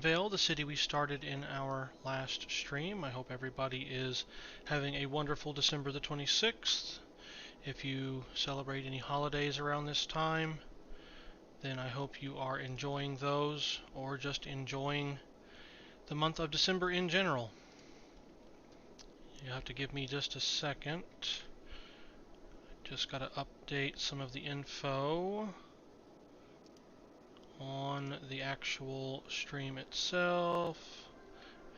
Edenvale, the city we started in our last stream. I hope everybody is having a wonderful December the 26th. If you celebrate any holidays around this time, then I hope you are enjoying those, or just enjoying the month of December in general. You have to give me just a second. Just got to update some of the info on the actual stream itself,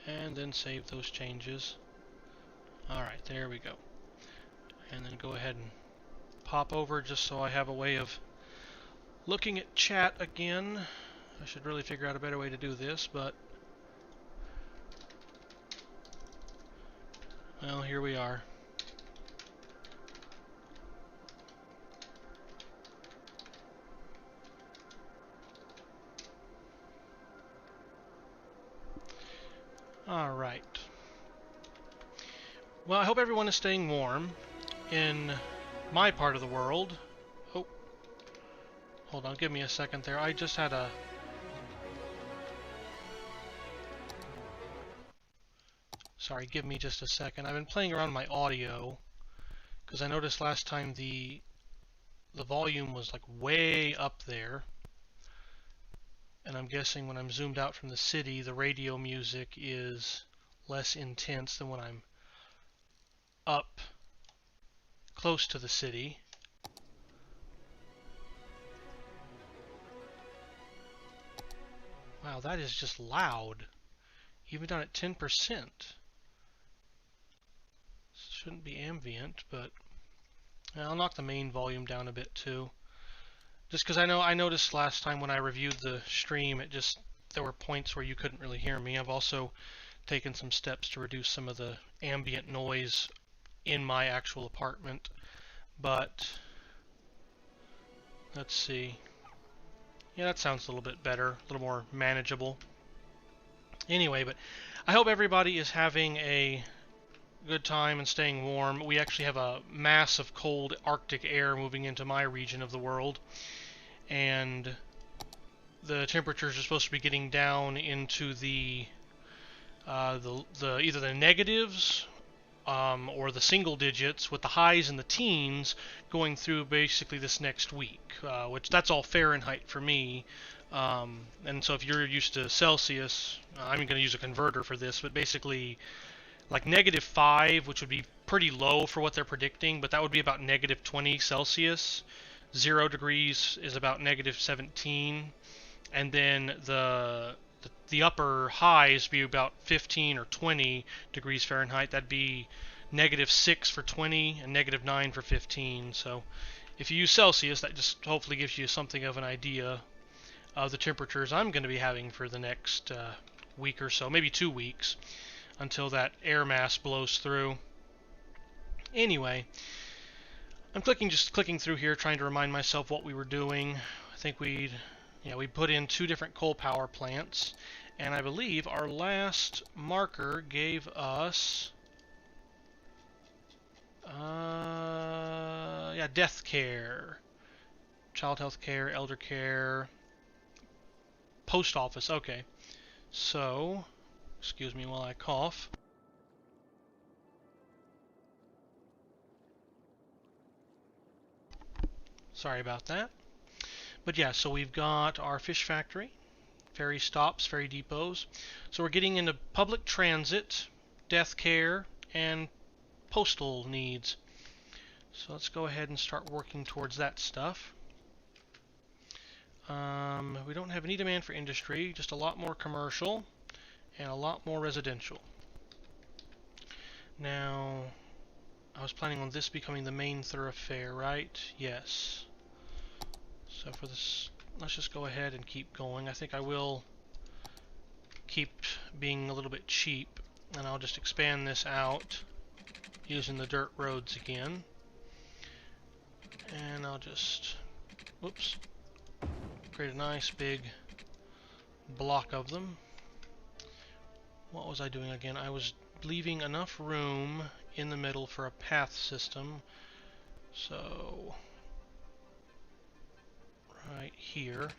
and then save those changes. Alright, there we go. And then go ahead and pop over just so I have a way of looking at chat again. I should really figure out a better way to do this, but well, here we are. Alright. Well, I hope everyone is staying warm in my part of the world. Oh, hold on, give me a second there. I just had a... Sorry, give me just a second. I've been playing around with my audio because I noticed last time the volume was like way up there. And I'm guessing when I'm zoomed out from the city, the radio music is less intense than when I'm up close to the city. Wow, that is just loud. Even down at 10%. Shouldn't be ambient, but I'll knock the main volume down a bit too. Just because I noticed last time when I reviewed the stream, there were points where you couldn't really hear me. I've also taken some steps to reduce some of the ambient noise in my actual apartment. But let's see. Yeah, that sounds a little bit better, a little more manageable. Anyway, but I hope everybody is having a good time and staying warm. We actually have a mass of cold Arctic air moving into my region of the world, and the temperatures are supposed to be getting down into the either the negatives or the single digits, with the highs in the teens going through basically this next week, which that's all Fahrenheit for me. And so if you're used to Celsius, I'm going to use a converter for this, but basically like -5, which would be pretty low for what they're predicting, but that would be about -20 Celsius. 0 degrees is about -17, and then the upper highs be about 15 or 20 degrees Fahrenheit. That'd be -6 for 20 and -9 for 15. So if you use Celsius, that just hopefully gives you something of an idea of the temperatures I'm going to be having for the next week or so, maybe 2 weeks, until that air mass blows through. Anyway, I'm just clicking through here, trying to remind myself what we were doing. I think we put in 2 different coal power plants, and I believe our last marker gave us death care, child health care, elder care, post office. Okay, so excuse me while I cough. Sorry about that. But yeah, so we've got our fish factory, ferry stops, ferry depots. So we're getting into public transit, death care, and postal needs. So let's go ahead and start working towards that stuff. We don't have any demand for industry, just a lot more commercial and a lot more residential. Now, I was planning on this becoming the main thoroughfare, right? Yes. So for this, let's just go ahead and keep going. I think I will keep being a little bit cheap, and I'll just expand this out using the dirt roads again. And I'll just, whoops, create a nice big block of them. What was I doing again? I was leaving enough room in the middle for a path system. So right here.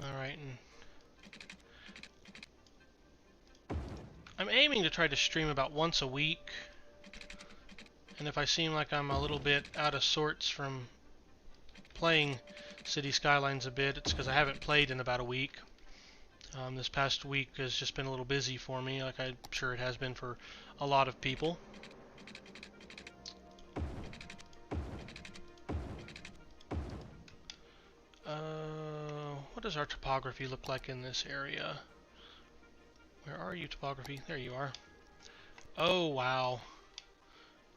Alright, and I'm aiming to try to stream about once a week. And if I seem like I'm a little bit out of sorts from playing City Skylines a bit, it's because I haven't played in about a week. This past week has just been a little busy for me, like I'm sure it has been for a lot of people. What does our topography look like in this area? Where are you, topography? There you are. Oh, wow.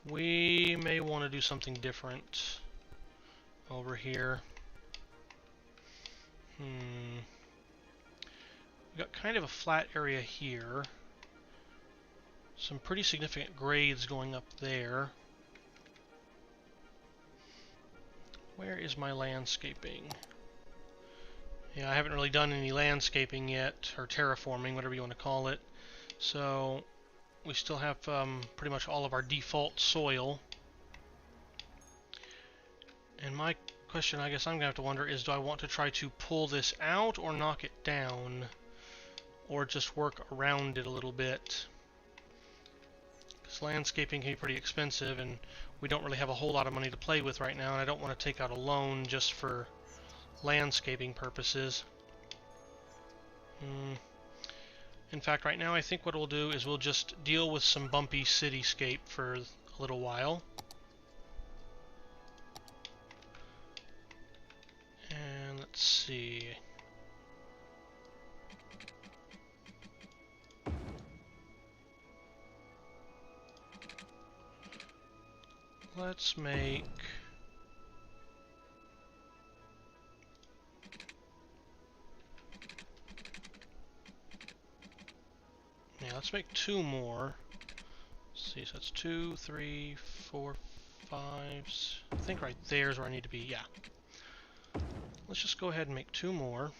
We may want to do something different over here. We got kind of a flat area here. Some pretty significant grades going up there. Where is my landscaping? Yeah, I haven't really done any landscaping yet, or terraforming, whatever you want to call it. So we still have pretty much all of our default soil. And my question, I guess I'm going to have to wonder, is do I want to try to pull this out or knock it down? Or just work around it a little bit? Because landscaping can be pretty expensive, and we don't really have a whole lot of money to play with right now, and I don't want to take out a loan just for landscaping purposes. In fact, right now I think what we'll do is we'll just deal with some bumpy cityscape for a little while. And let's see. Let's make... Yeah, let's make 2 more. Let's see, so that's 2, 3, 4, 5... I think right there is where I need to be, yeah. Let's just go ahead and make 2 more.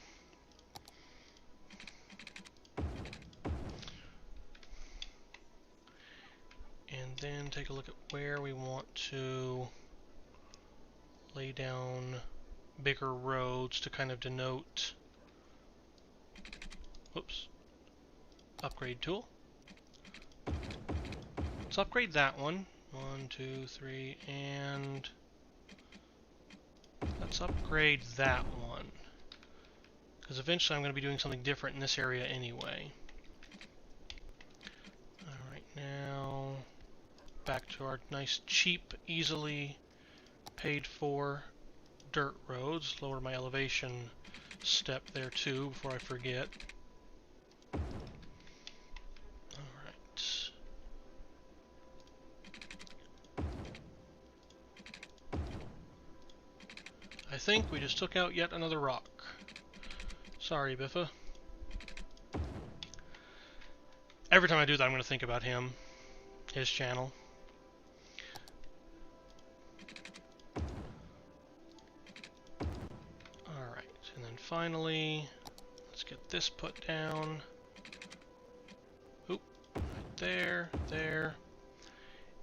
And then take a look at where we want to lay down bigger roads to kind of denote... Whoops. Upgrade tool. Let's upgrade that one. 1, 2, 3, and let's upgrade that one. Because eventually I'm going to be doing something different in this area anyway. Alright, now back to our nice, cheap, easily paid for dirt roads. Lower my elevation step there too before I forget. I think we just took out yet another rock. Sorry, Biffa. Every time I do that, I'm going to think about him, his channel. Alright, and then finally, let's get this put down. Oop, right there, there.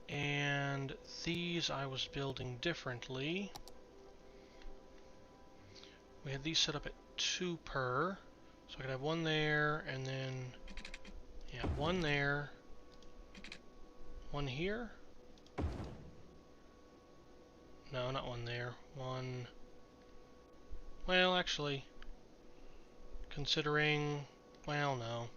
And these I was building differently. We had these set up at 2 per, so I could have 1 there, and then, yeah, 1 there, 1 here. No, not 1 there. 1. Well, actually, considering, well, no.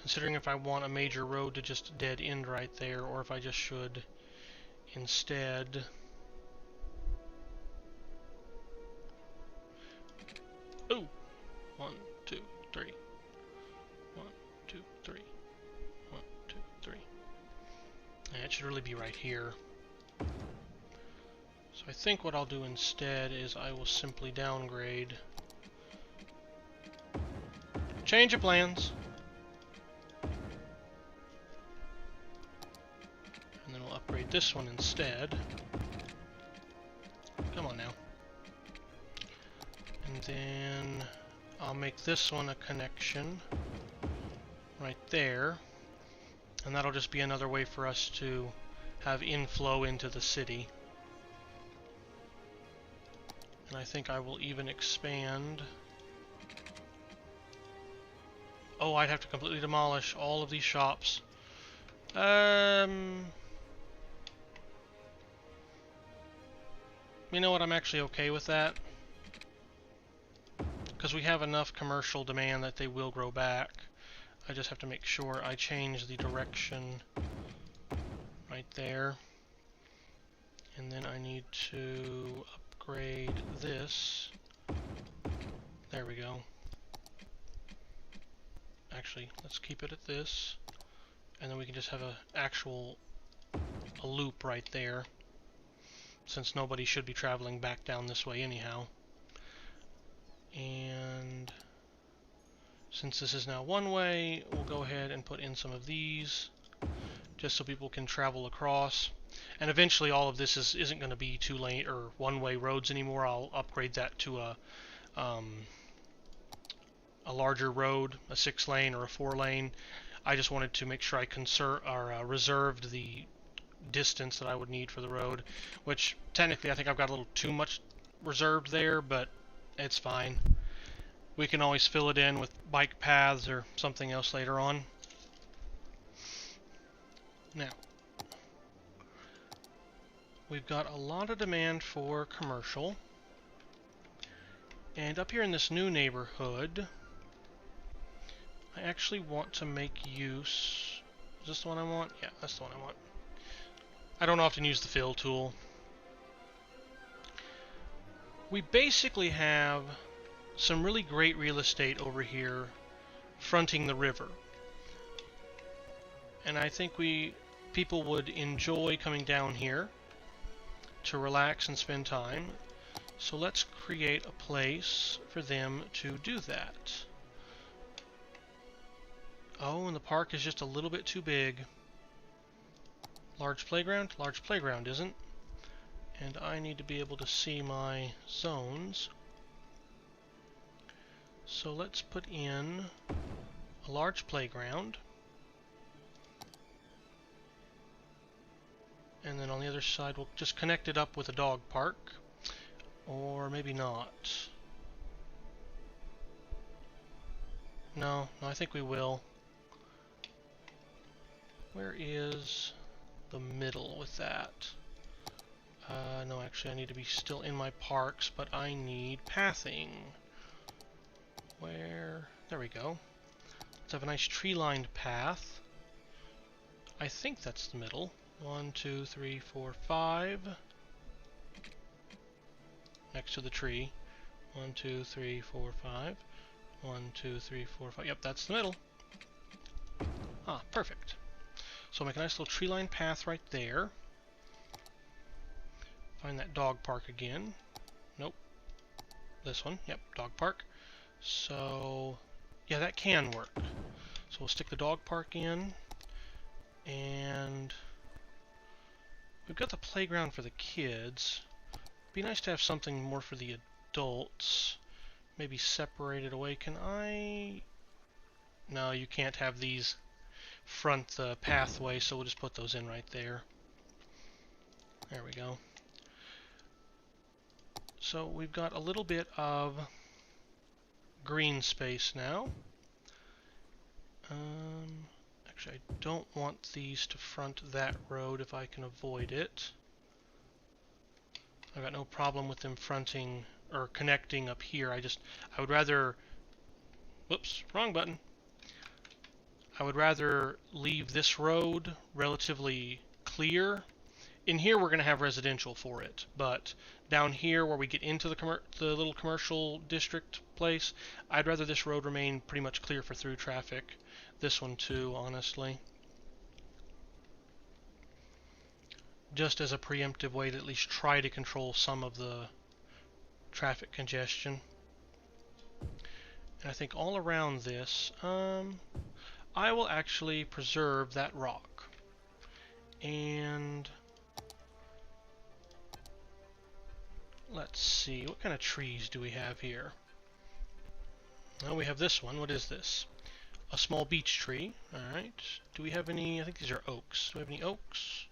Considering if I want a major road to just dead end right there, or if I just should instead... Ooh! 1, 2, 3. 1, 2, 3. 1, 2, 3. Yeah, it should really be right here. So I think what I'll do instead is I will simply downgrade. Change of plans. And then we'll upgrade this one instead. Come on now. then I'll make this one a connection right there, and that'll just be another way for us to have inflow into the city. And I think I will even expand. Oh, I'd have to completely demolish all of these shops. You know what, I'm actually okay with that, because we have enough commercial demand that they will grow back. I just have to make sure I change the direction right there. And then I need to upgrade this. There we go. Actually, let's keep it at this. And then we can just have a loop right there, since nobody should be traveling back down this way anyhow. And since this is now one way, we'll go ahead and put in some of these, just so people can travel across. And eventually all of this isn't going to be two-lane or one-way roads anymore. I'll upgrade that to a larger road, a 6-lane or a 4-lane. I just wanted to make sure I reserved the distance that I would need for the road, which technically I think I've got a little too much reserved there, but it's fine. We can always fill it in with bike paths or something else later on. Now, we've got a lot of demand for commercial, and up here in this new neighborhood, I actually want to make use... Is this the one I want? Yeah, that's the one I want. I don't often use the fill tool. We basically have some really great real estate over here fronting the river. And I think people would enjoy coming down here to relax and spend time. So let's create a place for them to do that. Oh, and the park is just a little bit too big. Large playground? Large playground isn't. And I need to be able to see my zones. So let's put in a large playground. And then on the other side we'll just connect it up with a dog park. Or maybe not. No, I think we will. Where is the middle with that? No, actually I need to be still in my parks, but I need pathing. Where? There we go. Let's have a nice tree-lined path. I think that's the middle. 1, 2, 3, 4, 5. Next to the tree. 1, 2, 3, 4, 5. 1, 2, 3, 4, 5. Yep, that's the middle. Ah, perfect. So I'll make a nice little tree-lined path right there. Find that dog park again. Nope. This one. Yep, dog park. So, yeah, that can work. So we'll stick the dog park in. And we've got the playground for the kids. It'd be nice to have something more for the adults. Maybe separated away. Can I... No, you can't have these front the pathway, so we'll just put those in right there. There we go. So we've got a little bit of green space now. Actually, I don't want these to front that road if I can avoid it. I've got no problem with them fronting or connecting up here. I would rather... Whoops, wrong button. I would rather leave this road relatively clear. In here we're going to have residential for it, but down here where we get into the little commercial district place, I'd rather this road remain pretty much clear for through traffic. This one too, honestly. Just as a preemptive way to at least try to control some of the traffic congestion. And I think all around this, I will actually preserve that rock. And let's see, what kind of trees do we have here? Now we have this one. What is this? A small beech tree. Alright. Do we have any... I think these are oaks. Do we have any oaks?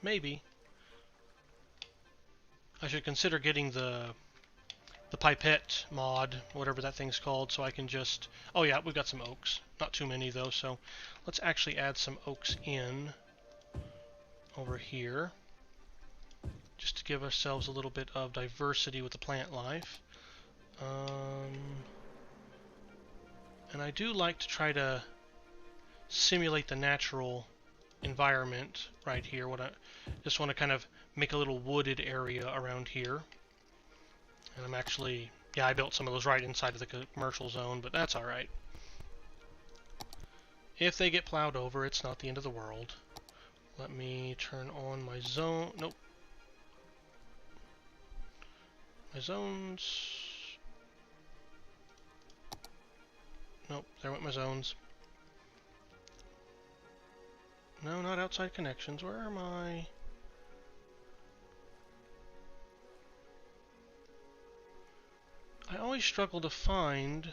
Maybe. I should consider getting the pipette mod, whatever that thing's called, so I can just... Oh yeah, we've got some oaks. Not too many though, so let's actually add some oaks in over here, just to give ourselves a little bit of diversity with the plant life. And I do like to try to simulate the natural environment right here. I just want to kind of make a little wooded area around here. And I'm actually, yeah, I built some of those right inside of the commercial zone, but that's alright. If they get plowed over, it's not the end of the world. Let me turn on my zone. Nope. My zones. Nope, there went my zones. No, not outside connections. Where are my... I always struggle to find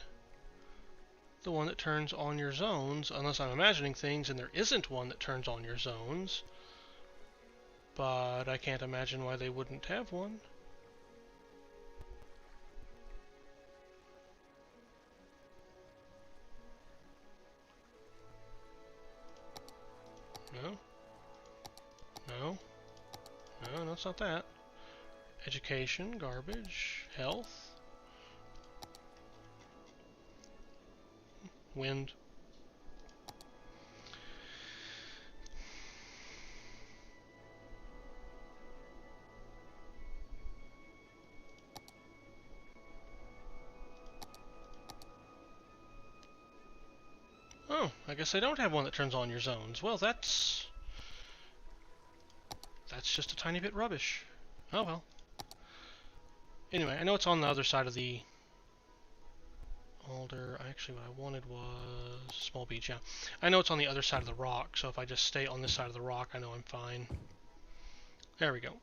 the one that turns on your zones, unless I'm imagining things and there isn't one that turns on your zones. But I can't imagine why they wouldn't have one. No. No. No, it's not that. Education, garbage, health, wind. Oh, I guess I don't have one that turns on your zones. Well, that's just a tiny bit rubbish. Oh well. Anyway, I know it's on the other side of the alder. Actually, what I wanted was small beach, yeah. I know it's on the other side of the rock, so if I just stay on this side of the rock, I know I'm fine. There we go.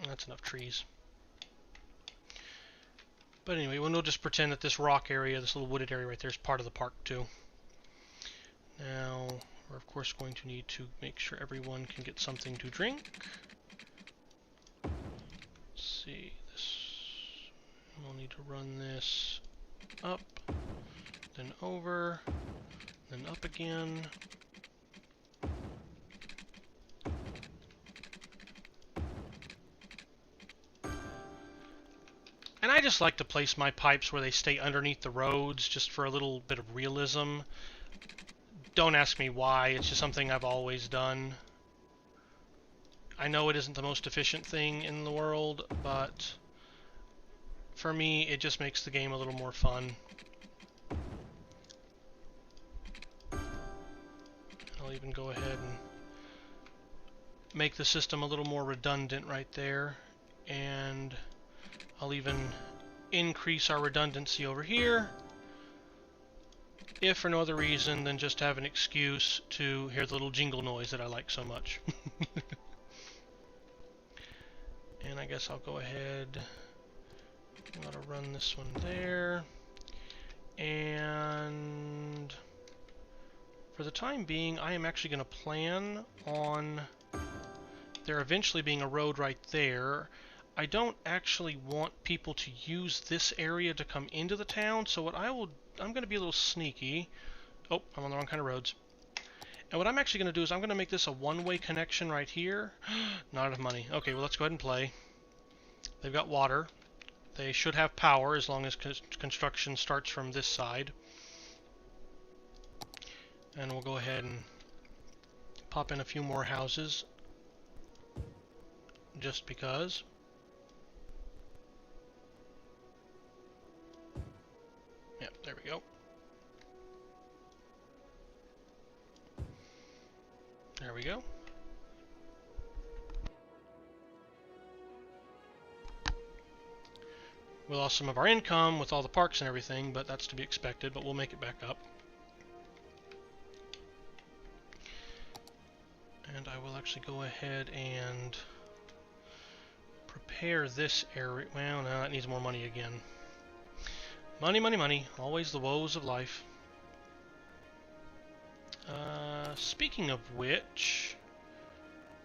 That's enough trees. But anyway, we'll just pretend that this rock area, this little wooded area right there, is part of the park too. Now, we're of course going to need to make sure everyone can get something to drink. Let's see, we'll need to run this up, then over, then up again. And I just like to place my pipes where they stay underneath the roads, just for a little bit of realism. Don't ask me why, it's just something I've always done. I know it isn't the most efficient thing in the world, but for me, it just makes the game a little more fun. I'll even go ahead and make the system a little more redundant right there, and I'll even increase our redundancy over here, if for no other reason than just to have an excuse to hear the little jingle noise that I like so much. And I guess I'll go ahead, I'm going to run this one there, and for the time being I am actually going to plan on there eventually being a road right there. I don't actually want people to use this area to come into the town, so what I'm going to be a little sneaky. Oh, I'm on the wrong kind of roads. And what I'm actually going to do is I'm going to make this a one-way connection right here. Not enough money. Okay, well let's go ahead and play. They've got water. They should have power as long as construction starts from this side. And we'll go ahead and pop in a few more houses. Just because. Yep, there we go. There we go. We lost some of our income with all the parks and everything, but that's to be expected, but we'll make it back up. And I will actually go ahead and Prepare this area. Well, no, that needs more money again. Money, money, money. Always the woes of life. Speaking of which...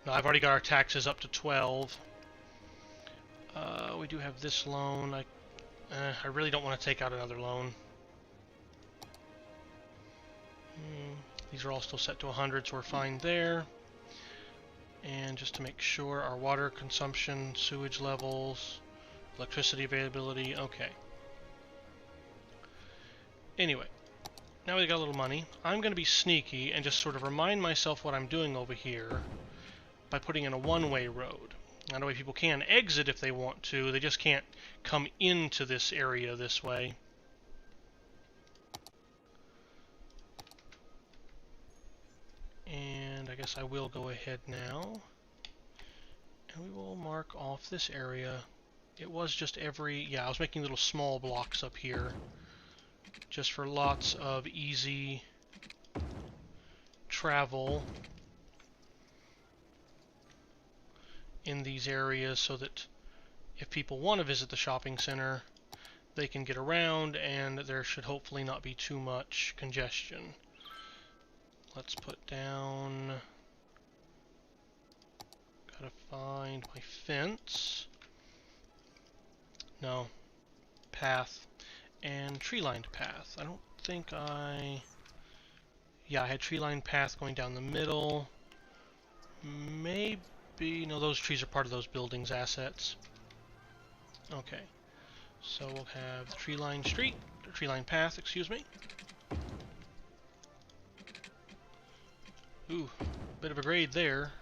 No, I've already got our taxes up to 12. We do have this loan. I really don't want to take out another loan. These are all still set to 100, so we're fine there. And just to make sure, our water consumption, sewage levels, electricity availability, okay. Anyway, now we've got a little money. I'm going to be sneaky and just sort of remind myself what I'm doing over here by putting in a one-way road. That way people can exit if they want to, they just can't come into this area this way. And I guess I will go ahead now. And we will mark off this area. It was just I was making little small blocks up here. Just for lots of easy travel in these areas so that if people want to visit the shopping center, they can get around and there should hopefully not be too much congestion. Let's put down... Gotta find my fence. No. Path. And tree-lined path. I don't think I... Yeah, I had tree-lined path going down the middle. Maybe... No, those trees are part of those buildings' assets. Okay. So we'll have the tree-lined street, or tree-lined path, excuse me. Ooh, bit of a grade there.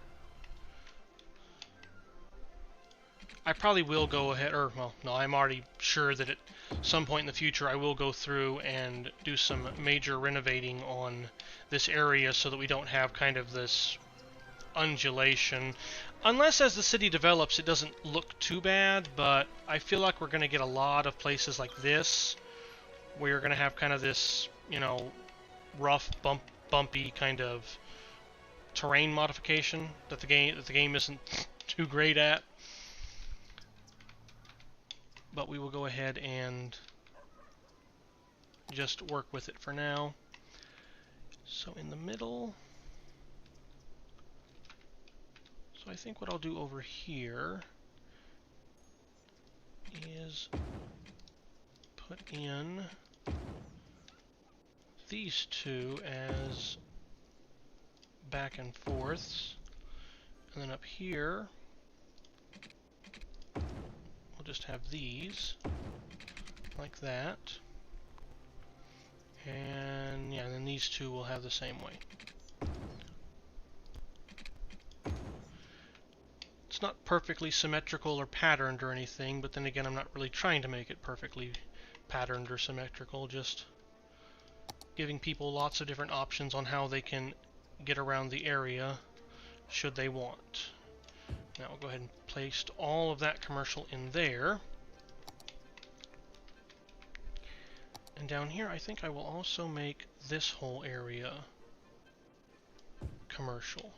I probably will go ahead, or, well, no, I'm already sure that at some point in the future I will go through and do some major renovating on this area so that we don't have kind of this undulation. Unless as the city develops it doesn't look too bad, but I feel like we're going to get a lot of places like this where you're going to have kind of this, you know, rough, bumpy kind of terrain modification that the game isn't too great at. But we will go ahead and just work with it for now. So in the middle, so I think what I'll do over here is put in these two as back and forths, and then up here we'll just have these like that, and yeah, and then these two will have the same way. It's not perfectly symmetrical or patterned or anything, but then again I'm not really trying to make it perfectly patterned or symmetrical, just giving people lots of different options on how they can get around the area should they want. Now we'll go ahead and place all of that commercial in there. And down here I think I will also make this whole area commercial.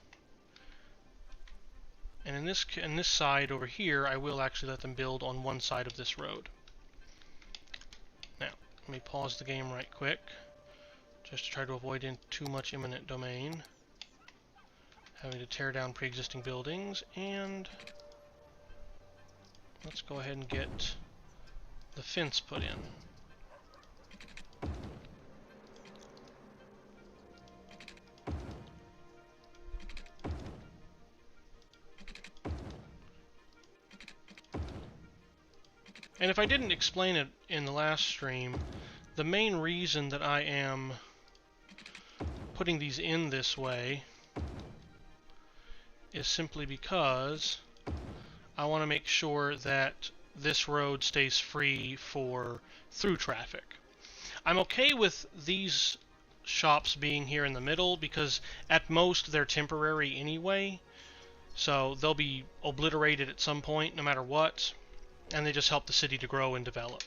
And in this side over here, I will actually let them build on one side of this road. Now, let me pause the game right quick, just to try to avoid too much eminent domain. Having to tear down pre-existing buildings, and let's go ahead and get the fence put in. And if I didn't explain it in the last stream, the main reason that I am putting these in this way is simply because I want to make sure that this road stays free for through traffic. I'm okay with these shops being here in the middle because at most they're temporary anyway, so they'll be obliterated at some point no matter what, and they just help the city to grow and develop.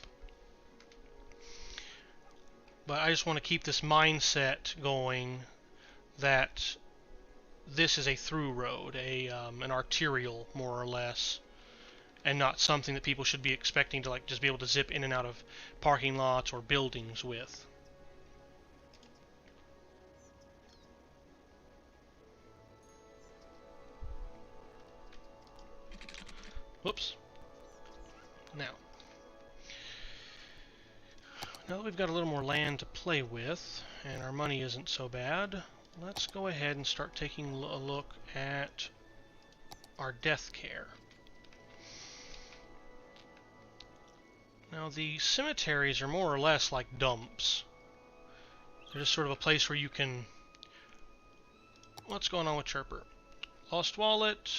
But I just want to keep this mindset going that this is a through road, an arterial more or less, and not something that people should be expecting to like just be able to zip in and out of parking lots or buildings with. Whoops. Now that we've got a little more land to play with, and our money isn't so bad, let's go ahead and start taking a look at our deathcare. Now, the cemeteries are more or less like dumps. They're just sort of a place where you can... What's going on with Chirper? Lost wallet,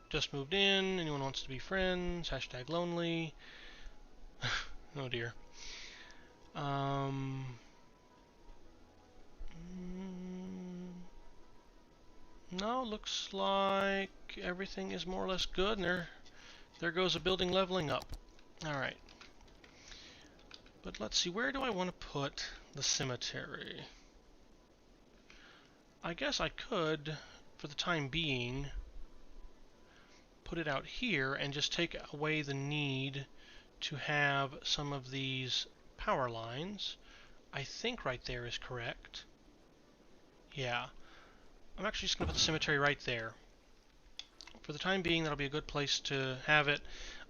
just moved in, anyone wants to be friends, hashtag lonely. Oh dear. No, looks like everything is more or less good, and there goes a building leveling up. Alright. But let's see, where do I want to put the cemetery? I guess I could, for the time being, put it out here and just take away the need to have some of these power lines. I think right there is correct. Yeah. I'm actually just going to put the cemetery right there. For the time being, that'll be a good place to have it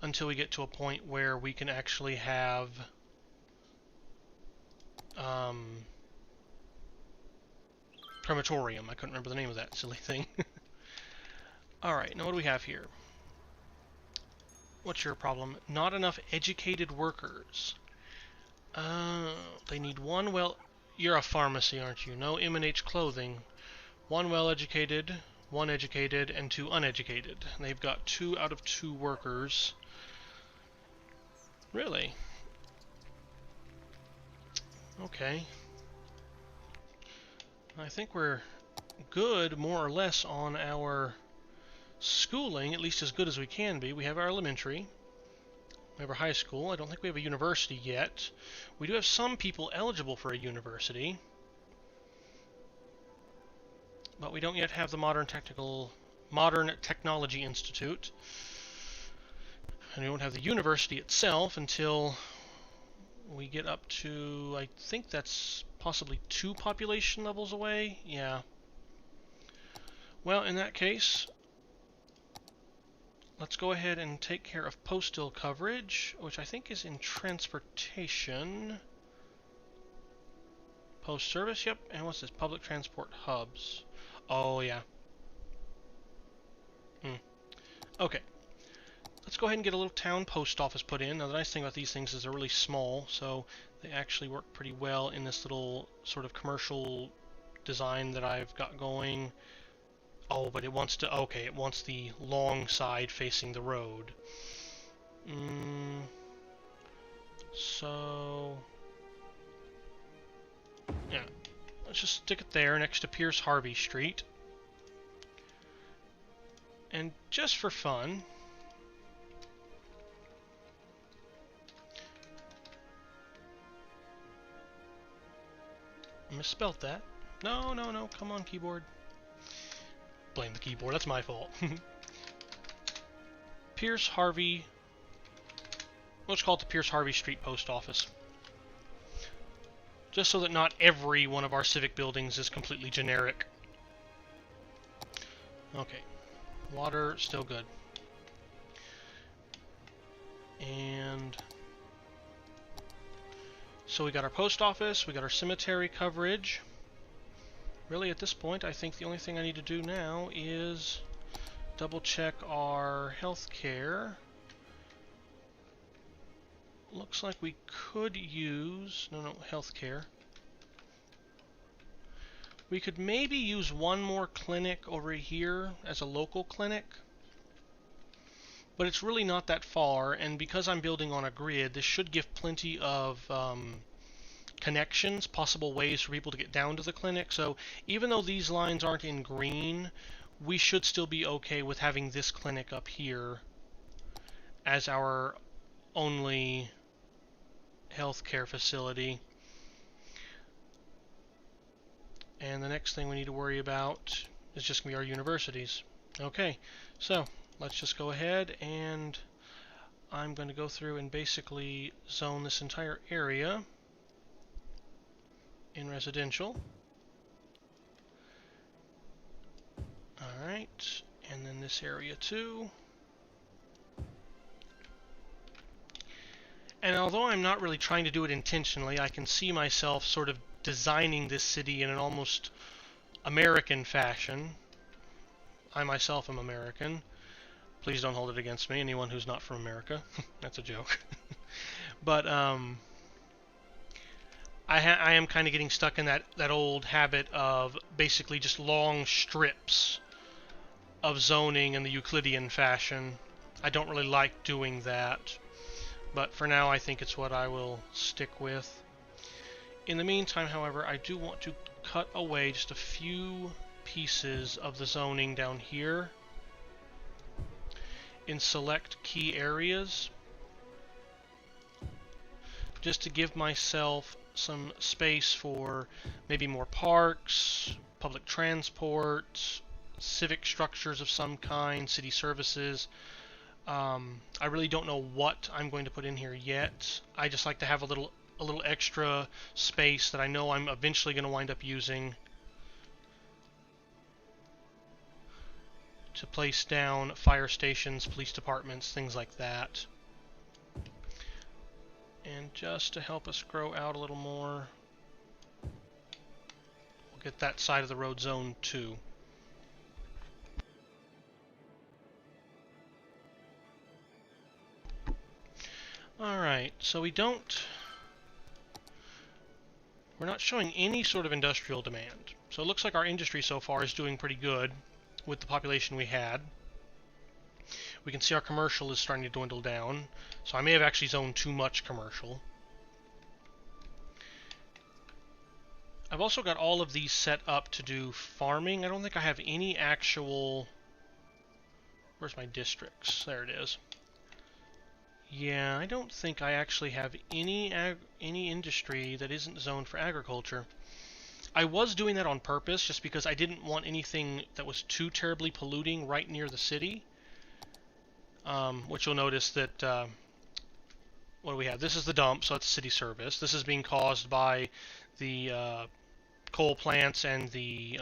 until we get to a point where we can actually have crematorium. I couldn't remember the name of that silly thing. Alright, now what do we have here? What's your problem? Not enough educated workers. They need one well... You're a pharmacy, aren't you? No M&H clothing. One well-educated, one educated, and two uneducated. And they've got 2 out of 2 workers. Really? Okay. I think we're good, more or less, on our schooling, at least as good as we can be. We have our elementary. We have our high school. I don't think we have a university yet. We do have some people eligible for a university. But we don't yet have the Modern Technology Institute. And we don't have the university itself until we get up to, I think that's possibly 2 population levels away. Yeah. Well, in that case, let's go ahead and take care of postal coverage, which I think is in transportation. Post service, yep. And what's this? Public transport hubs. Oh, yeah. Okay. Let's go ahead and get a little town post office put in. Now, the nice thing about these things is they're really small, so they actually work pretty well in this little sort of commercial design that I've got going. Oh, but it wants to... Okay, it wants the long side facing the road. So... Yeah. Let's just stick it there next to Pierce Harvey Street. And just for fun... Misspelt that. No, no, no. Come on, keyboard. Blame the keyboard. That's my fault. Pierce Harvey... Let's call it the Pierce Harvey Street Post Office. Just so that not every one of our civic buildings is completely generic. Okay. Water, still good. And... So we got our post office, we got our cemetery coverage. Really, at this point, I think the only thing I need to do now is double check our healthcare. Looks like we could use... No, healthcare. We could maybe use one more clinic over here as a local clinic. But it's really not that far, and because I'm building on a grid, this should give plenty of connections, possible ways for people to get down to the clinic. So even though these lines aren't in green, we should still be okay with having this clinic up here as our only healthcare facility. And the next thing we need to worry about is just going to be our universities. Okay, so let's just go ahead and I'm going to go through and basically zone this entire area in residential. Alright, and then this area too. And although I'm not really trying to do it intentionally, I can see myself sort of designing this city in an almost American fashion. I myself am American. Please don't hold it against me, anyone who's not from America. That's a joke. But I am kind of getting stuck in that old habit of basically just long strips of zoning in the Euclidean fashion. I don't really like doing that, but for now I think it's what I will stick with. In the meantime, however, I do want to cut away just a few pieces of the zoning down here in select key areas, just to give myself some space for maybe more parks, public transport, civic structures of some kind, city services. I really don't know what I'm going to put in here yet. I just like to have a little extra space that I know I'm eventually going to wind up using to place down fire stations, police departments, things like that. And just to help us grow out a little more, we'll get that side of the road zoned too. Alright, so we're not showing any sort of industrial demand. So it looks like our industry so far is doing pretty good with the population we had. We can see our commercial is starting to dwindle down, so I may have actually zoned too much commercial. I've also got all of these set up to do farming. I don't think I have any actual... Where's my districts? There it is. Yeah, I don't think I actually have any industry that isn't zoned for agriculture. I was doing that on purpose just because I didn't want anything that was too terribly polluting right near the city. Which you'll notice that, what do we have? This is the dump, so it's city service. This is being caused by the coal plants and the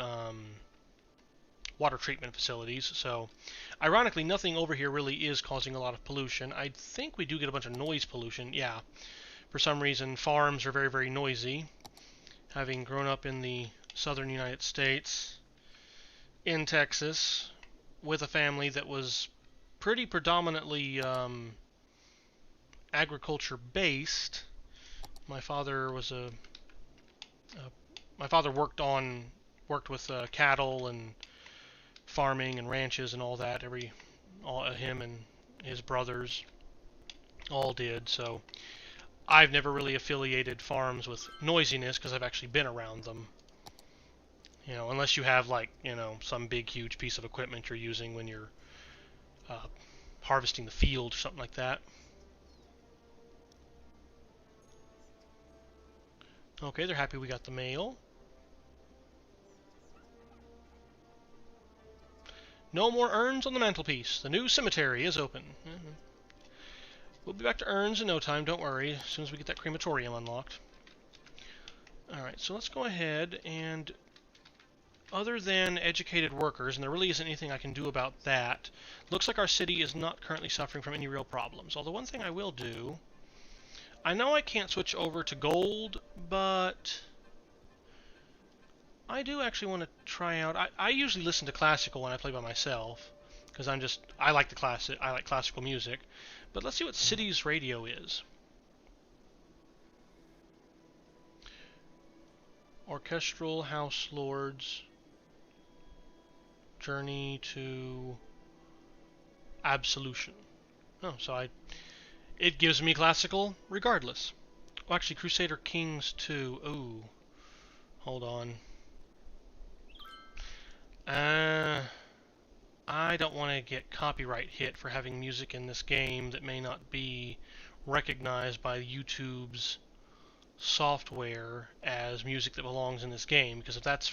water treatment facilities. So, ironically, nothing over here really is causing a lot of pollution. I think we do get a bunch of noise pollution. Yeah, for some reason, farms are very, very noisy. Having grown up in the southern United States, in Texas, with a family that was pretty predominantly agriculture-based. My father was my father worked with cattle and farming and ranches and all that. Him and his brothers all did. So I've never really affiliated farms with noisiness because I've actually been around them. You know, unless you have like, you know, some big huge piece of equipment you're using when you're harvesting the field or something like that. Okay, they're happy we got the mail. No more urns on the mantelpiece. The new cemetery is open. We'll be back to urns in no time, don't worry, as soon as we get that crematorium unlocked. Alright, so let's go ahead and, other than educated workers, and there really isn't anything I can do about that, looks like our city is not currently suffering from any real problems. Although one thing I will do, I know I can't switch over to gold, but I do actually want to try out, I usually listen to classical when I play by myself, because I like classical music. But let's see what city's radio is. Orchestral House Lords. Journey to Absolution. Oh, so it gives me classical regardless. Oh, actually, Crusader Kings 2. Ooh. Hold on. I don't want to get copyright hit for having music in this game that may not be recognized by YouTube's software as music that belongs in this game, because if that's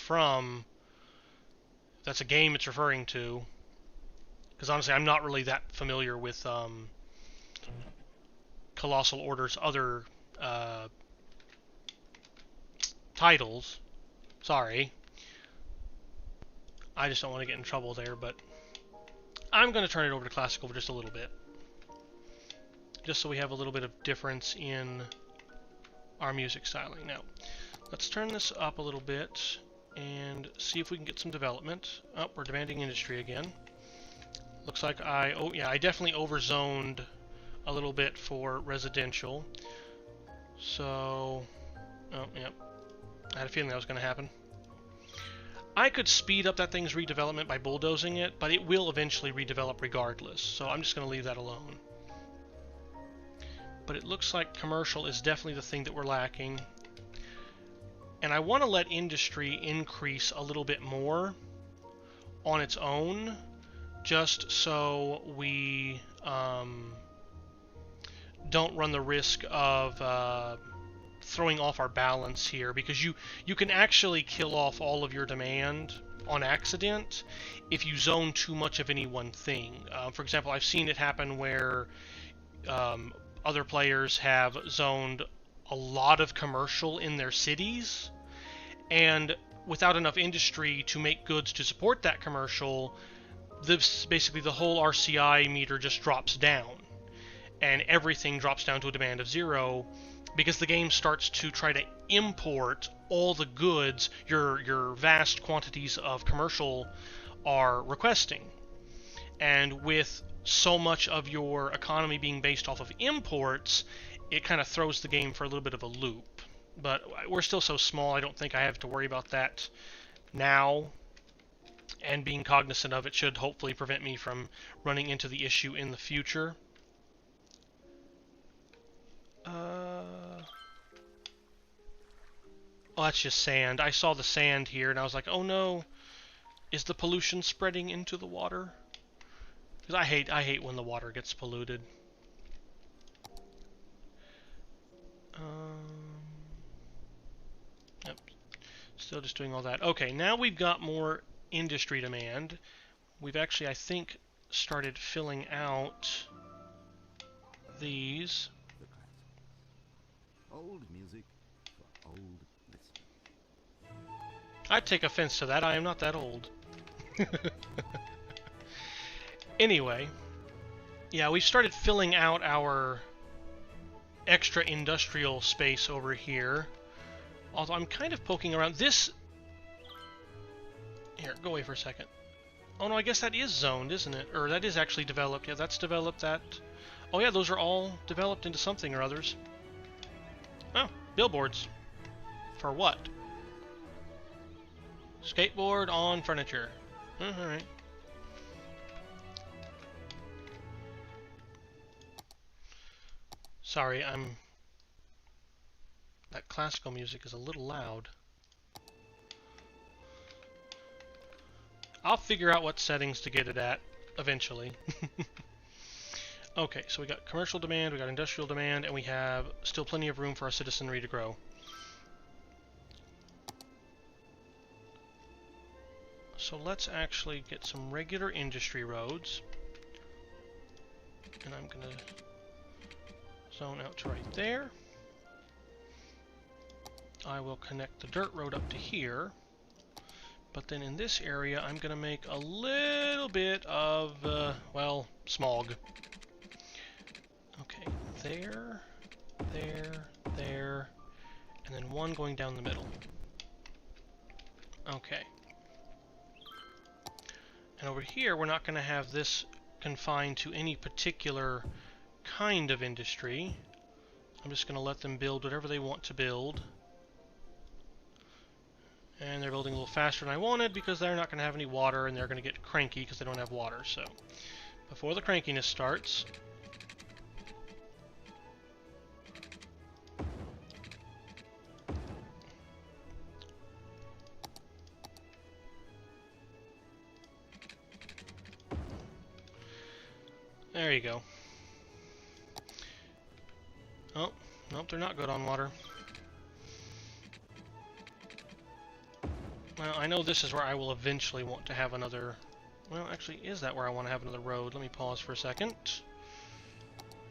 a game it's referring to, because honestly I'm not really that familiar with Colossal Order's other titles. Sorry. I just don't want to get in trouble there, but I'm going to turn it over to Classical for just a little bit. Just so we have a little bit of difference in our music styling. Now, let's turn this up a little bit and see if we can get some development. Oh, we're demanding industry again. Looks like I definitely overzoned a little bit for residential. So, oh, yep. I had a feeling that was going to happen. I could speed up that thing's redevelopment by bulldozing it, but it will eventually redevelop regardless, so I'm just going to leave that alone. But it looks like commercial is definitely the thing that we're lacking. And I want to let industry increase a little bit more on its own, just so we don't run the risk of throwing off our balance here, because you can actually kill off all of your demand on accident if you zone too much of any one thing. For example, I've seen it happen where other players have zoned a lot of commercial in their cities, and without enough industry to make goods to support that commercial, basically the whole RCI meter just drops down, and everything drops down to a demand of 0, because the game starts to try to import all the goods your vast quantities of commercial are requesting. And with so much of your economy being based off of imports, it kind of throws the game for a little bit of a loop. But we're still so small, I don't think I have to worry about that now. And being cognizant of it should hopefully prevent me from running into the issue in the future. Oh, that's just sand. I saw the sand here, and I was like, oh no, is the pollution spreading into the water? Because I hate when the water gets polluted. Yep. Still just doing all that. Okay, now we've got more industry demand. We've actually, I think, started filling out these. Old music for old listeners. I'd take offense to that. I am not that old. Anyway, yeah, we've started filling out our extra industrial space over here. Although I'm kind of poking around this. Here, go away for a second. Oh no, I guess that is zoned, isn't it? Or that is actually developed. Yeah, that's developed. That. Oh yeah, those are all developed into something or others. Oh, billboards. For what? Skateboard on furniture. Alright. Sorry, that classical music is a little loud. I'll figure out what settings to get it at eventually. Okay, so we got commercial demand, we got industrial demand, and we have still plenty of room for our citizenry to grow. So let's actually get some regular industry roads. And I'm going to zone out to right there. I will connect the dirt road up to here. But then in this area, I'm going to make a little bit of, well, smog. Okay, there, and then one going down the middle. Okay. And over here, we're not going to have this confined to any particular kind of industry. I'm just going to let them build whatever they want to build. And they're building a little faster than I wanted because they're not going to have any water and they're going to get cranky because they don't have water. So, before the crankiness starts... There you go. Oh, nope, they're not good on water. Well, I know this is where I will eventually want to have another... Well, actually, is that where I want to have another road? Let me pause for a second.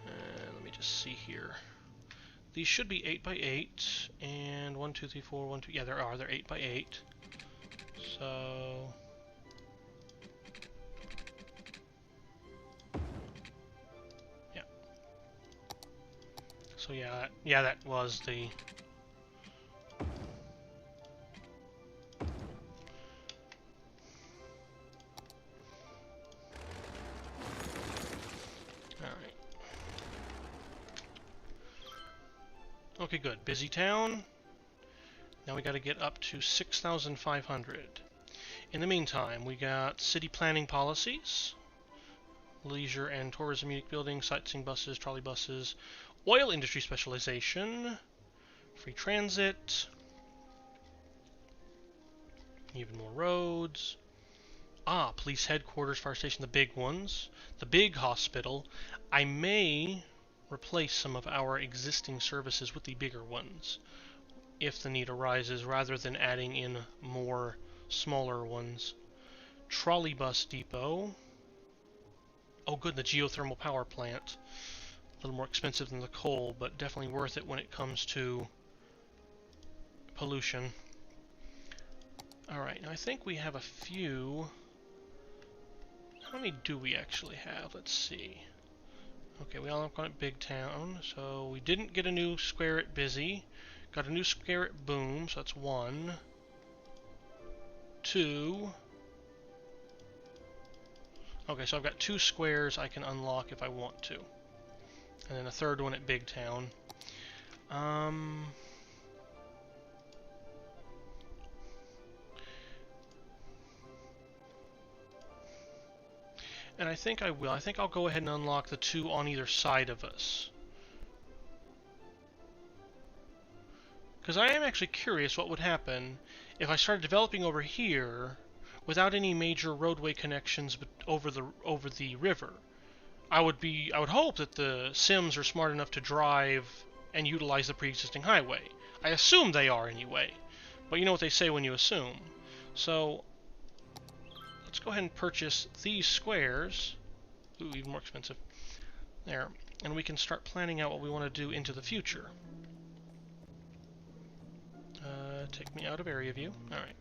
Let me just let's see here. These should be 8 by 8, and 1, 2, 3, 4, 1, 2. Yeah, there are. They're 8 by 8. So yeah. So yeah, that was the. Okay, good. Busy town. Now we got to get up to 6,500. In the meantime, we got city planning policies, leisure and tourism unique buildings, sightseeing buses, trolley buses, oil industry specialization, free transit, even more roads. Police headquarters, fire station, the big ones, the big hospital. I may replace some of our existing services with the bigger ones if the need arises, rather than adding in more smaller ones. Trolley bus depot. Oh good, the geothermal power plant. A little more expensive than the coal, but definitely worth it when it comes to pollution. Alright, now I think we have a few. How many do we actually have? Let's see. Okay, we all have gone at Big Town, so we didn't get a new square at Busy. Got a new square at Boom, so that's 1. 2. Okay, so I've got 2 squares I can unlock if I want to. And then a third one at Big Town. And I think I will. I think I'll go ahead and unlock the 2 on either side of us. Because I am actually curious what would happen if I started developing over here without any major roadway connections over the river. I would hope that the cims are smart enough to drive and utilize the pre-existing highway. I assume they are anyway, but you know what they say when you assume. So let's go ahead and purchase these squares. Ooh, even more expensive. There, and we can start planning out what we want to do into the future. Take me out of area view. Alright.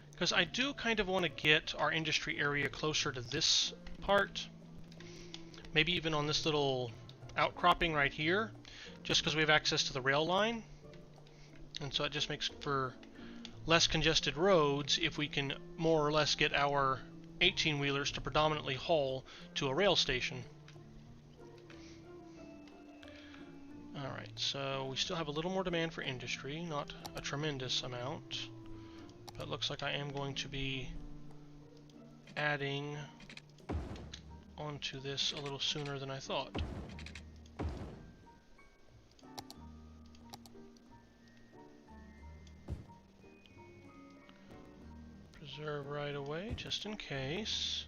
Because I do kind of want to get our industry area closer to this part. Maybe even on this little outcropping right here. Just because we have access to the rail line. And so it just makes for less congested roads if we can more or less get our 18-wheelers to predominantly haul to a rail station. Alright, so we still have a little more demand for industry, not a tremendous amount, but it looks like I am going to be adding onto this a little sooner than I thought. Preserve right away, just in case.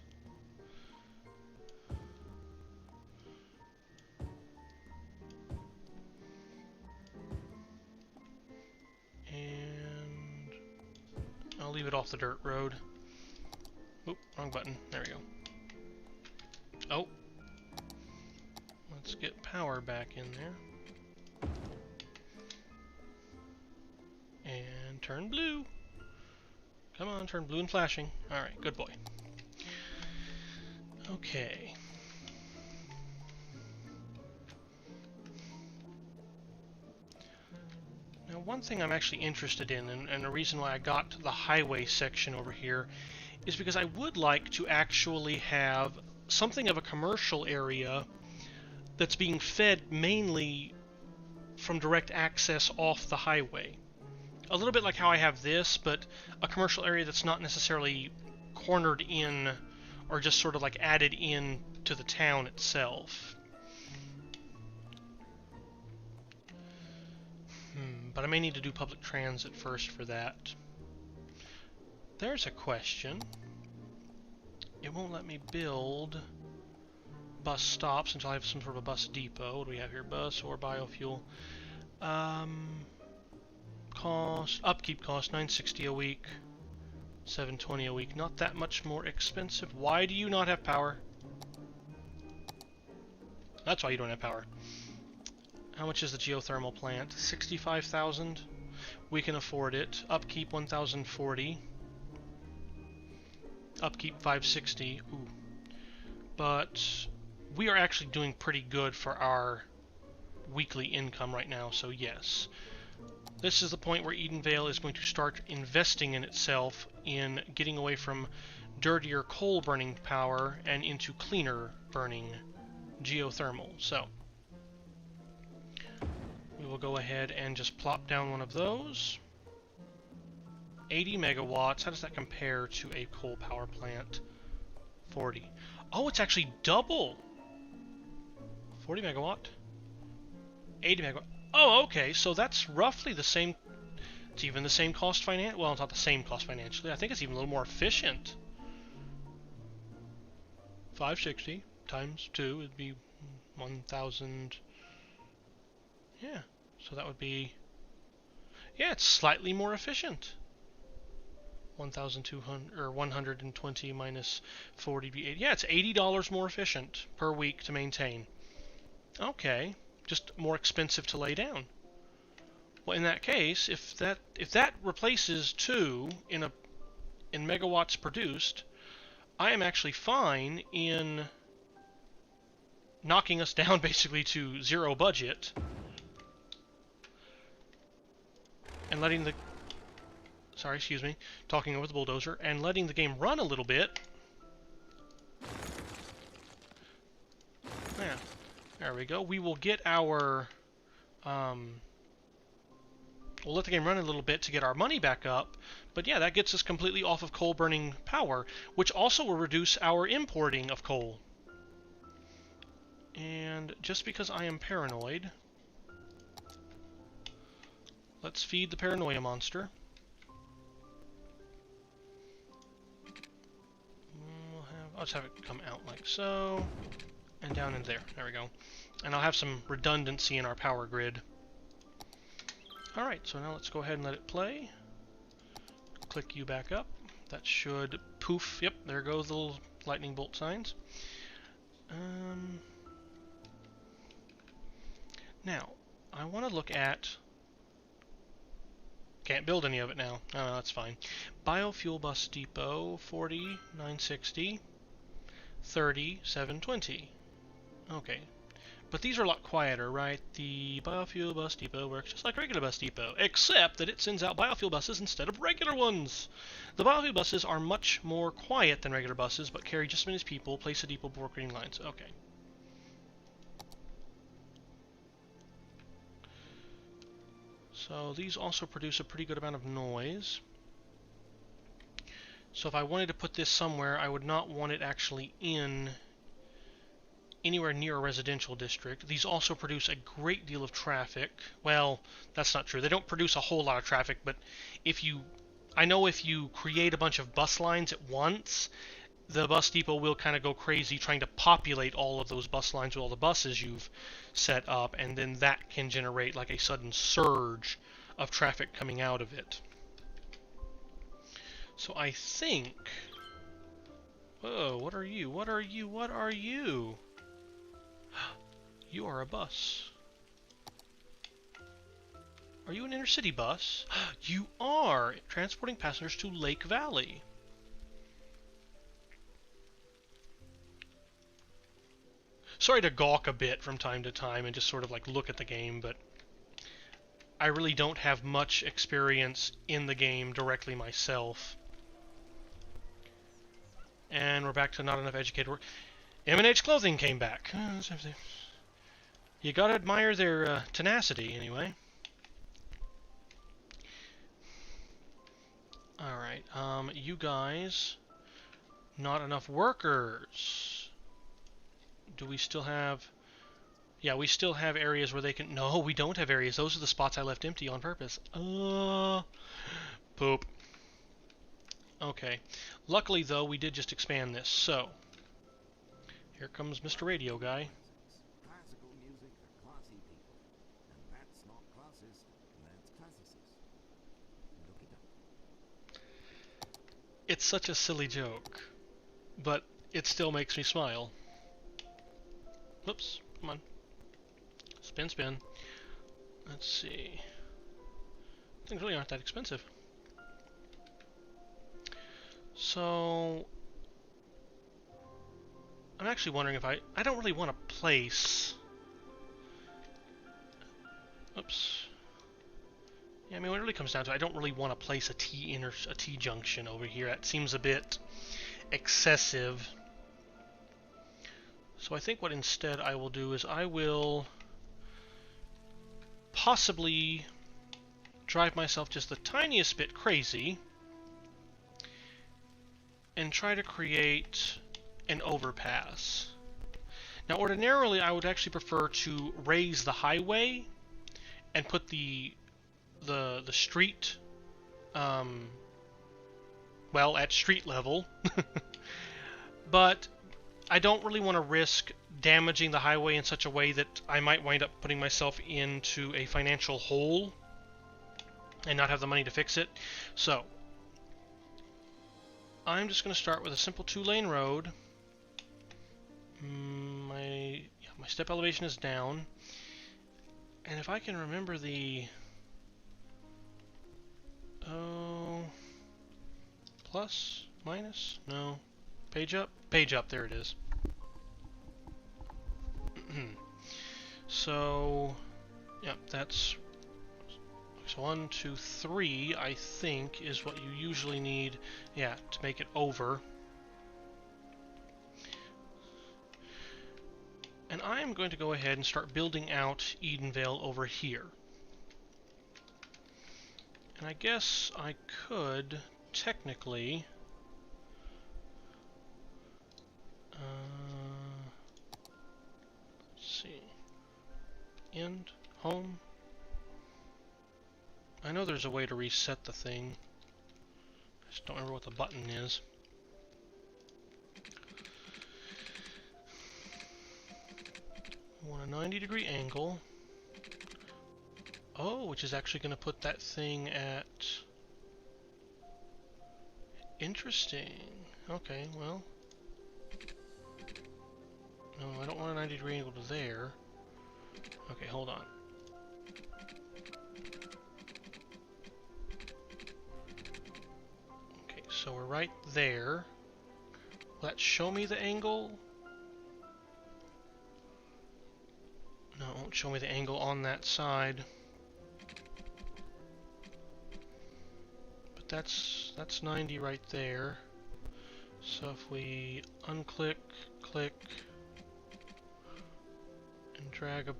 And I'll leave it off the dirt road. Oop, wrong button. There we go. Oh. Let's get power back in there. And turn blue. Come on, turn blue and flashing. Alright, good boy. Okay. Now, one thing I'm actually interested in, and the reason why I got the highway section over here, is because I would like to actually have something of a commercial area that's being fed mainly from direct access off the highway. A little bit like how I have this, but a commercial area that's not necessarily cornered in or just sort of like added in to the town itself. But I may need to do public transit first for that. There's a question. It won't let me build bus stops until I have some sort of a bus depot. What do we have here? Bus or biofuel? Cost, upkeep cost, $960 a week, $720 a week. Not that much more expensive. Why do you not have power? That's why you don't have power. How much is the geothermal plant? 65,000. We can afford it. Upkeep 1,040. Upkeep 560. Ooh. But we are actually doing pretty good for our weekly income right now, so yes. This is the point where Edenvale is going to start investing in itself in getting away from dirtier coal burning power and into cleaner burning geothermal. So we will go ahead and just plop down one of those. 80 megawatts. How does that compare to a coal power plant? 40. Oh, it's actually double. 40 megawatt. 80 megawatt. Oh, okay. So that's roughly the same. It's even the same cost well, it's not the same cost financially. I think it's even a little more efficient. 560 times 2 would be 1,000. Yeah. So that would be. Yeah, it's slightly more efficient. 1,200 or 120 minus 40 be 80. Yeah, it's $80 more efficient per week to maintain. Okay, just more expensive to lay down. Well, in that case, if that replaces 2 in megawatts produced, I am actually fine in knocking us down basically to 0 budget and letting the talking over the bulldozer, and letting the game run a little bit. Yeah, there we go. We will get our, we'll let the game run a little bit to get our money back up, but yeah, that gets us completely off of coal-burning power, which also will reduce our importing of coal. And just because I am paranoid, let's feed the paranoia monster. I'll just have it come out like so, and down in there. There we go. And I'll have some redundancy in our power grid. Alright, so now let's go ahead and let it play. Click you back up. That should poof. Yep, there goes the little lightning bolt signs. Now, I want to look at... Can't build any of it now. Oh, that's fine. Biofuel Bus Depot, 40, 960. 30, 720. Okay. But these are a lot quieter, right? The Biofuel Bus Depot works just like regular bus depot, except that it sends out biofuel buses instead of regular ones. The biofuel buses are much more quiet than regular buses, but carry just as many people. Place a depot before green lines. Okay. So these also produce a pretty good amount of noise. So if I wanted to put this somewhere, I would not want it actually in anywhere near a residential district. These also produce a great deal of traffic. Well, that's not true. They don't produce a whole lot of traffic, but I know if you create a bunch of bus lines at once, the bus depot will kind of go crazy trying to populate all of those bus lines with all the buses you've set up, and then that can generate like a sudden surge of traffic coming out of it. So I think... Whoa, what are you? What are you? What are you? You are a bus. Are you an inner city bus? You are! Transporting passengers to Lake Valley. Sorry to gawk a bit from time to time and just sort of like look at the game, but I really don't have much experience in the game directly myself. And we're back to not enough educated work. M&H Clothing came back. You gotta admire their tenacity, anyway. Alright, you guys... Not enough workers. Do we still have... Yeah, we still have areas where they can... No, we don't have areas. Those are the spots I left empty on purpose. Poop. Okay. Luckily, though, we did just expand this, so... Here comes Mr. Radio Guy. Classical music for classy people. And that's not classist, that's classicist. Look it up. It's such a silly joke, but it still makes me smile. Whoops. Come on. Spin, spin. Let's see. Things really aren't that expensive. So I'm actually wondering if I don't really want to place. Oops. Yeah, I mean, when it really comes down to it, I don't really want to place a T junction over here. That seems a bit excessive. So I think what instead I will do is I will possibly drive myself just the tiniest bit crazy and try to create an overpass. Now, ordinarily, I would actually prefer to raise the highway and put the street, well, at street level. But I don't really want to risk damaging the highway in such a way that I might wind up putting myself into a financial hole and not have the money to fix it. So I'm just going to start with a simple 2-lane road. My step elevation is down, and if I can remember the plus, minus, no, page up, there it is. So yeah, that's so 1, 2, 3 I think is what you usually need, yeah, to make it over. And I am going to go ahead and start building out Edenvale over here. And I guess I could technically let's see, end, home. I know there's a way to reset the thing. I just don't remember what the button is. I want a 90-degree angle. Oh, which is actually going to put that thing at... Interesting. Okay, well... No, I don't want a 90-degree angle to there. Okay, hold on. Okay, so we're right there. Will that show me the angle? No, it won't show me the angle on that side. But that's 90 right there. So if we unclick, click, and drag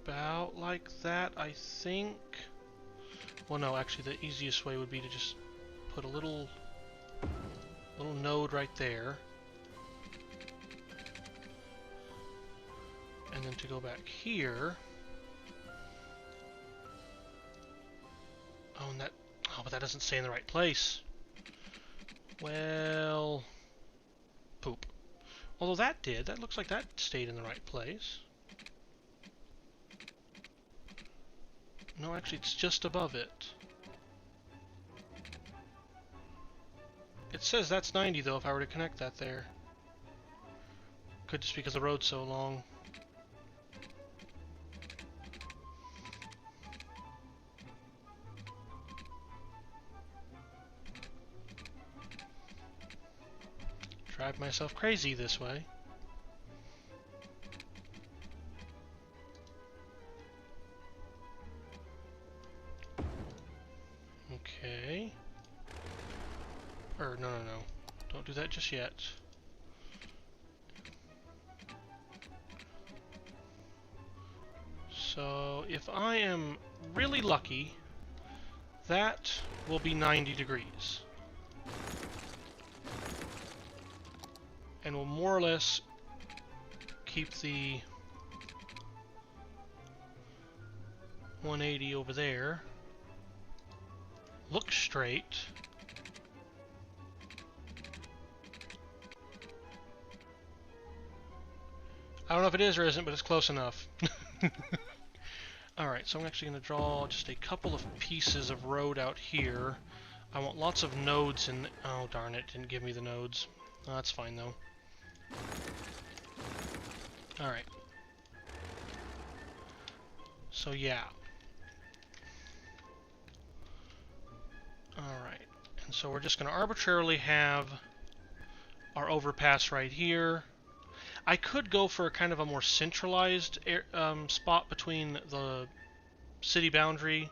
about like that, I think. Well, no, actually the easiest way would be to just put a little node right there. And then to go back here. Oh, and that... Oh, but that doesn't stay in the right place. Well... Poop. Although that did. That looks like that stayed in the right place. No, actually, it's just above it. It says that's 90, though, if I were to connect that there. Could just because the road's so long. Drive myself crazy this way. Okay. No. Don't do that just yet. So, if I am really lucky, that will be 90 degrees. And we'll more or less keep the 180 over there. Look straight. I don't know if it is or isn't, but it's close enough. Alright, so I'm actually going to draw just a couple of pieces of road out here. I want lots of nodes in... Oh, darn it, didn't give me the nodes. Oh, that's fine, though. Alright. So yeah. Alright, and so we're just going to arbitrarily have our overpass right here. I could go for a kind of a more centralized spot between the city boundary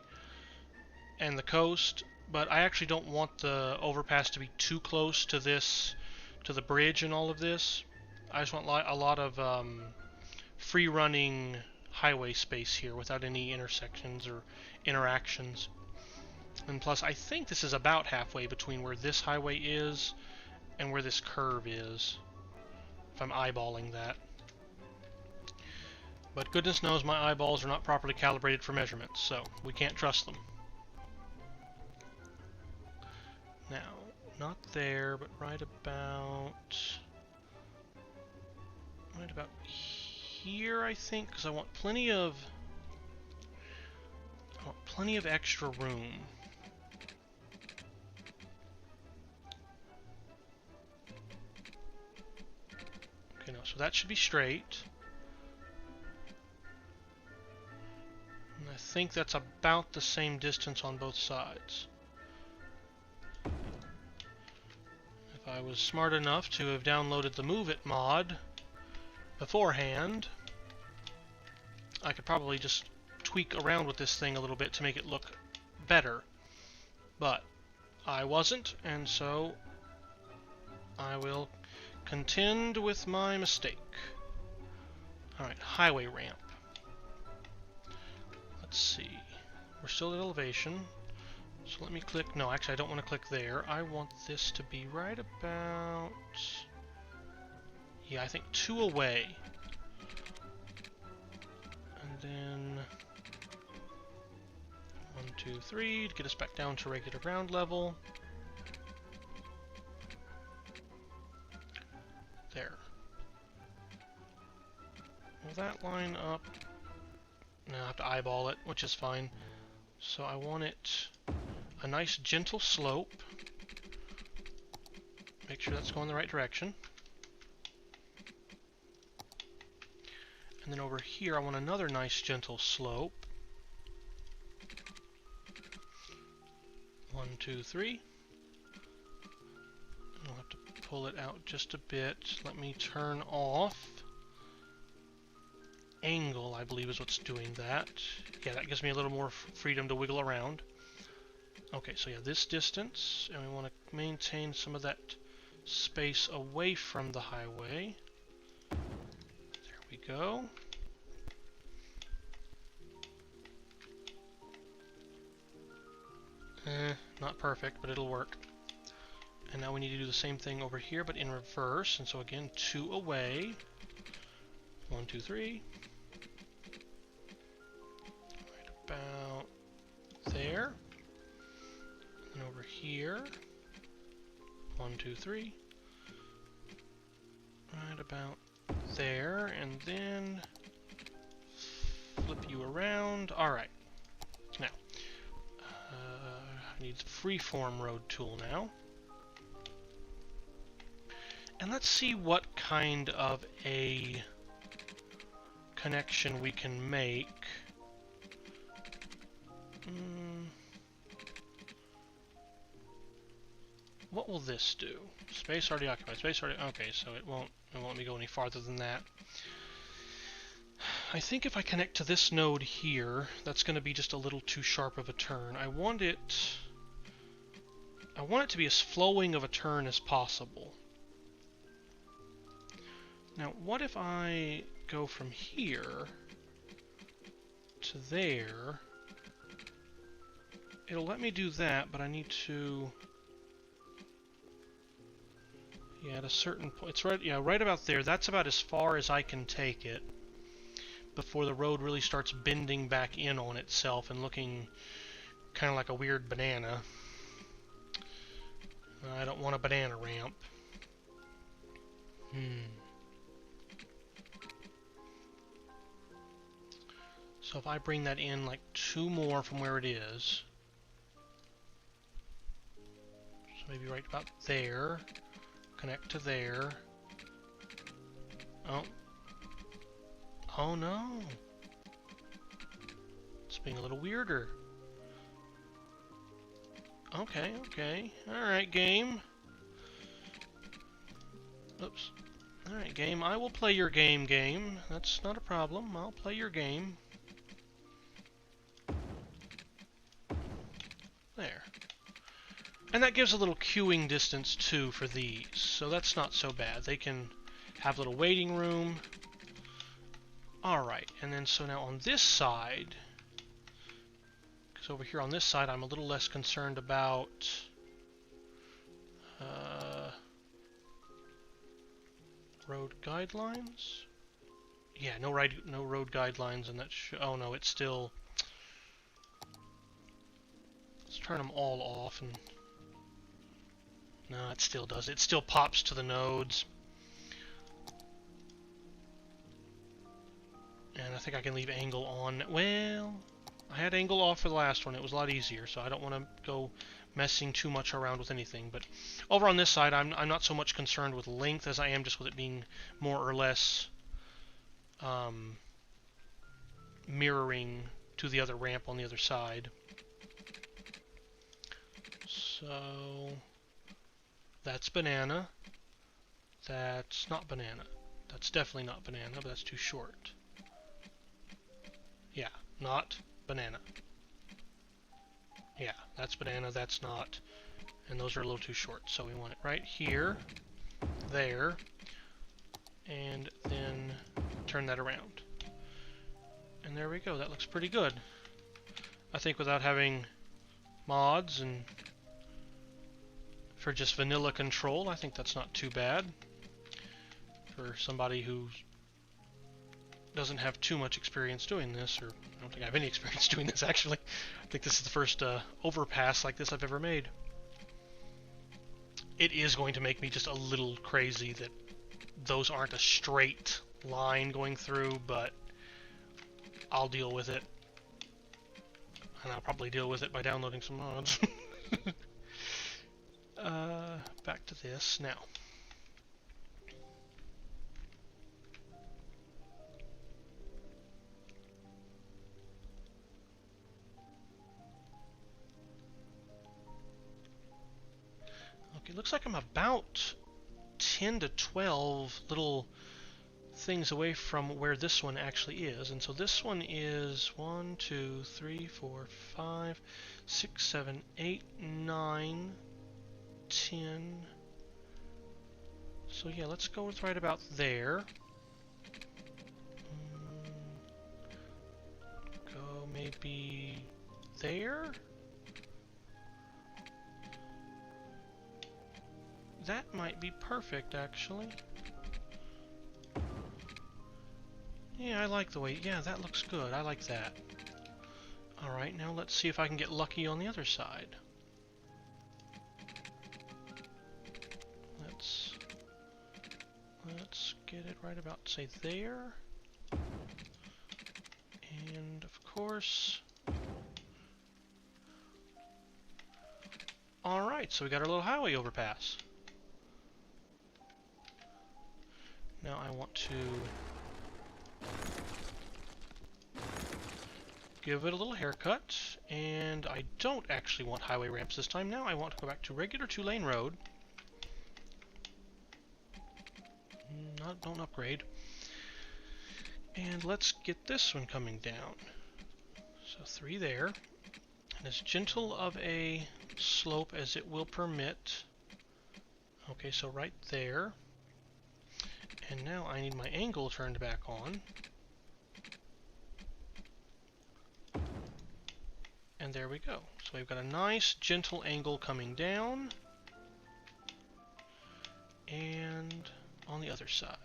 and the coast, but I actually don't want the overpass to be too close to this, to the bridge and all of this. I just want a lot of free-running highway space here without any intersections or interactions. And plus, I think this is about halfway between where this highway is and where this curve is, if I'm eyeballing that. But goodness knows my eyeballs are not properly calibrated for measurements, so we can't trust them. Now, not there, but right about here, I think, because I want plenty of extra room. Okay, no, so that should be straight. And I think that's about the same distance on both sides. If I was smart enough to have downloaded the Move It mod beforehand, I could probably just tweak around with this thing a little bit to make it look better. But I wasn't, and so I will contend with my mistake. Alright, highway ramp. Let's see. We're still at elevation. So let me click. No, actually, I don't want to click there. I want this to be right about. Yeah, I think 2 away. And then 1, 2, 3 to get us back down to regular ground level. There. Will that line up? No, I have to eyeball it, which is fine. So I want it a nice gentle slope. Make sure that's going the right direction. And then over here I want another nice gentle slope. 1, 2, 3. And I'll have to pull it out just a bit. Let me turn off angle, I believe is what's doing that. Yeah, that gives me a little more freedom to wiggle around. Okay, so yeah, this distance, and we want to maintain some of that space away from the highway. There we go. Not perfect, but it'll work. And now we need to do the same thing over here, but in reverse. And so again, 2 away. 1, 2, 3. Right about there. And over here. 1, 2, 3. Right about there. And then flip you around. Alright. Now, I need the Freeform road tool now. And let's see what kind of a connection we can make. What will this do? Space already occupied. Space already. Okay, so it won't let me go any farther than that. I think if I connect to this node here, that's going to be just a little too sharp of a turn. I want it to be as flowing of a turn as possible. Now, what if I go from here to there? It'll let me do that, but I need to... Yeah, at a certain point, it's right. Yeah, right about there. That's about as far as I can take it before the road really starts bending back in on itself and looking kind of like a weird banana. I don't want a banana ramp. So if I bring that in like 2 more from where it is, so maybe right about there. Connect to there. Oh. Oh no. being a little weirder. Okay, okay. Alright, game. Oops. Alright, game. I will play your game. That's not a problem. I'll play your game. There. And that gives a little queuing distance, too, for these. So that's not so bad. They can have a little waiting room. Alright, and then so now on this side... Because over here on this side, I'm a little less concerned about... road guidelines? Yeah, no road guidelines, and that oh no, it's still... Let's turn them all off, and... No, it still does. It still pops to the nodes. And I think I can leave angle on. Well, I had angle off for the last one. It was a lot easier, so I don't want to go messing too much around with anything. But over on this side, I'm not so much concerned with length as I am just with it being more or less mirroring to the other ramp on the other side. So that's banana. That's not banana. That's definitely not banana, but that's too short. Yeah, not banana. Yeah, that's banana, that's not. And those are a little too short, so we want it right here, there, and then turn that around. And there we go, that looks pretty good. I think without having mods and for just vanilla control, I think that's not too bad. For somebody who doesn't have too much experience doing this, or I don't think I have any experience doing this actually. I think this is the first overpass like this I've ever made. It is going to make me just a little crazy that those aren't a straight line going through, but I'll deal with it. And I'll probably deal with it by downloading some mods. Back to this now. Okay, looks like I'm about 10 to 12 little things away from where this one actually is. And so this one is 1, 2, 3, 4, 5, 6, 7, 8, 9, 10. So yeah, let's go with right about there. Go maybe there? That might be perfect, actually. Yeah, I like the way... Yeah, that looks good. I like that. Alright, now let's see if I can get lucky on the other side. Let's get it right about, say, there. And, of course... Alright, so we got our little highway overpass. Now I want to give it a little haircut, and I don't actually want highway ramps this time. Now I want to go back to regular 2-lane road. Don't upgrade. And let's get this one coming down. So 3 there. And as gentle of a slope as it will permit. Okay, so right there. And now I need my angle turned back on. And there we go. So we've got a nice gentle angle coming down. And on the other side.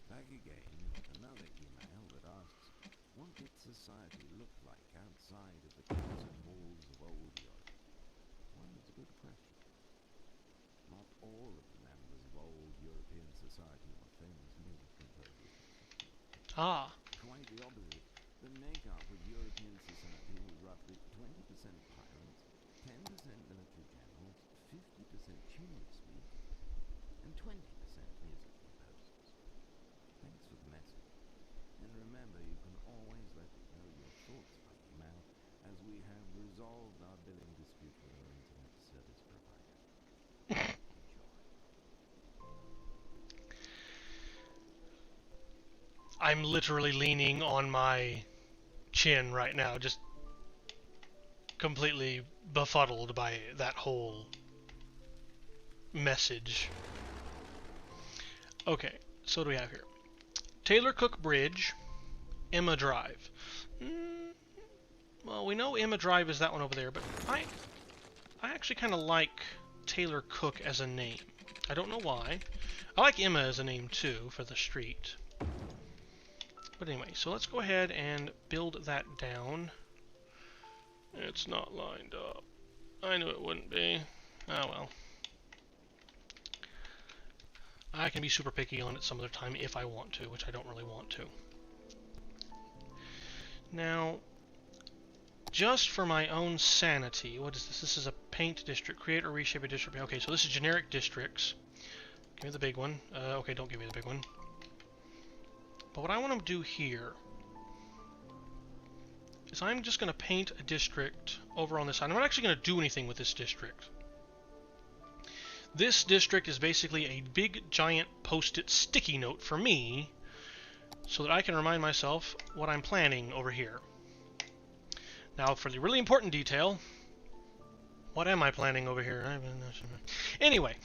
Back again, another email that asks, what did society look like outside of the curtain walls of old Europe? Well, it's a good question. Not all of the members of old European society were famous music composers. Ah. Quite the opposite. The makeup of European society was roughly 20% pirates, 10% military generals, 50% chimney sweeps, and 20% music composers. Thanks for the message. And remember, you can always let me know thoughts about you, ma'am, as we have resolved our billing dispute with our internet service provider. Enjoy. I'm literally leaning on my chin right now, just completely befuddled by that whole message. Okay, so what do we have here? Taylor Cook Bridge, Emma Drive. Well, we know Emma Drive is that one over there, but I actually kind of like Taylor Cook as a name. I don't know why. I like Emma as a name too for the street. But anyway, so let's go ahead and build that down. It's not lined up. I knew it wouldn't be. Oh well. I can be super picky on it some other time if I want to, which I don't really want to. Now, just for my own sanity, what is this? This is a paint district. Create or reshape a district. Okay, so this is generic districts. Give me the big one. Okay, don't give me the big one. But what I want to do here is I'm just going to paint a district over on this side. I'm not actually going to do anything with this district. This district is basically a big, giant, post-it sticky note for me so that I can remind myself what I'm planning over here. Now, for the really important detail, what am I planning over here? Anyway,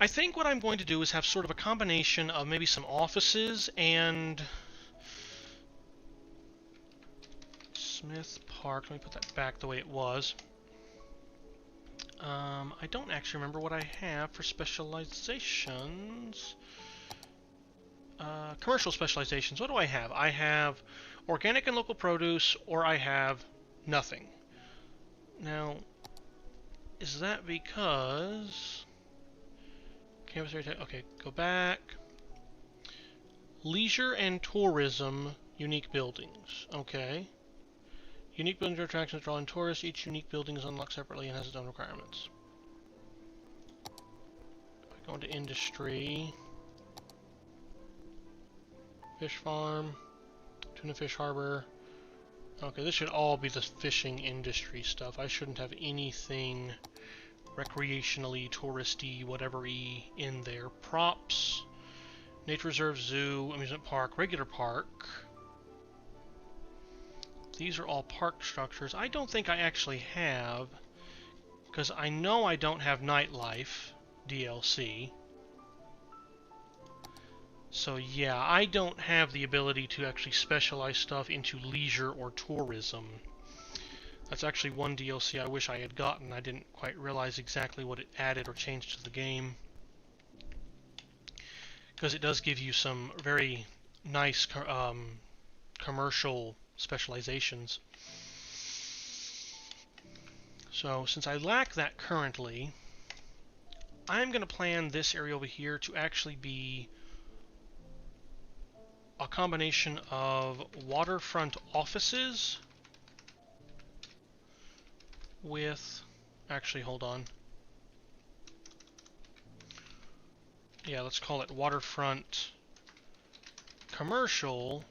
I think what I'm going to do is have sort of a combination of maybe some offices and Smith Park. Let me put that back the way it was. I don't actually remember what I have for specializations. Commercial specializations. What do I have? I have organic and local produce, or I have nothing. Now, is that because... Okay, go back. Leisure and tourism, unique buildings. Okay. Unique buildings or attractions draw in tourists. Each unique building is unlocked separately and has its own requirements. If I go into industry, fish farm, tuna fish harbor. Okay, this should all be the fishing industry stuff. I shouldn't have anything recreationally, touristy, whatever-y in there. Props, nature reserve, zoo, amusement park, regular park. These are all park structures. I don't think I actually have, because I know I don't have nightlife DLC. So yeah, I don't have the ability to actually specialize stuff into leisure or tourism. That's actually one DLC I wish I had gotten. I didn't quite realize exactly what it added or changed to the game. Because it does give you some very nice commercial specializations. So since I lack that currently, I'm going to plan this area over here to actually be a combination of waterfront offices with... Actually, hold on. Yeah, let's call it Waterfront Commercial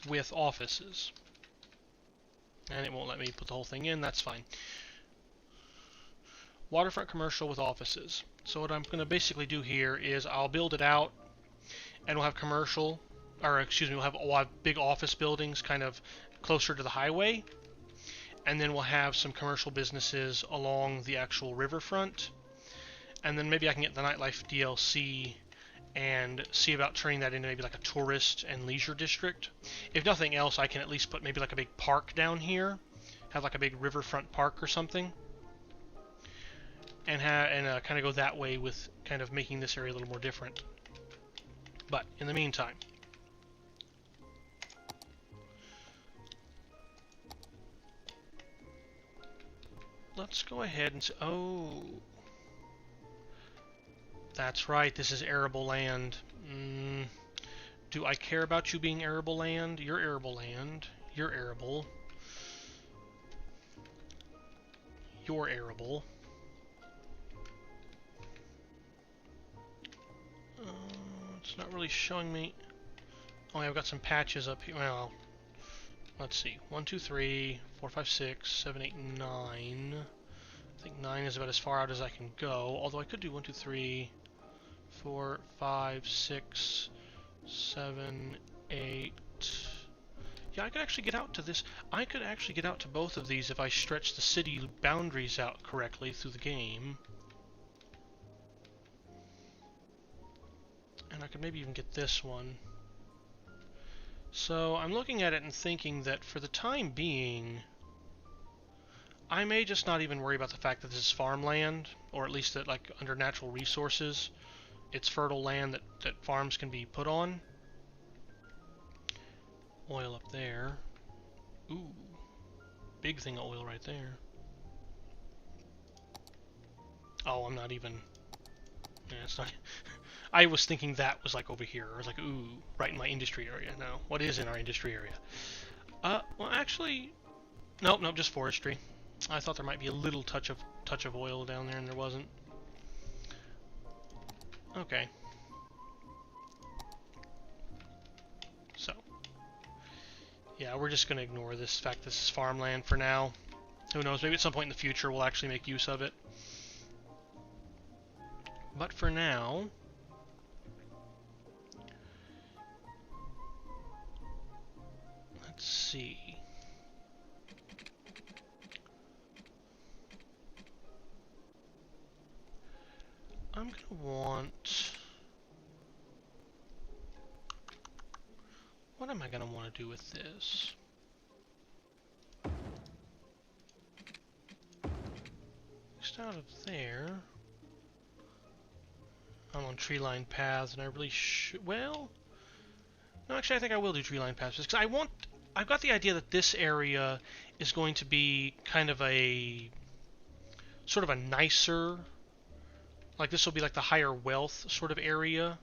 with offices. And it won't let me put the whole thing in, that's fine. Waterfront Commercial with offices. So what I'm going to basically do here is I'll build it out, and we'll have commercial, or excuse me, we'll have big office buildings kind of closer to the highway, and then we'll have some commercial businesses along the actual riverfront, and then maybe I can get the nightlife DLC and see about turning that into maybe like a tourist and leisure district. If nothing else, I can at least put maybe like a big park down here, have like a big riverfront park or something, and kind of go that way with kind of making this area a little more different. But in the meantime, let's go ahead and say, oh, that's right, this is arable land. Do I care about you being arable land? You're arable land. You're arable. You're arable. It's not really showing me. Oh, I've got some patches up here. Well, let's see, 1, 2, 3, 4, 5, 6, 7, 8, 9. I think 9 is about as far out as I can go, although I could do 1, 2, 3, 4, 5, 6, 7, 8. Yeah, I could actually get out to this. I could actually get out to both of these if I stretch the city boundaries out correctly through the game. And I could maybe even get this one. So I'm looking at it and thinking that for the time being, I may just not even worry about the fact that this is farmland, or at least that, like, under natural resources, it's fertile land that farms can be put on. Oil up there. Ooh, big thing of oil right there. Oh, I'm not even... Yeah, it's not... I was thinking that was like over here. I was like, ooh, right in my industry area. No, what is in our industry area? Well, actually, nope, just forestry. I thought there might be a little touch of oil down there, and there wasn't. Okay. So, yeah, we're just gonna ignore this fact this is farmland for now. Who knows? Maybe at some point in the future we'll actually make use of it. But for now, let's see. I'm gonna want... What am I gonna want to do with this? Just out of there. I'm on tree-lined paths, and I really should... Well... No, actually, I think I will do tree-lined paths, because I've got the idea that this area is going to be kind of a... sort of a nicer... Like, this will be like the higher wealth sort of area.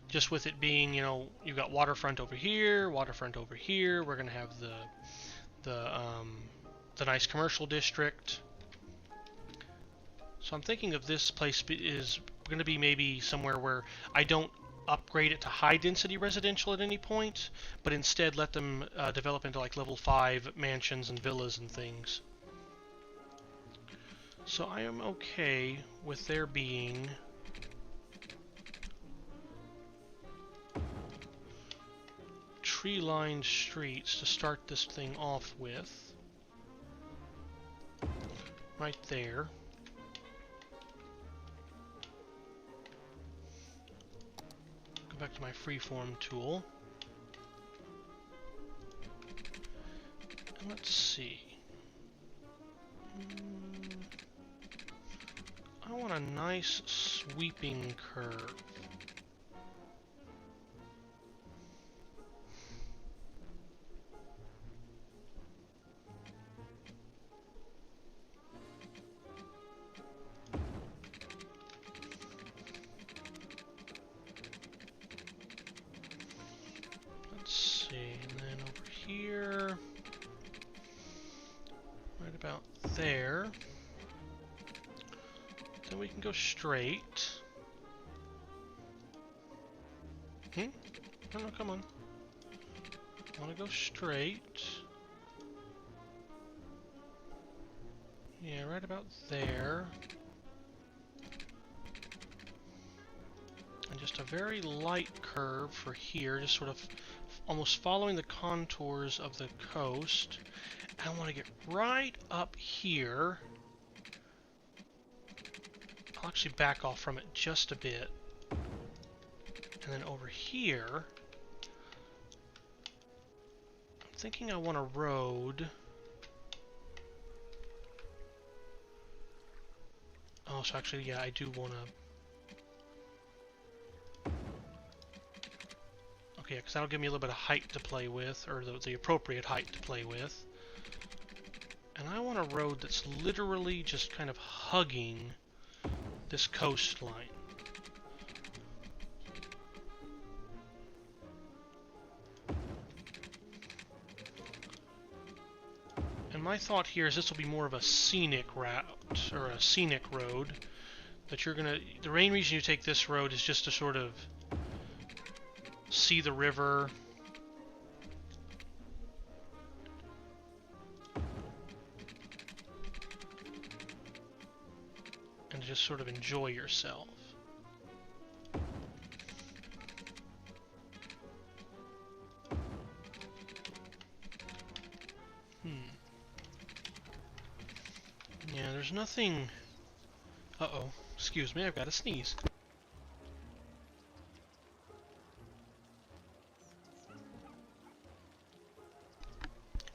Just with it being, you know, you've got waterfront over here, waterfront over here. We're going to have the nice commercial district. So I'm thinking of this place is going to be maybe somewhere where I don't upgrade it to high density residential at any point, but instead let them develop into like level 5 mansions and villas and things. So I am okay with there being tree-lined streets to start this thing off with. Right there. Go back to my Freeform tool. And let's see. I want a nice sweeping curve. Let's see, and then over here, right about there. Then we can go straight. No, come on. I want to go straight. Yeah, right about there. And just a very light curve for here, just sort of almost following the contours of the coast. And I want to get right up here. I'll actually back off from it just a bit. And then over here, I'm thinking I want a road. Oh, so actually, yeah, I do want to... Okay, because that'll give me a little bit of height to play with, or the appropriate height to play with. And I want a road that's literally just kind of hugging this coastline. And my thought here is this will be more of a scenic route, or a scenic road, that you're gonna... The main reason you take this road is just to sort of see the river just sort of enjoy yourself. Yeah, there's nothing... Uh-oh. Excuse me, I've got to sneeze.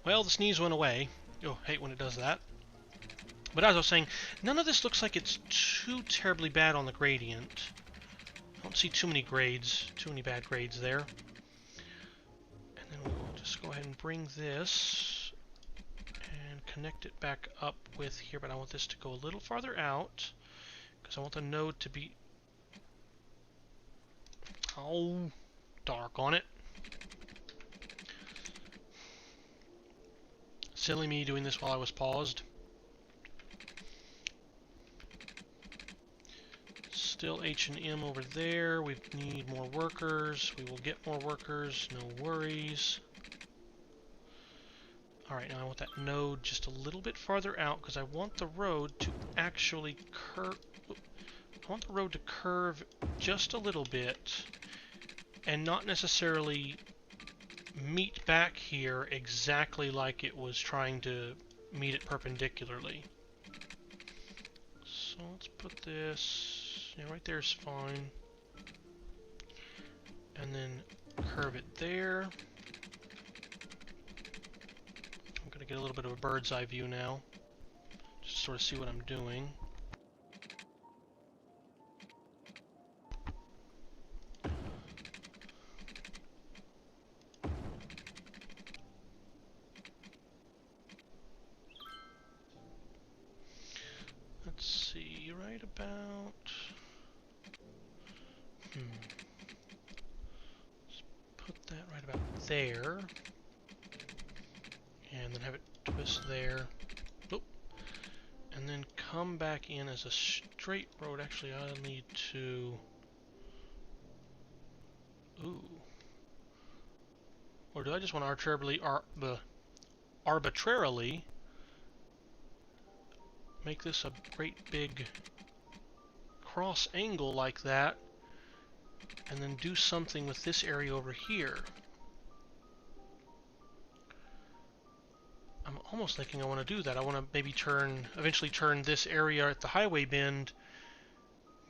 Well, the sneeze went away. Oh, hate when it does that. But as I was saying, none of this looks like it's too terribly bad on the gradient. I don't see too many bad grades there. And then we'll just go ahead and bring this and connect it back up with here, but I want this to go a little farther out because I want the node to be... Oh, dark on it. Silly me doing this while I was paused. Still H&M over there. We need more workers. We will get more workers. No worries. Alright, now I want that node just a little bit farther out because I want the road to actually curve. I want the road to curve just a little bit and not necessarily meet back here exactly like it was trying to meet it perpendicularly. So let's put this, yeah, right there is fine. And then curve it there. I'm going to get a little bit of a bird's eye view now, just to sort of see what I'm doing. Let's see, right about... Let's put that right about there. And then have it twist there. Oop. And then come back in as a straight road. Actually, I'll need to... Ooh. Or do I just want to arbitrarily make this a great big cross angle like that, and then do something with this area over here? I'm almost thinking I want to do that. I want to maybe eventually turn this area at the highway bend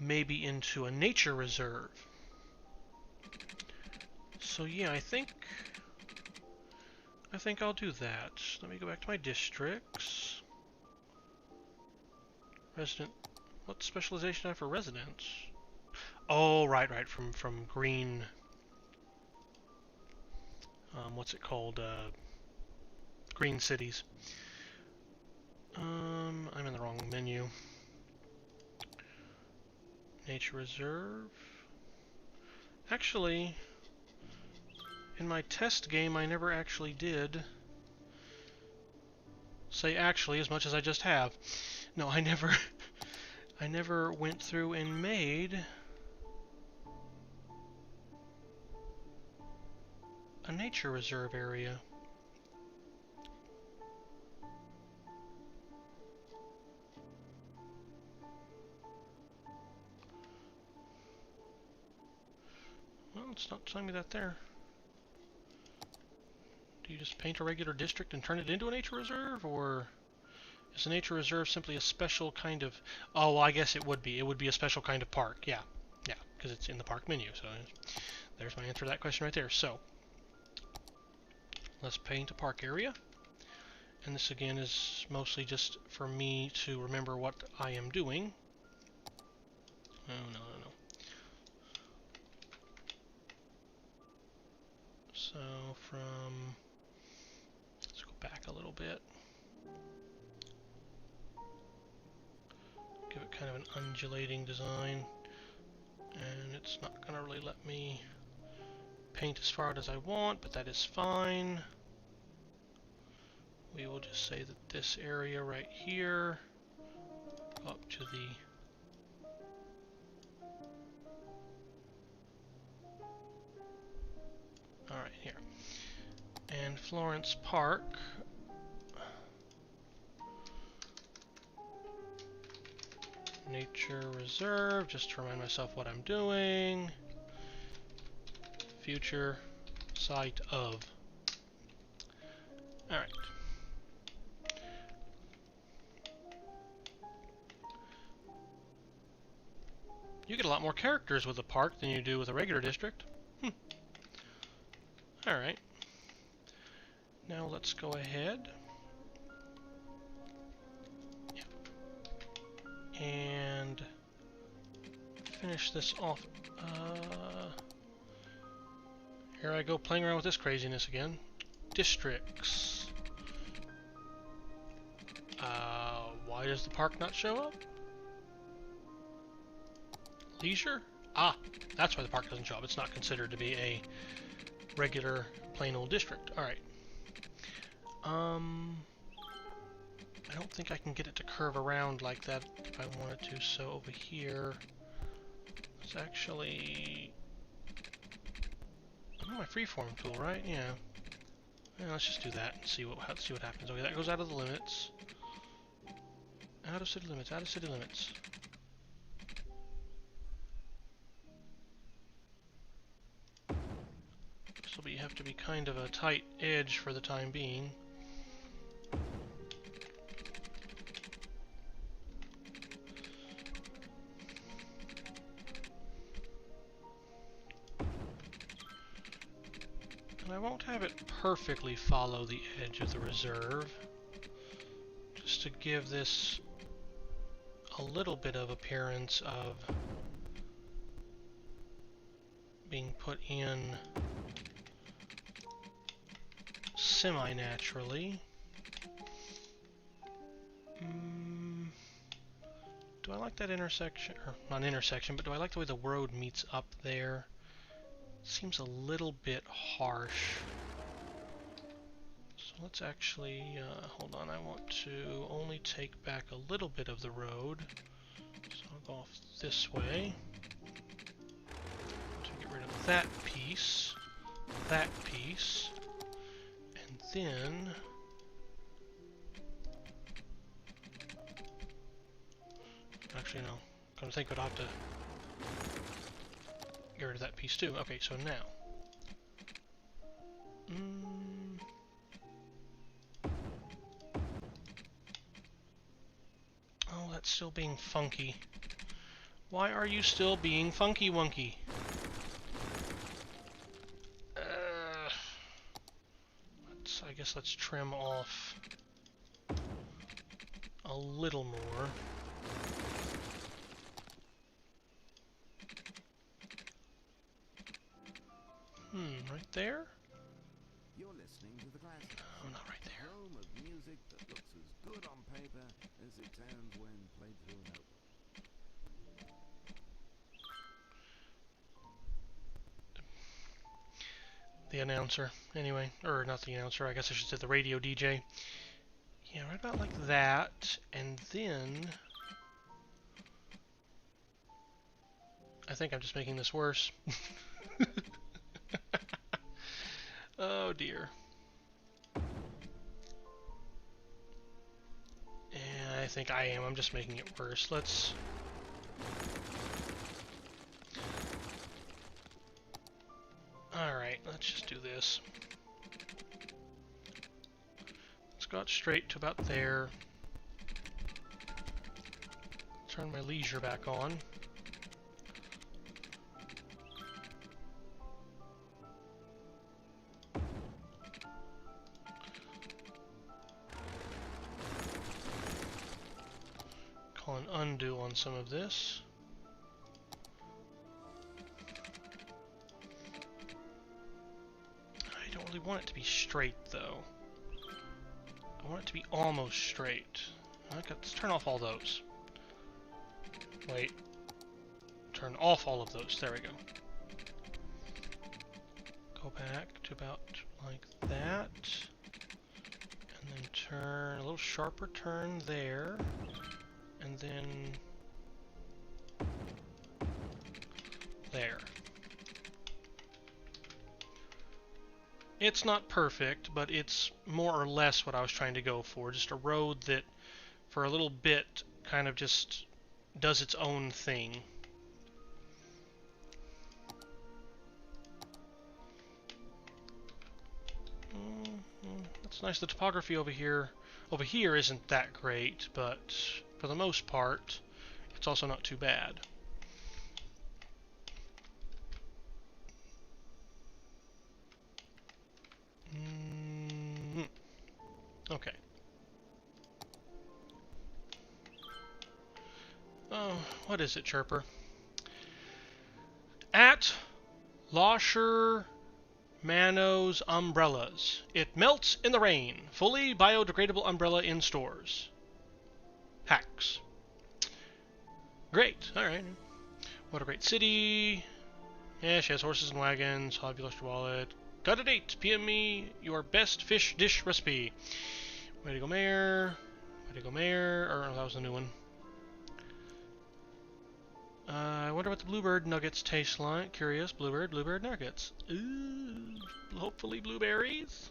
maybe into a nature reserve. So yeah, I think I'll do that. Let me go back to my districts. Resident. What specialization I have for residents? Oh, right, from green. What's it called? Green cities. I'm in the wrong menu. Nature reserve. Actually, in my test game, I never actually did say actually as much as I just have. No, I never went through and made a nature reserve area. Well, it's not telling me that there. Do you just paint a regular district and turn it into a nature reserve, or is a nature reserve simply a special kind of... Oh, well, I guess it would be. It would be a special kind of park. Yeah, because it's in the park menu. So there's my answer to that question right there. So let's paint a park area. And this, again, is mostly just for me to remember what I am doing. Oh, no. So let's go back a little bit. Give it kind of an undulating design. And it's not going to really let me paint as far out as I want, but that is fine. We will just say that this area right here, up to the... Alright, here. And Florence Park. Nature Reserve, just to remind myself what I'm doing. Future site of. Alright. You get a lot more characters with a park than you do with a regular district. Alright. Now let's go ahead. And finish this off. Here I go playing around with this craziness again. Districts. Why does the park not show up? Leisure? Ah, that's why the park doesn't show up. It's not considered to be a regular plain old district. Alright. I don't think I can get it to curve around like that if I wanted to, so over here, it's actually, I'm on my freeform tool, right? Yeah. Let's just do that and see what happens. Okay, that goes out of the limits. Out of city limits, out of city limits. So you have to be kind of a tight edge for the time being. And I won't have it perfectly follow the edge of the reserve, just to give this a little bit of appearance of being put in semi-naturally. Do I like that intersection, or not intersection, but do I like the way the road meets up there? Seems a little bit harsh. So let's actually, hold on, I want to only take back a little bit of the road. So I'll go off this way to get rid of that piece, and then actually no, come to think of it, I'll have to get rid of that piece too. Okay, so now oh, that's still being funky. Why are you still being funky wonky? I guess let's trim off a little more. Right there? You're listening to the classic. Oh, not right there. Home of music that looks as good on paper as it sounds when played through an album. The announcer, anyway, or not the announcer, I guess I should say the radio DJ. Yeah, right about like that, and then I think I'm just making this worse. Oh dear. Yeah, I think I am. I'm just making it worse. Let's... Alright, let's just do this. Let's go out straight to about there. Turn my leisure back on. Call an undo on some of this. I don't really want it to be straight though. I want it to be almost straight. Okay, let's turn off all those. Wait. Turn off all of those. There we go. Go back to about like that. And then turn a little sharper turn there. And then there. It's not perfect, but it's more or less what I was trying to go for. Just a road that, for a little bit, kind of just does its own thing. That's nice. The topography over here isn't that great, but for the most part, it's also not too bad. Okay. Oh, what is it, Chirper? At Losher Mano's Umbrellas. It melts in the rain. Fully biodegradable umbrella in stores. Hacks. Great. Alright. What a great city. Yeah, she has horses and wagons. I'll have you lost your wallet. Got a date. PM me your best fish dish recipe. Way to go, Mayor. Way to go, Mayor. Or, that was a new one. I wonder what the bluebird nuggets taste like. Curious. Bluebird nuggets. Ooh, hopefully blueberries.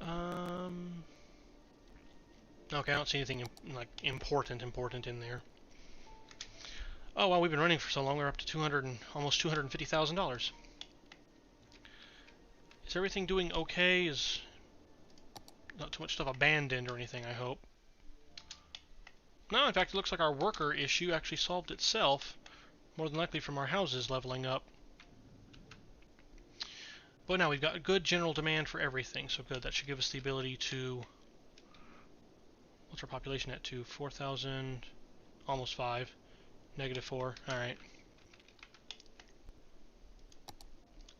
Okay, I don't see anything like important in there. Oh wow, we've been running for so long. We're up to almost $250,000. Is everything doing okay? Is not too much stuff abandoned or anything? I hope. No, in fact, it looks like our worker issue actually solved itself, more than likely from our houses leveling up. But now we've got good general demand for everything, so good. That should give us the ability to... What's our population at? 4,000, almost 5, -4. Alright.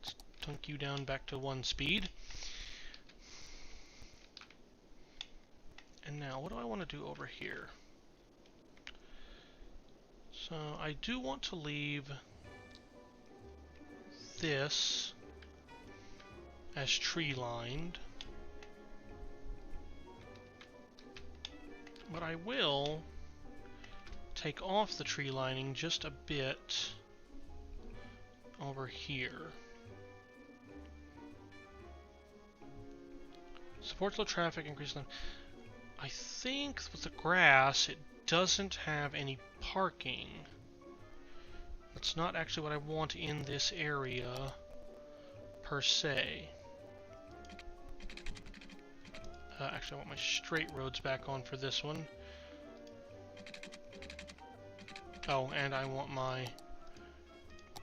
Let's tunk you down back to 1 speed. And now, what do I want to do over here? So, I do want to leave this as tree-lined. But I will take off the tree lining just a bit over here. Supports low traffic, increase them. I think with the grass, it doesn't have any parking. That's not actually what I want in this area, per se. Actually, I want my straight roads back on for this one. Oh, and I want my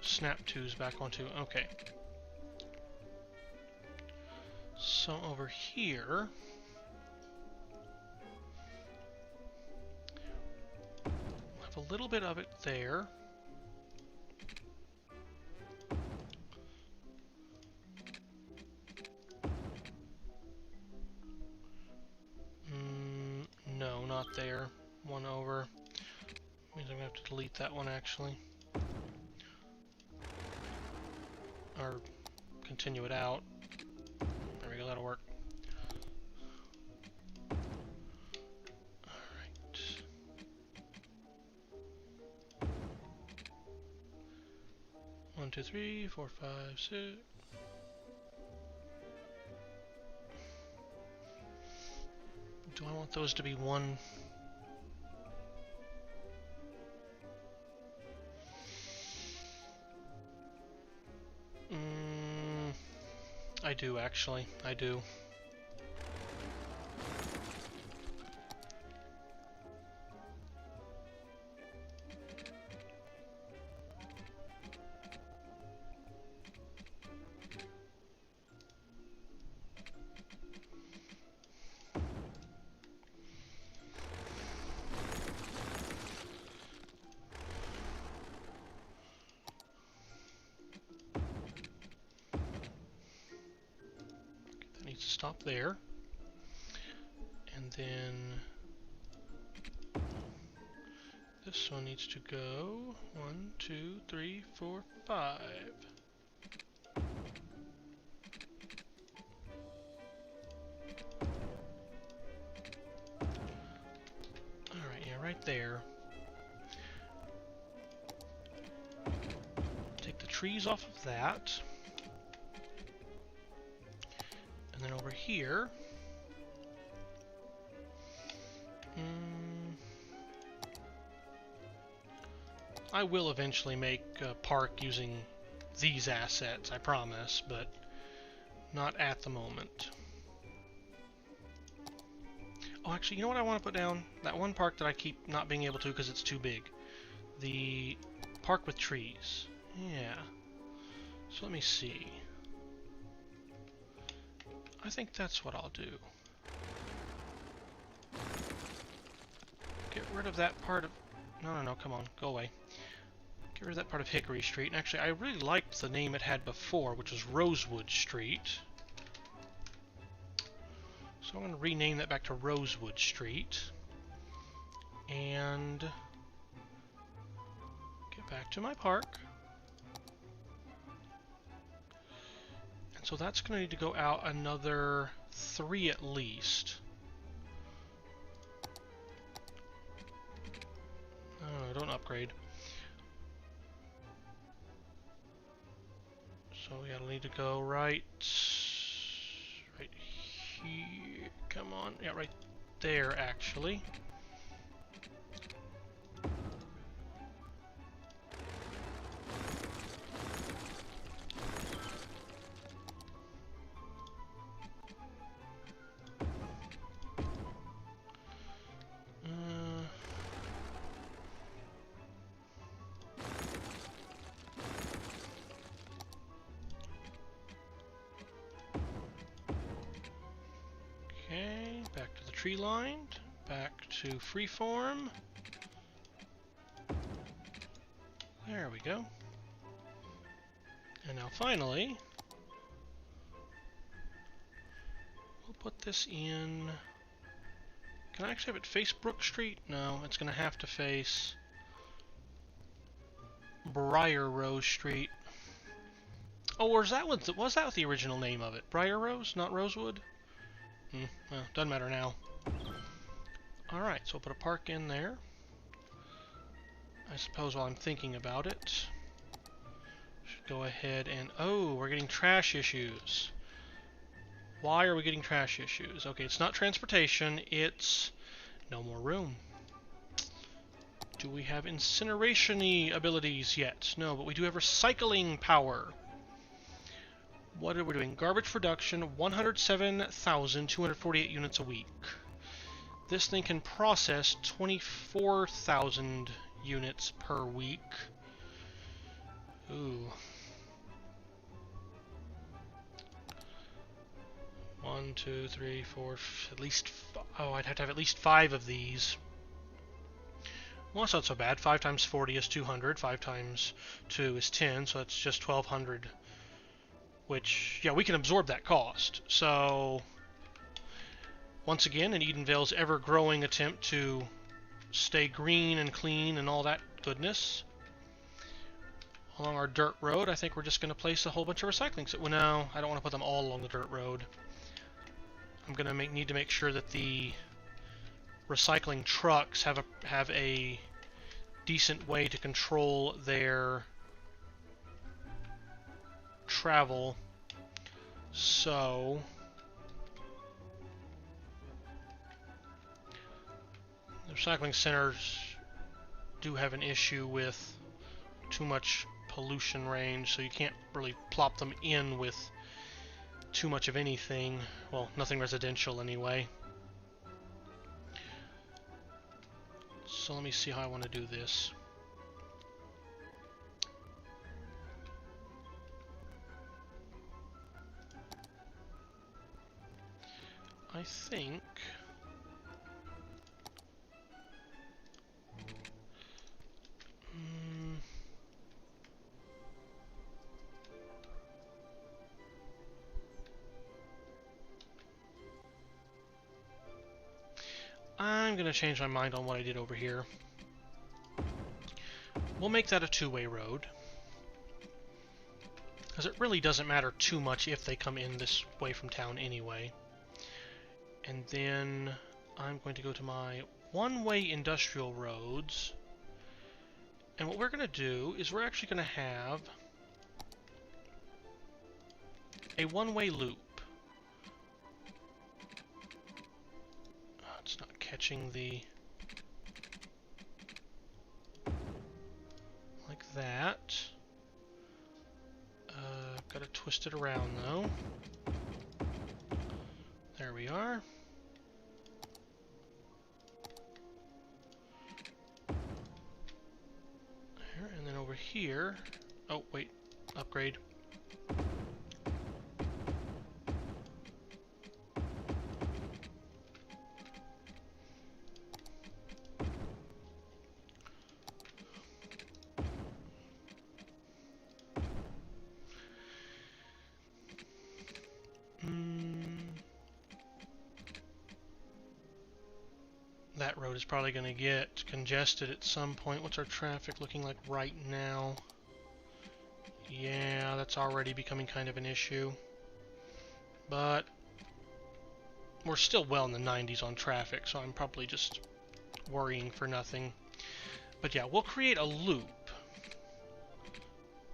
snap twos back on too. Okay. So over here... I'll have a little bit of it there. No, not there. One over. Means I'm gonna have to delete that one actually. Or continue it out. There we go, that'll work. Alright. One, two, three, 4, 5, 6. Do I want those to be one? I do actually. I do. Stop there, and then this one needs to go 1, 2, 3, 4, 5. Alright, yeah, right there. Take the trees off of that. And then over here, I will eventually make a park using these assets, I promise, but not at the moment. Oh, actually, you know what I want to put down? That one park that I keep not being able to because it's too big. The park with trees. Yeah. So let me see. I think that's what I'll do. Get rid of that part of... No, come on, go away. Get rid of that part of Hickory Street. And actually, I really liked the name it had before, which was Rosewood Street. So I'm going to rename that back to Rosewood Street. And get back to my park. And so that's going to need to go out another 3 at least. Oh, don't upgrade. So yeah, it'll need to go right here. Come on, yeah, right there actually. Okay, back to the tree line, back to Freeform. There we go. And now finally, we'll put this in... Can I actually have it face Brook Street? No, it's going to have to face Briar Rose Street. Oh, or was that what the original name of it? Briar Rose, not Rosewood? Well, doesn't matter now. Alright, so we'll put a park in there. I suppose while I'm thinking about it, should go ahead and... Oh, we're getting trash issues. Why are we getting trash issues? Okay, it's not transportation, it's no more room. Do we have incineration-y abilities yet? No, but we do have recycling power. What are we doing? Garbage production, 107,248 units a week. This thing can process 24,000 units per week. Ooh. 1, 2, 3, 4, at least... Oh, I'd have to have at least 5 of these. Well, that's not so bad. 5 times 40 is 200. 5 times 2 is 10, so that's just 1,200. Which, yeah, we can absorb that cost. So, once again, in Edenvale's ever-growing attempt to stay green and clean and all that goodness, along our dirt road, I think we're just going to place a whole bunch of recycling. Well, no, I don't want to put them all along the dirt road. I'm going to need to make sure that the recycling trucks have a decent way to control their travel. So the recycling centers do have an issue with too much pollution range, so you can't really plop them in with too much of anything. Well, nothing residential anyway. So let me see how I want to do this. I think I'm going to change my mind on what I did over here. We'll make that a two-way road, because it really doesn't matter too much if they come in this way from town anyway. And then I'm going to go to my one-way industrial roads, and what we're going to do is we're actually going to have a one-way loop. It's not catching the... that. Gotta twist it around though. There we are. There, and then over here. Oh, wait. Upgrade. That road is probably going to get congested at some point. What's our traffic looking like right now? Yeah, that's already becoming kind of an issue. But we're still well in the 90s on traffic, so I'm probably just worrying for nothing. But yeah, we'll create a loop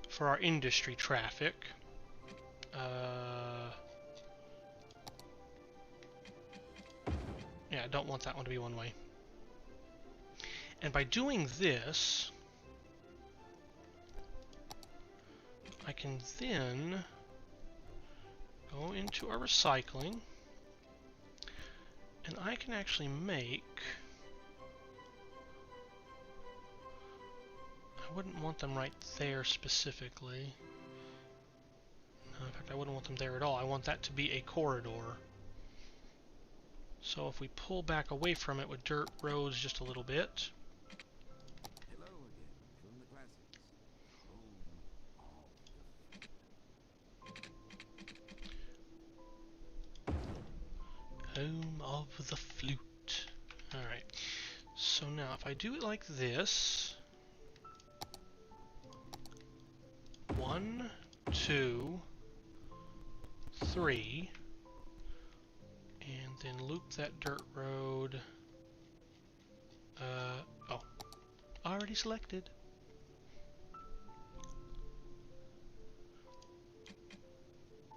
for our industry traffic. Yeah, I don't want that one to be one way. And by doing this, I can then go into our recycling, and I can actually make... I wouldn't want them right there specifically. No, in fact, I wouldn't want them there at all. I want that to be a corridor. So if we pull back away from it with dirt roads just a little bit. Hello again from the classics. Home of the flute. Alright. So now if I do it like this. 1, 2, 3. And then loop that dirt road. Oh. Already selected.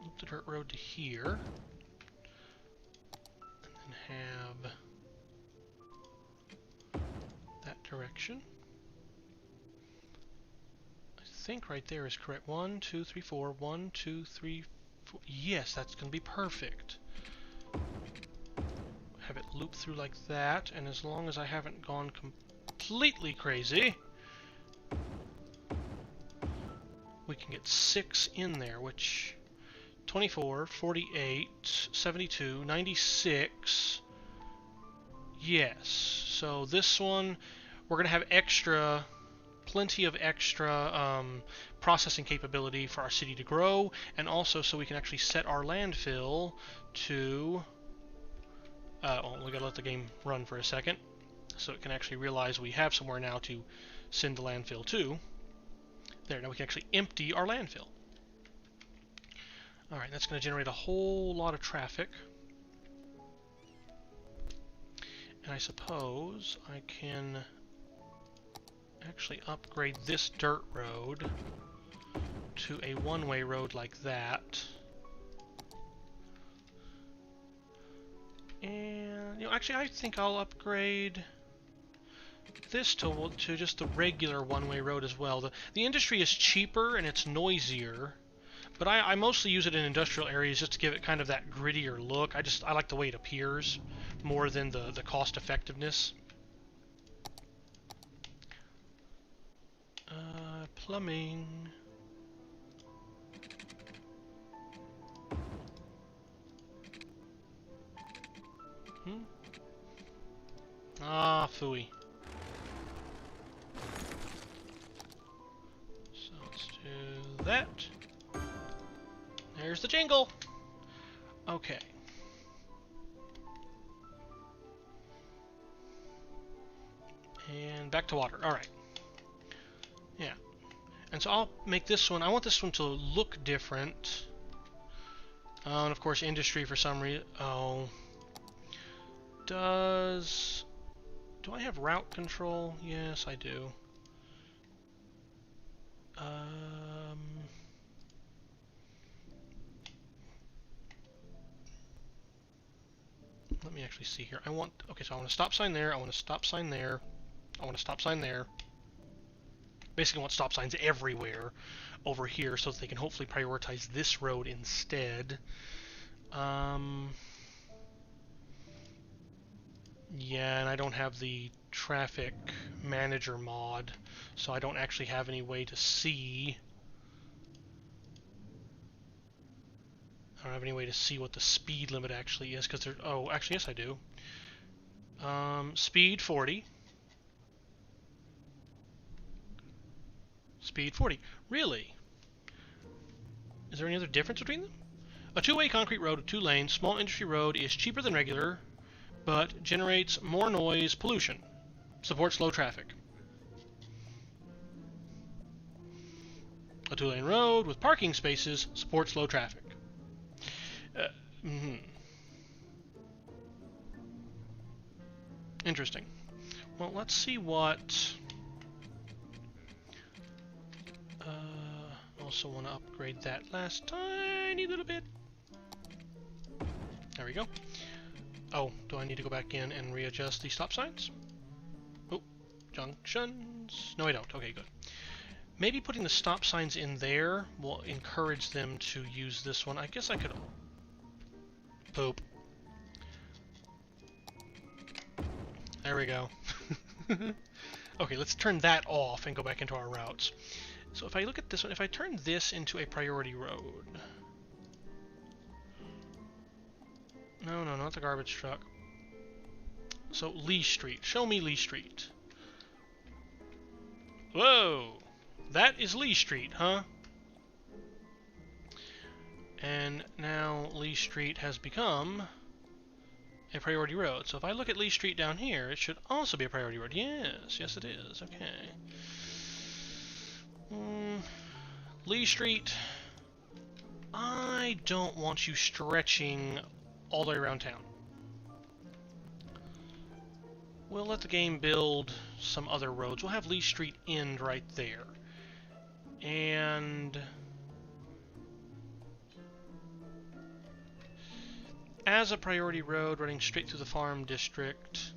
Loop the dirt road to here. And then have that direction. I think right there is correct. 1, 2, 3, 4. 1, 2, 3, 4. Yes, that's going to be perfect. Have it loop through like that, and as long as I haven't gone completely crazy, we can get 6 in there, which 24, 48, 72, 96. Yes. So this one, we're going to have extra, plenty of extra processing capability for our city to grow, and also so we can actually set our landfill to... we gotta let the game run for a second, so it can actually realize we have somewhere now to send the landfill to. There, now we can actually empty our landfill. Alright, that's going to generate a whole lot of traffic. And I suppose I can actually upgrade this dirt road to a one-way road like that. And, actually I think I'll upgrade this to just the regular one-way road as well. The industry is cheaper and it's noisier, but I mostly use it in industrial areas just to give it kind of that grittier look. I like the way it appears more than the cost effectiveness. Plumbing. Ah, phooey. So let's do that. There's the jingle. Okay. And back to water. Alright. Yeah. And so I'll make this one, I want this one to look different. And of course industry for some reason, do I have route control? Yes, I do. Let me actually see here. Okay, so I want a stop sign there, I want a stop sign there, I want a stop sign there. basically want stop signs everywhere over here so that they can hopefully prioritize this road instead. Yeah, and I don't have the traffic manager mod, so I don't actually have any way to see. I don't have any way to see what the speed limit actually is, because oh, actually, yes, I do. Speed 40. Speed 40. Really? Is there any other difference between them? A two-way concrete road with 2 lanes, small industry road is cheaper than regular, but generates more noise pollution. Supports low traffic. A 2-lane road with parking spaces supports low traffic. Interesting. Well, let's see what... also want to upgrade that last tiny little bit. There we go. Oh, do I need to go back in and readjust the stop signs? Oh, junctions. No, I don't. Okay, good. Maybe putting the stop signs in there will encourage them to use this one. I guess I could... Poop. There we go. Okay, let's turn that off and go back into our routes. So if I look at this one, if I turn this into a priority road... No, not the garbage truck. So, Lee Street. Show me Lee Street. Whoa! That is Lee Street, huh? And now Lee Street has become a priority road. So if I look at Lee Street down here, it should also be a priority road. Yes it is. Okay. Lee Street, I don't want you stretching all the way around town. We'll let the game build some other roads. We'll have Lee Street end right there. And as a priority road running straight through the farm district,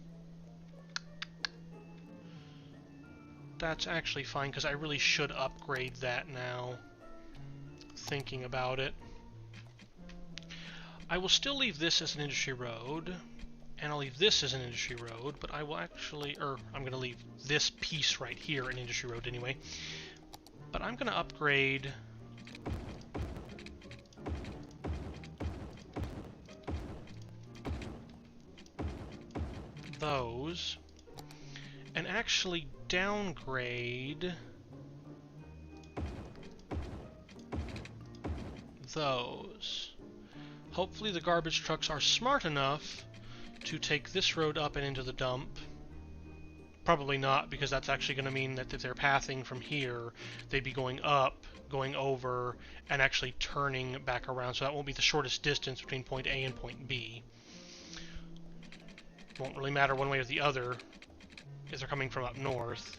that's actually fine, because I really should upgrade that now, thinking about it. I will still leave this as an industry road, and I'll leave this as an industry road, but I will actually, I'm going to leave this piece right here an industry road anyway. But I'm going to upgrade those, and actually downgrade those. Hopefully the garbage trucks are smart enough to take this road up and into the dump. Probably not, because that's actually going to mean that if they're pathing from here, they'd be going up, going over, and actually turning back around. So that won't be the shortest distance between point A and point B. Won't really matter one way or the other if they're coming from up north,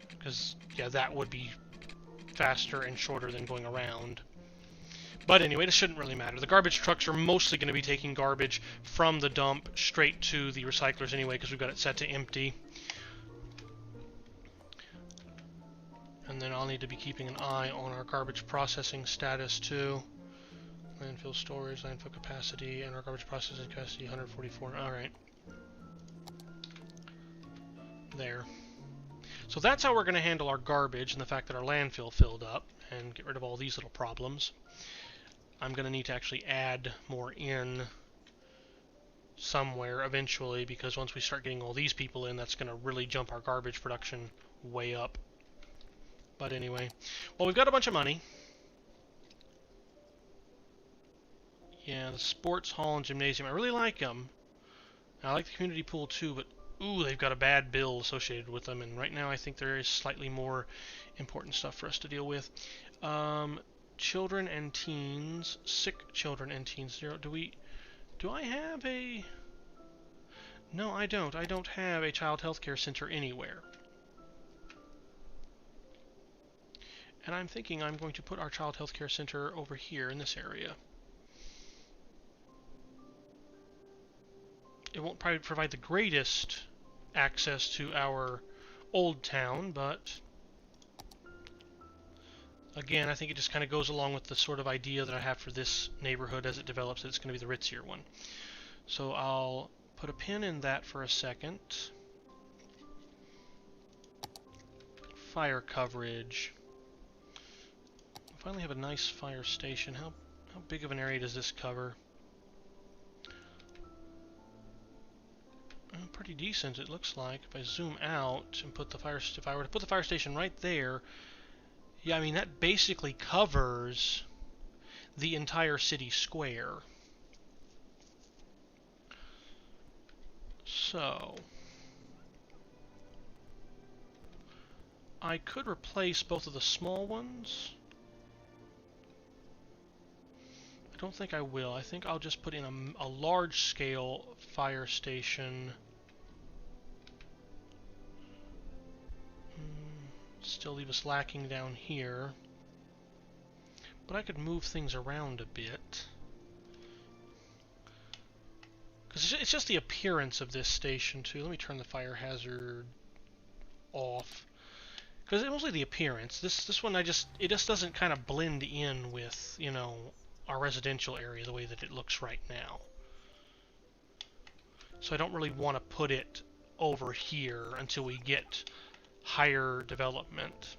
because, yeah, that would be faster and shorter than going around. But anyway, this shouldn't really matter. The garbage trucks are mostly going to be taking garbage from the dump straight to the recyclers anyway, because we've got it set to empty. And then I'll need to be keeping an eye on our garbage processing status too. Landfill storage, landfill capacity, and our garbage processing capacity 144. Alright. There. So that's how we're going to handle our garbage and the fact that our landfill filled up, and get rid of all these little problems. I'm going to need to actually add more in somewhere eventually, because once we start getting all these people in, that's going to really jump our garbage production way up. But anyway, well, we've got a bunch of money. Yeah, the sports hall and gymnasium, I really like them. I like the community pool too, but ooh, they've got a bad bill associated with them, and right now I think there is slightly more important stuff for us to deal with. Children and teens, sick children and teens, 0. Do I have a... No, I don't. I don't have a child health care center anywhere. And I'm thinking I'm going to put our child health care center over here in this area. It won't probably provide the greatest access to our old town, but again, I think it just kind of goes along with the sort of idea that I have for this neighborhood as it develops. It's going to be the ritzier one. So I'll put a pin in that for a second. Fire coverage. We finally have a nice fire station. How big of an area does this cover? Pretty decent, it looks like. If I zoom out and put the fire, if I were to put the fire station right there, yeah, I mean that basically covers the entire city square. So I could replace both of the small ones. I don't think I will. I think I'll just put in a large-scale fire station. Still leave us lacking down here. But I could move things around a bit. Because it's just the appearance of this station, too. Let me turn the fire hazard off. Because it's mostly the appearance. This one, it just doesn't kind of blend in with, you know, our residential area the way that it looks right now. So I don't really want to put it over here until we get higher development.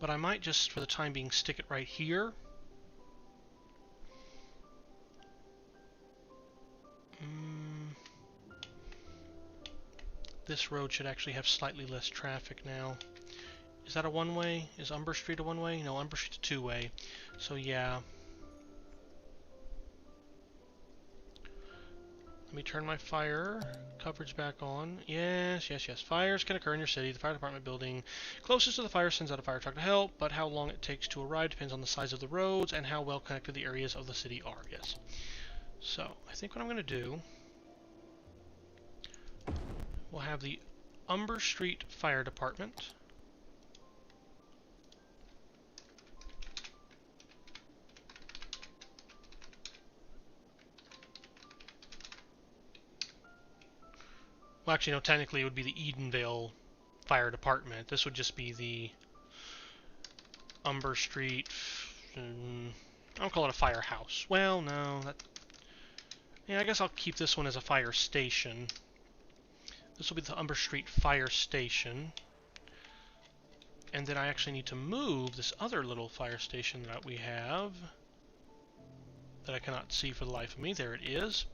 But I might just, for the time being, stick it right here. This road should actually have slightly less traffic now. Is that a one-way? Is Umber Street a one-way? No, Umber Street's a two-way. So yeah. Let me turn my fire coverage back on. Yes, yes, yes. Fires can occur in your city. The fire department building closest to the fire sends out a fire truck to help, but how long it takes to arrive depends on the size of the roads and how well connected the areas of the city are. Yes. So, I think what I'm going to do, we'll have the Umber Street Fire Department. Well, actually, no, technically it would be the Edenvale Fire Department. This would just be the Umber Street... I don't call it a firehouse. Well, no, that... Yeah, I guess I'll keep this one as a fire station. This will be the Umber Street Fire Station. And then I actually need to move this other little fire station that we have that I cannot see for the life of me. There it is.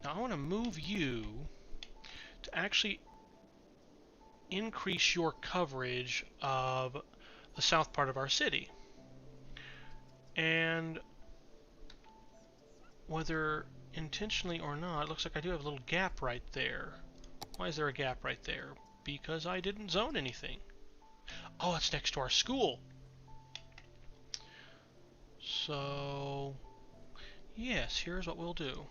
Now I want to move you to actually increase your coverage of the south part of our city. And whether intentionally or not, it looks like I do have a little gap right there. Why is there a gap right there? Because I didn't zone anything. Oh, it's next to our school. So, yes, here's what we'll do.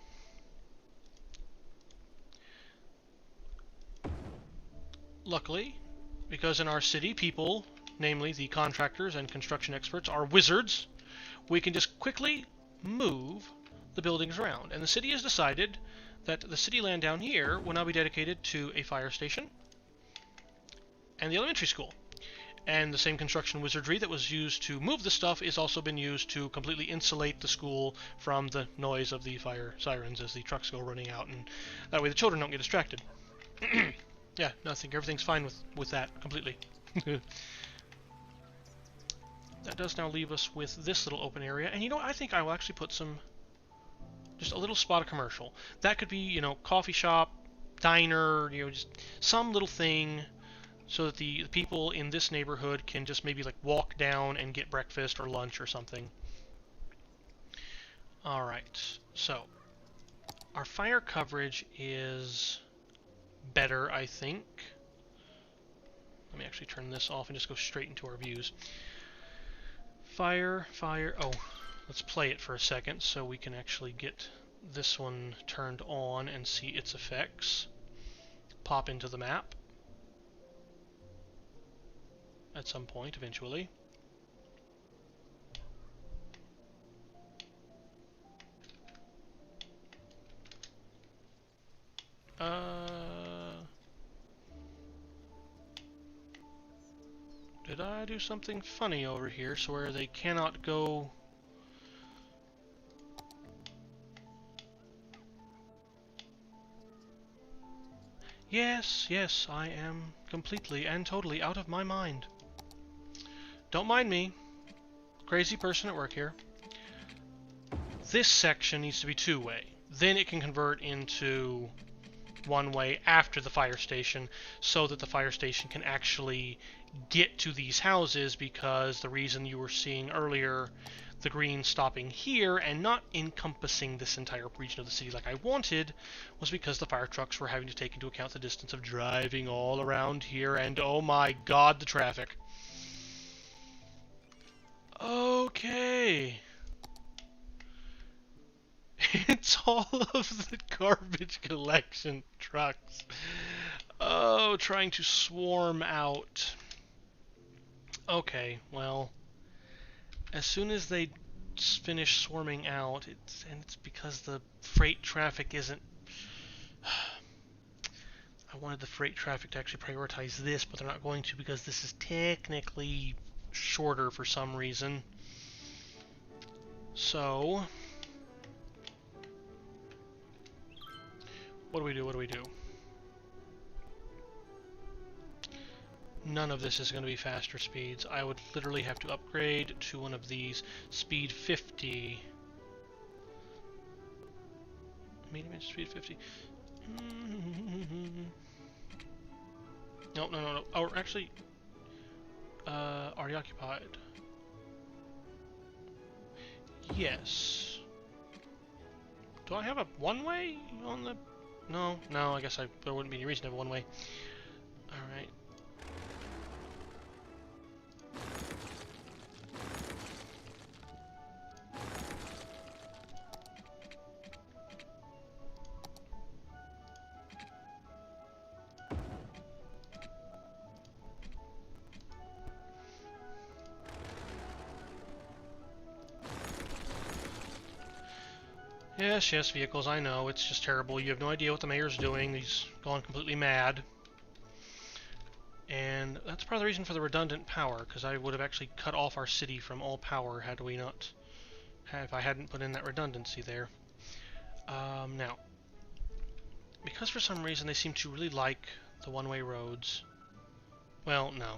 Luckily, because in our city, people, namely the contractors and construction experts, are wizards, we can just quickly move the buildings around. And the city has decided that the city land down here will now be dedicated to a fire station and the elementary school. And the same construction wizardry that was used to move the stuff has also been used to completely insulate the school from the noise of the fire sirens as the trucks go running out, and that way the children don't get distracted. Yeah, no, I think everything's fine with that completely. That does now leave us with this little open area, and you know what, I think I will actually put just a little spot of commercial. That could be, you know, coffee shop, diner, you know, just some little thing so that the people in this neighborhood can just maybe like walk down and get breakfast or lunch or something. Alright, so our fire coverage is better, I think. Let me actually turn this off and just go straight into our views. Fire, oh, let's play it for a second so we can actually get this one turned on and see its effects. Pop into the map at some point eventually. did I do something funny over here so where they cannot go? Yes, yes, I am completely and totally out of my mind. Don't mind me. Crazy person at work here. This section needs to be two-way. Then it can convert into one-way after the fire station so that the fire station can actually get to these houses, because the reason you were seeing earlier the green stopping here and not encompassing this entire region of the city like I wanted was because the fire trucks were having to take into account the distance of driving all around here, and oh my god, the traffic. Okay. It's all of the garbage collection trucks. Oh, trying to swarm out. Okay, well, as soon as they finish swarming out, it's because the freight traffic isn't... I wanted the freight traffic to actually prioritize this, but they're not going to because this is technically shorter for some reason. So, what do we do? None of this is going to be faster speeds. I would literally have to upgrade to one of these. Speed 50. Medium and speed 50. No. Oh, actually, already occupied. Yes. Do I have a one-way on the... No, I guess there wouldn't be any reason to have a one-way. Alright. Yes, vehicles, I know, it's just terrible. You have no idea what the mayor's doing. He's gone completely mad. And that's part of the reason for the redundant power, because I would have actually cut off our city from all power had we not... if I hadn't put in that redundancy there. Now, because for some reason they seem to really like the one-way roads... Well, no.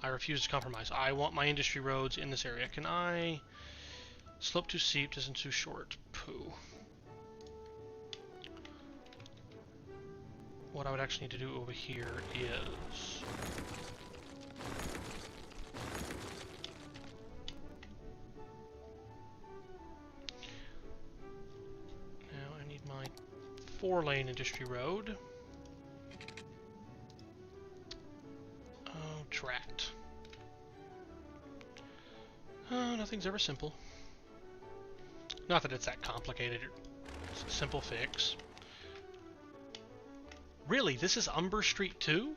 I refuse to compromise. I want my industry roads in this area. Can I... Slope too steep, isn't too short. Pooh. What I would actually need to do over here is... Now I need my 4-lane industry road. Oh, drat. Oh, nothing's ever simple. Not that it's that complicated. It's a simple fix. Really? This is Umber Street too?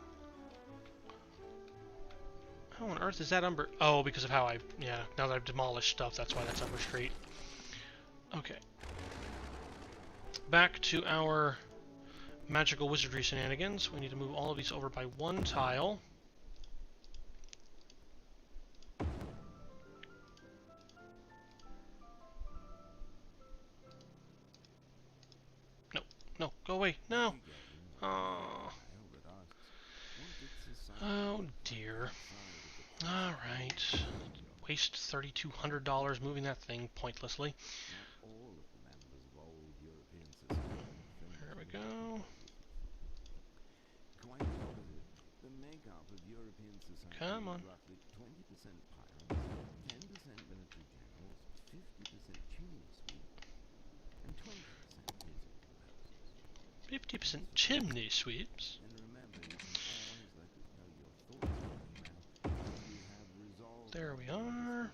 How on earth is that Umber? Oh, because of how I... Yeah, now that I've demolished stuff, that's why that's Umber Street. Okay. Back to our magical wizardry shenanigans. We need to move all of these over by one tile. No, go away. No. Oh. Oh dear. Alright. Waste $3,200 moving that thing pointlessly. There we go. Come on. 50% chimney sweeps. There we are.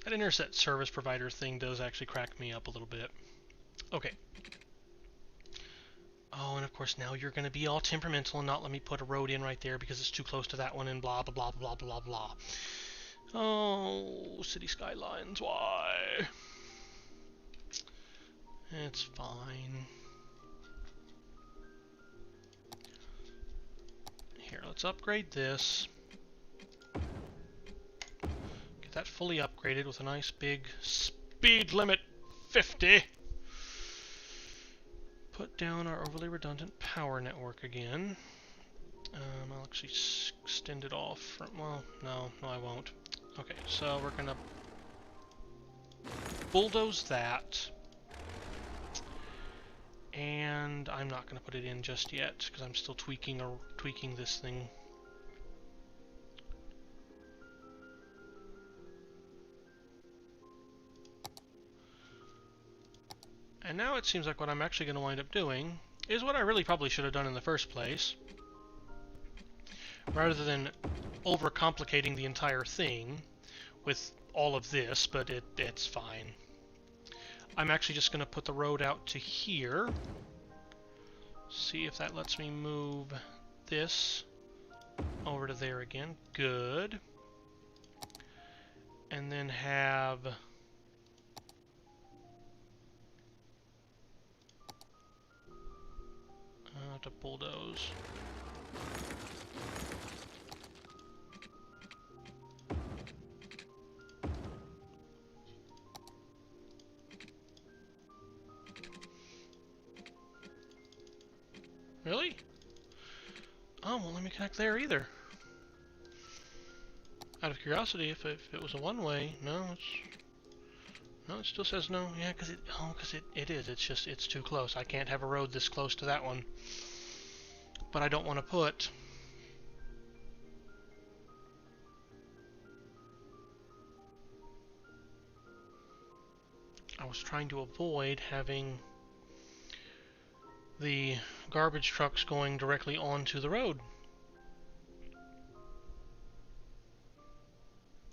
That internet service provider thing does actually crack me up a little bit. Okay. Oh, and of course now you're going to be all temperamental and not let me put a road in right there because it's too close to that one and blah blah blah blah blah blah. Oh, city skylines, why? It's fine. let's upgrade this. Get that fully upgraded with a nice big speed limit 50. Put down our overly redundant power network again. I'll actually extend it off from, well, no, I won't. Okay, so we're gonna bulldoze that. And I'm not gonna put it in just yet, because I'm still tweaking this thing. And now it seems like what I'm actually going to wind up doing is what I really probably should have done in the first place. Rather than overcomplicating the entire thing with all of this, but it's fine. I'm actually just going to put the road out to here. See if that lets me move this over to there again. Good. And then have... to bulldoze. Really? Oh, won't let me connect there either. Out of curiosity, if it was a one-way, no, it still says no. Yeah, because it is. It's just, it's too close. I can't have a road this close to that one. But I don't want to put... I was trying to avoid having the garbage trucks going directly onto the road.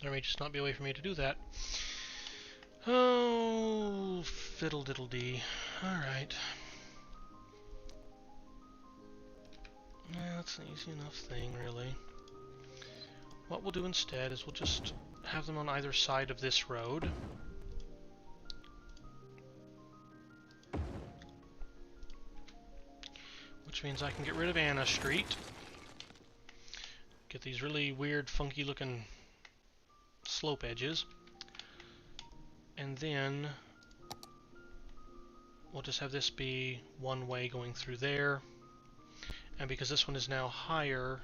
There may just not be a way for me to do that. Oh, fiddle-diddle-dee. Alright. That's an easy enough thing, really. What we'll do instead is we'll just have them on either side of this road. Which means I can get rid of Anna Street. Get these really weird, funky-looking slope edges. And then we'll just have this be one way going through there. And because this one is now higher,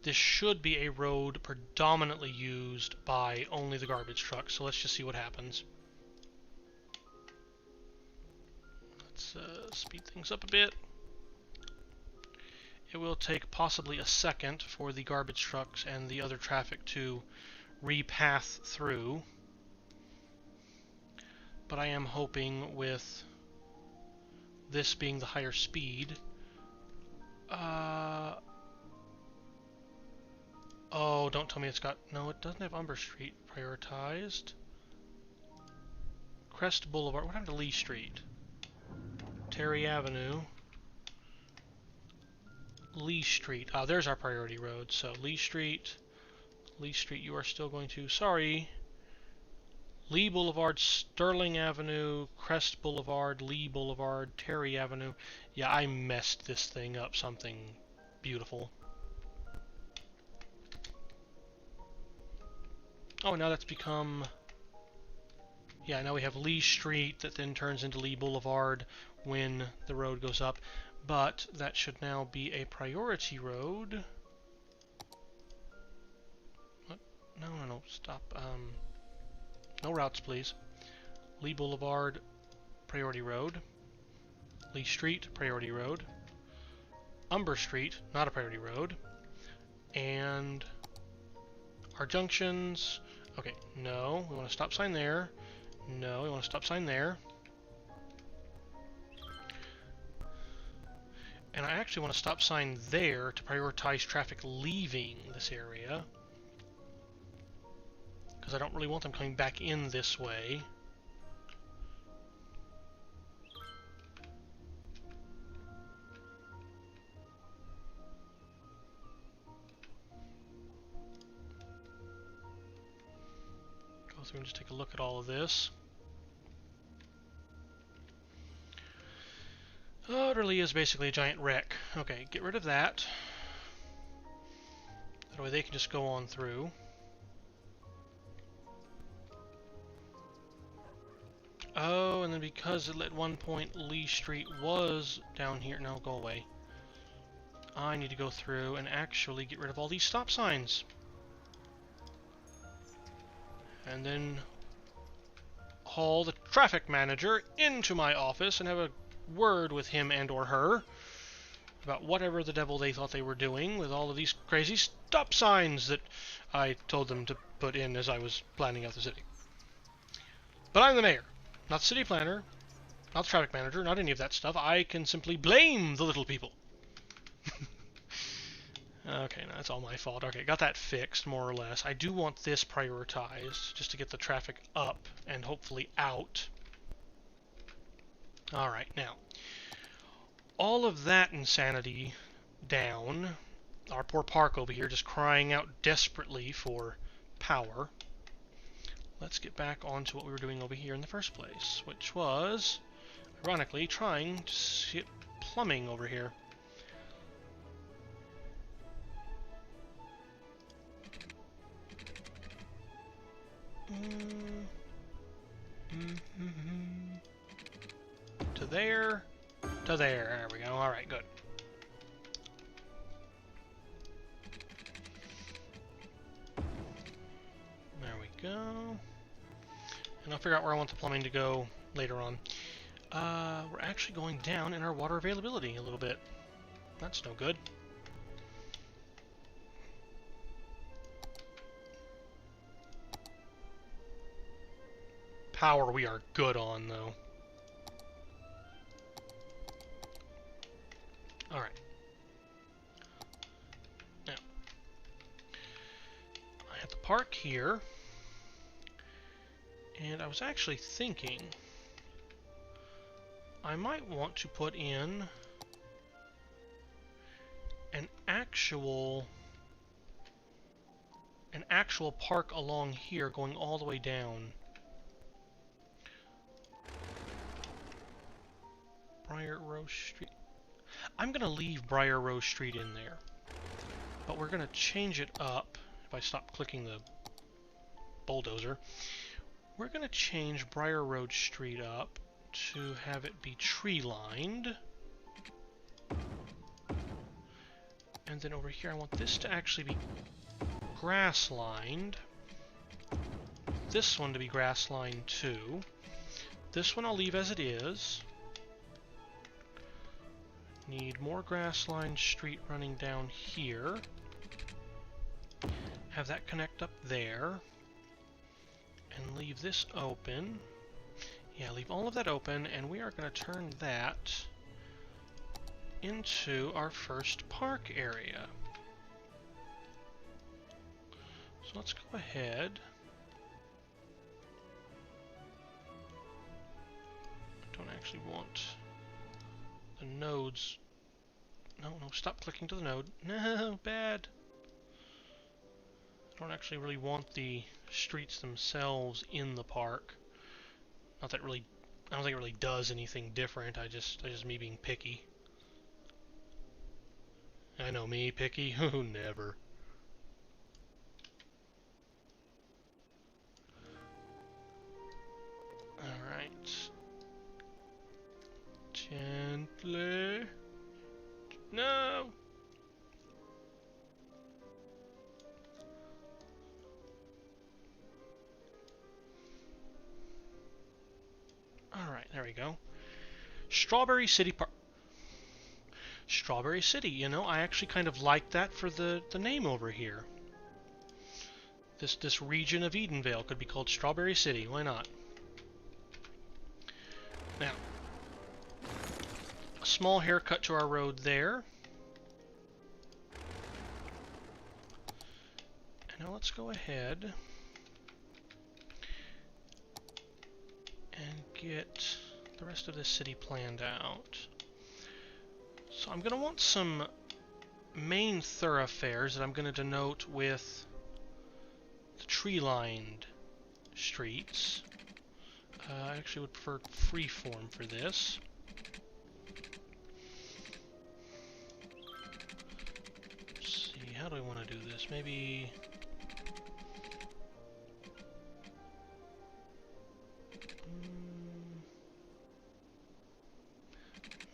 this should be a road predominantly used by only the garbage trucks. So let's just see what happens. Let's speed things up a bit. It will take possibly a second for the garbage trucks and the other traffic to repath through. But I am hoping with this being the higher speed... oh, don't tell me it's got... No, it doesn't have Umber Street prioritized. Crest Boulevard. What happened to Lee Street? Terry Avenue. Lee Street. Ah, there's our priority road. So, Lee Street, you are still going to... Sorry. Lee Boulevard, Sterling Avenue, Crest Boulevard, Lee Boulevard, Terry Avenue. Yeah, I messed this thing up something beautiful. Oh, now that's become... Yeah, now we have Lee Street that then turns into Lee Boulevard when the road goes up. But that should now be a priority road. What? No, stop. No routes, please. Lee Boulevard, priority road. Lee Street, priority road. Umber Street, not a priority road. And our junctions... Okay, no, we want a stop sign there. No, we want a stop sign there. And I actually want a stop sign there to prioritize traffic leaving this area. Because I don't really want them coming back in this way. Go through and just take a look at all of this. Oh, it really is basically a giant wreck. Okay, get rid of that. That way they can just go on through. Oh, and then because at one point Lee Street was down here, now go away. I need to go through and actually get rid of all these stop signs. And then haul the traffic manager into my office and have a word with him and or her about whatever the devil they thought they were doing with all of these crazy stop signs that I told them to put in as I was planning out the city. But I'm the mayor, not the city planner, not the traffic manager, not any of that stuff. I can simply blame the little people. Okay, no, that's all my fault. Okay, got that fixed, more or less. I do want this prioritized, just to get the traffic up and hopefully out. Alright, now, all of that insanity down. Our poor park over here just crying out desperately for power. Let's get back onto what we were doing over here in the first place, which was, ironically, trying to get plumbing over here. To there, to there. There we go. Alright, good. There we go. And I'll figure out where I want the plumbing to go later on. We're actually going down in our water availability a little bit. That's no good. Power we are good on, though. Alright. Now, I have the park here, and I was actually thinking I might want to put in an actual park along here going all the way down. Briar Rose Street. I'm going to leave Briar Rose Street in there, but we're going to change it up. If I stop clicking the bulldozer, we're going to change Briar Road Street up to have it be tree-lined. And then over here I want this to actually be grass-lined. This one to be grass-lined too. This one I'll leave as it is. Need more grass-lined street running down here. Have that connect up there. And leave this open. Yeah, leave all of that open, and we are going to turn that into our first park area. So let's go ahead. I don't actually want the nodes. No, stop clicking to the node. No, bad. I don't actually really want the streets themselves in the park. Not that really, I don't think it really does anything different. I just me being picky. I know me, picky. Who never. Alright. Gently. No! Alright, there we go. Strawberry City Park. Strawberry City, you know, I actually kind of like that for the name over here. This region of Edenvale could be called Strawberry City, why not? Now, a small haircut to our road there. And now let's go ahead and get the rest of this city planned out. So I'm going to want some main thoroughfares that I'm going to denote with the tree-lined streets. I actually would prefer Freeform for this. Let's see, how do I want to do this? Maybe...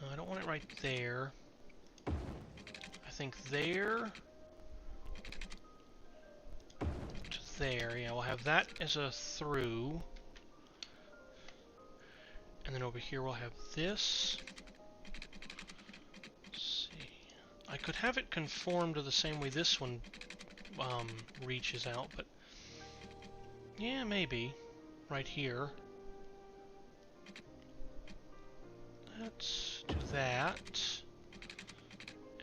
No, I don't want it right there. I think there to there. Yeah, we'll have that as a through. And then over here we'll have this. Let's see. I could have it conform to the same way this one reaches out, but yeah, maybe. Right here. Let's do that.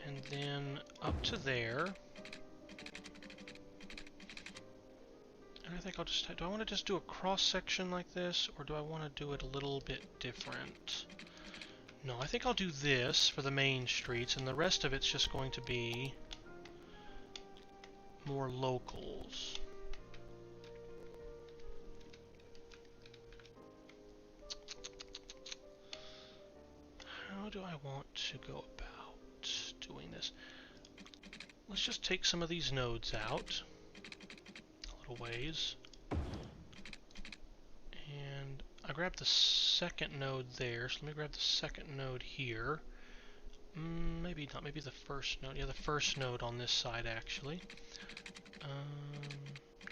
And then up to there. And I think I'll just... Do I want to just do a cross-section like this, or do I want to do it a little bit different? No, I think I'll do this for the main streets, and the rest of it's just going to be more locals. How do I want to go about doing this? Let's just take some of these nodes out a little ways. And I grabbed the second node there, so let me grab the second node here. Maybe not, maybe the first node. Yeah, the first node on this side, actually.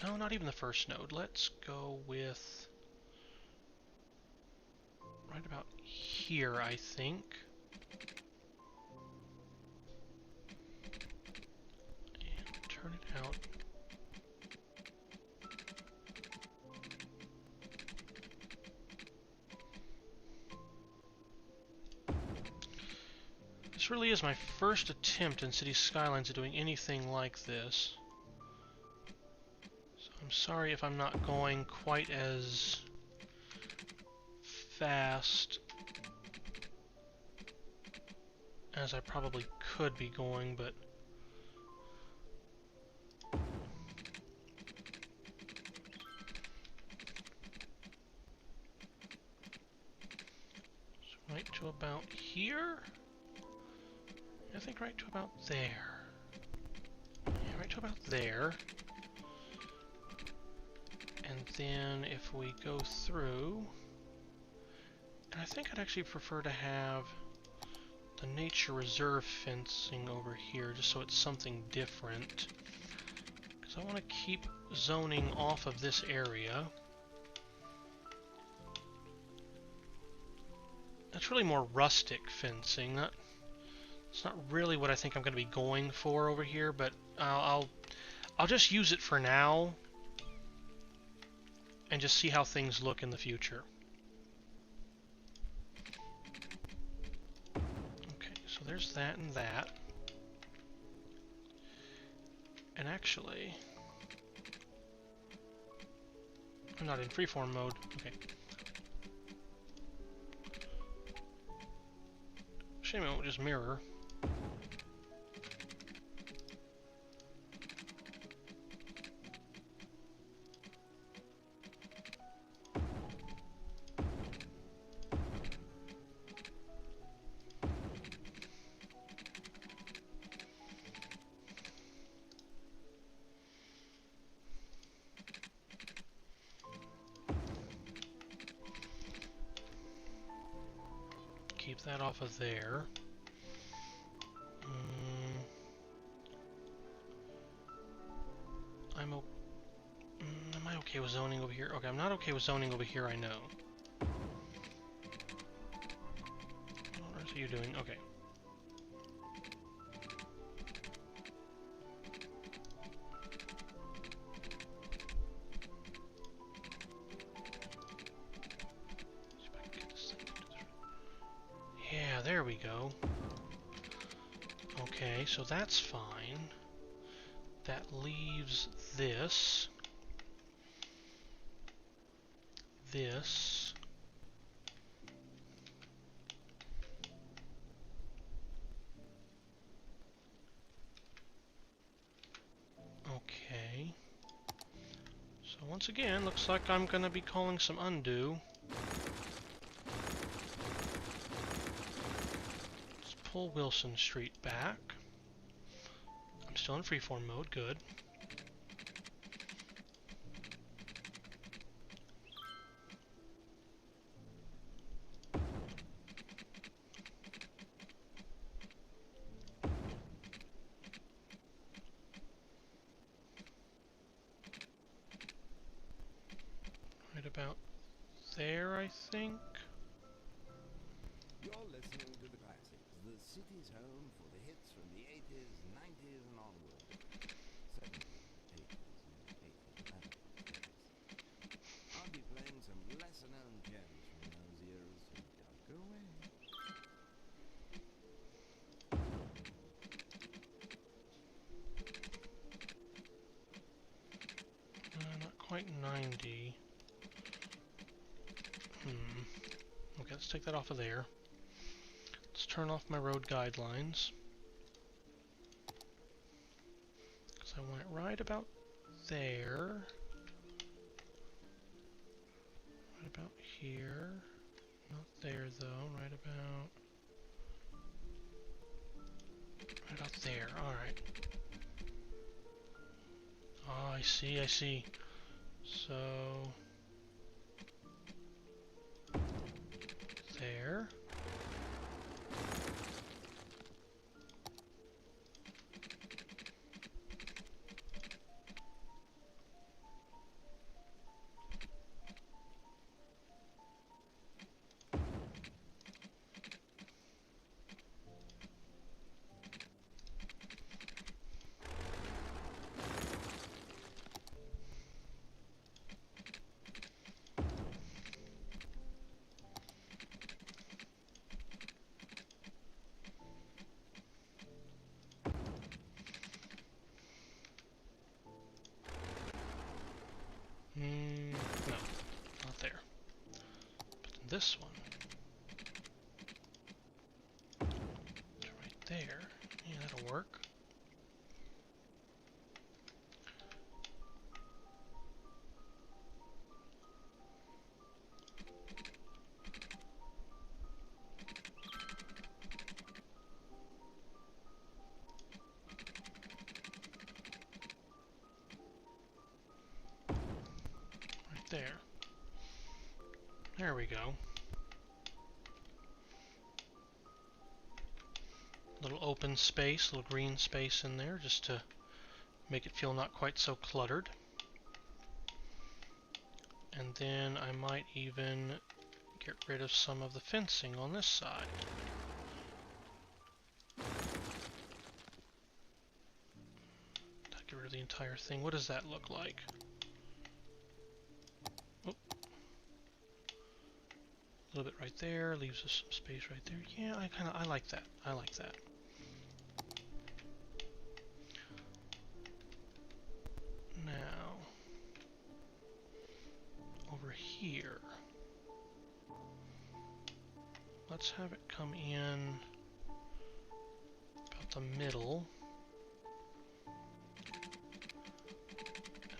No, not even the first node. Let's go with... right about here, I think. And turn it out. This really is my first attempt in City Skylines at doing anything like this. So I'm sorry if I'm not going quite as fast as I probably could be going, but so right to about here. I think right to about there. Yeah, right to about there. And then if we go through, and I think I'd actually prefer to have the nature reserve fencing over here, just so it's something different. Because I want to keep zoning off of this area. That's really more rustic fencing. It's not really what I think I'm going to be going for over here, but I'll just use it for now and just see how things look in the future. Okay, so there's that and that. And actually, I'm not in freeform mode. Okay. Shame it won't just mirror. Keep that off of there. Am I okay with zoning over here? Okay, I'm not okay with zoning over here, I know. What on earth are you doing? Okay. Yeah, there we go. Okay, so that's fine. That leaves this. This. Okay. So once again, looks like I'm gonna be calling some undo. Let's pull Wilson Street back. I'm still in freeform mode, good. Right about there, I think. You're listening to the classics, the city's home for the hits from the 80s, 90s, and onward. 70s, 80s, and 80s, I'll be playing some lesser-known gems from those eras, so don't go away. Not quite 90. Okay, let's take that off of there. Let's turn off my road guidelines. Because I want it right about there. Right about here. Not there though, right about there. Alright. Oh, I see. So there. No, not there. But this one. Right there. Yeah, that'll work. There. There we go. Little open space, little green space in there just to make it feel not quite so cluttered. And then I might even get rid of some of the fencing on this side. Not get rid of the entire thing. What does that look like? A little bit right there, leaves us some space right there. Yeah, I like that. I like that. Now, over here, let's have it come in about the middle.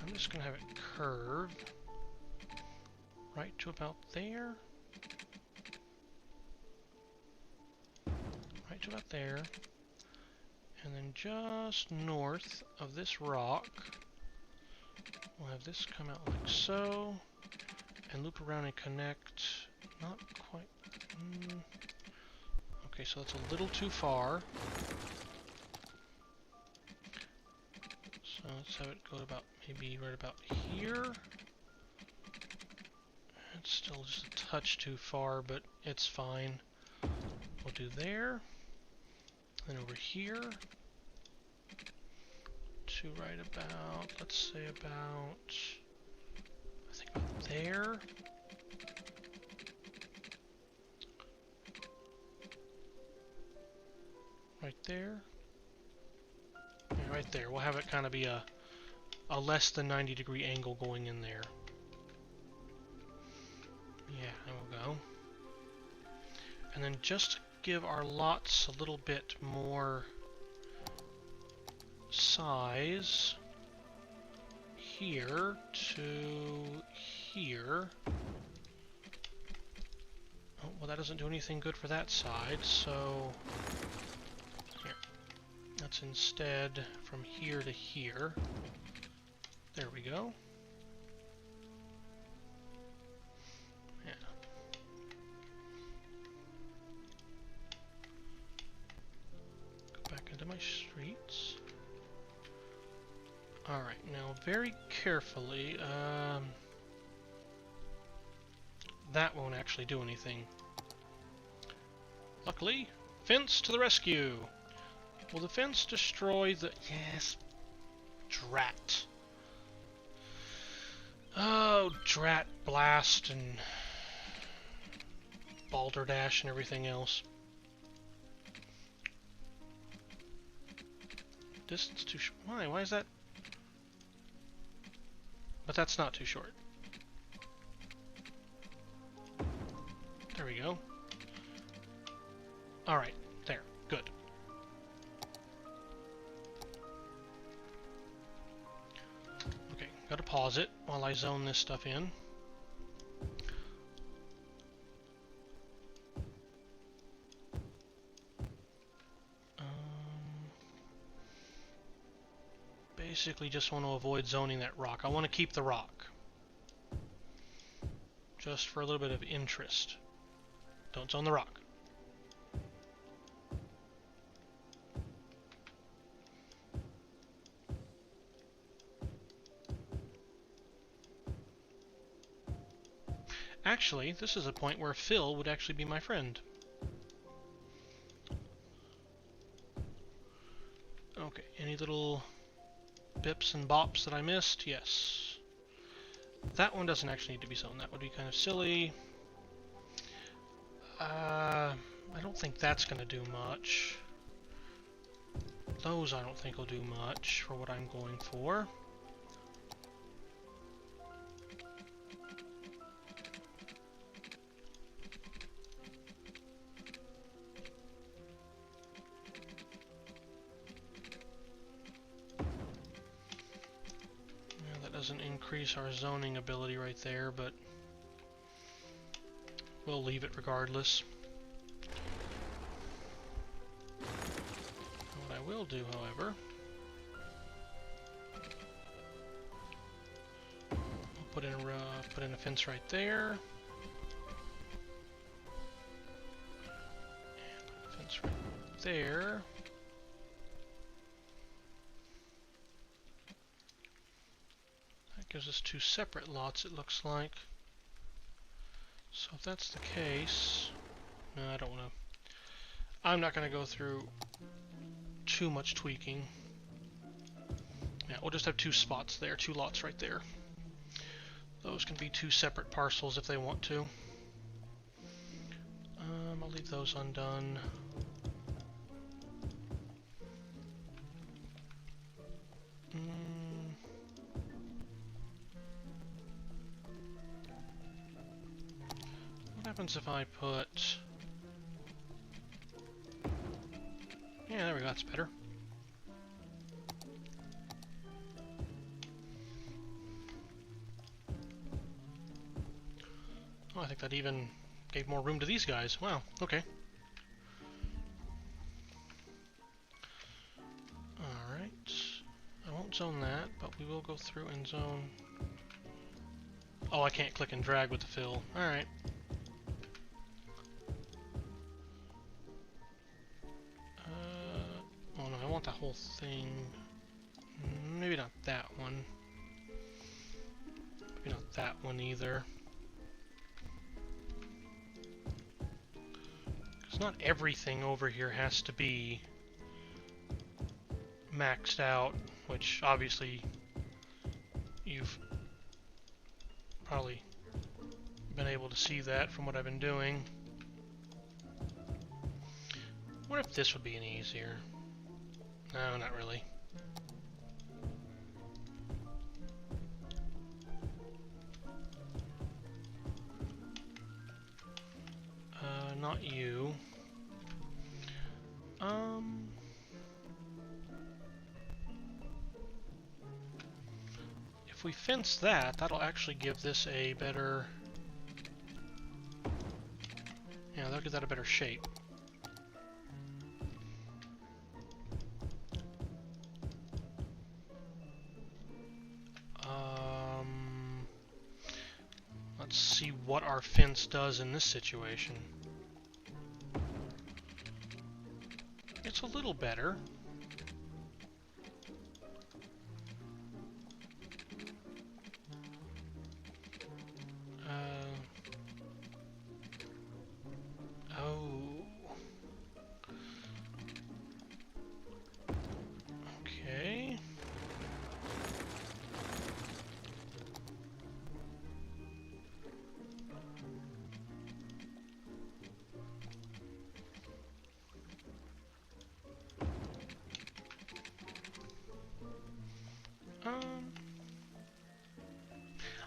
I'm just going to have it curve right to about there. Right to about there. And then just north of this rock, we'll have this come out like so, and loop around and connect. Not quite. Okay, so that's a little too far. So let's have it go about maybe right about here. It's still just a touch too far, but it's fine. We'll do there. Then over here to right about, let's say about, I think about there. Right there. Yeah, right there. We'll have it kind of be a less than 90-degree angle going in there. Yeah, there we go. And then just to give our lots a little bit more size, here to here. Oh, well, that doesn't do anything good for that side, so here. Let's instead from here to here. There we go. Yeah. Go back into my streets. Alright, now very carefully, that won't actually do anything. Luckily, fence to the rescue! Will the fence destroy the... Yes. Drat. Oh, drat, blast, and... balderdash and everything else. Distance too short. Why? Why is that? But that's not too short. There we go. Alright, there. Good. Okay, gotta pause it while I zone this stuff in. Basically just want to avoid zoning that rock. I want to keep the rock. Just for a little bit of interest. Don't zone the rock. Actually, this is a point where Phil would actually be my friend. Okay, any little bips and bops that I missed? Yes. That one doesn't actually need to be zoned. That would be kind of silly. I don't think that's going to do much. Those I don't think will do much for what I'm going for. Doesn't increase our zoning ability right there, but we'll leave it regardless. What I will do, however, we'll put in a fence right there, and a fence right there. Gives us two separate lots, it looks like. So if that's the case, no, I don't want to. I'm not going to go through too much tweaking. Yeah, we'll just have two spots there, two lots right there. Those can be two separate parcels if they want to. I'll leave those undone. What happens if I put... Yeah, there we go, that's better. Oh, I think that even gave more room to these guys. Wow, okay. Alright. I won't zone that, but we will go through and zone... Oh, I can't click and drag with the fill. Alright. Oh no, I want the whole thing. Maybe not that one. Maybe not that one either. Because not everything over here has to be maxed out, which obviously you've probably been able to see that from what I've been doing. What if this would be any easier? No, not really. Not you. If we fence that, that'll actually give this a better... Yeah, that'll give that a better shape. see what our fence does in this situation. It's a little better. Oh. Okay.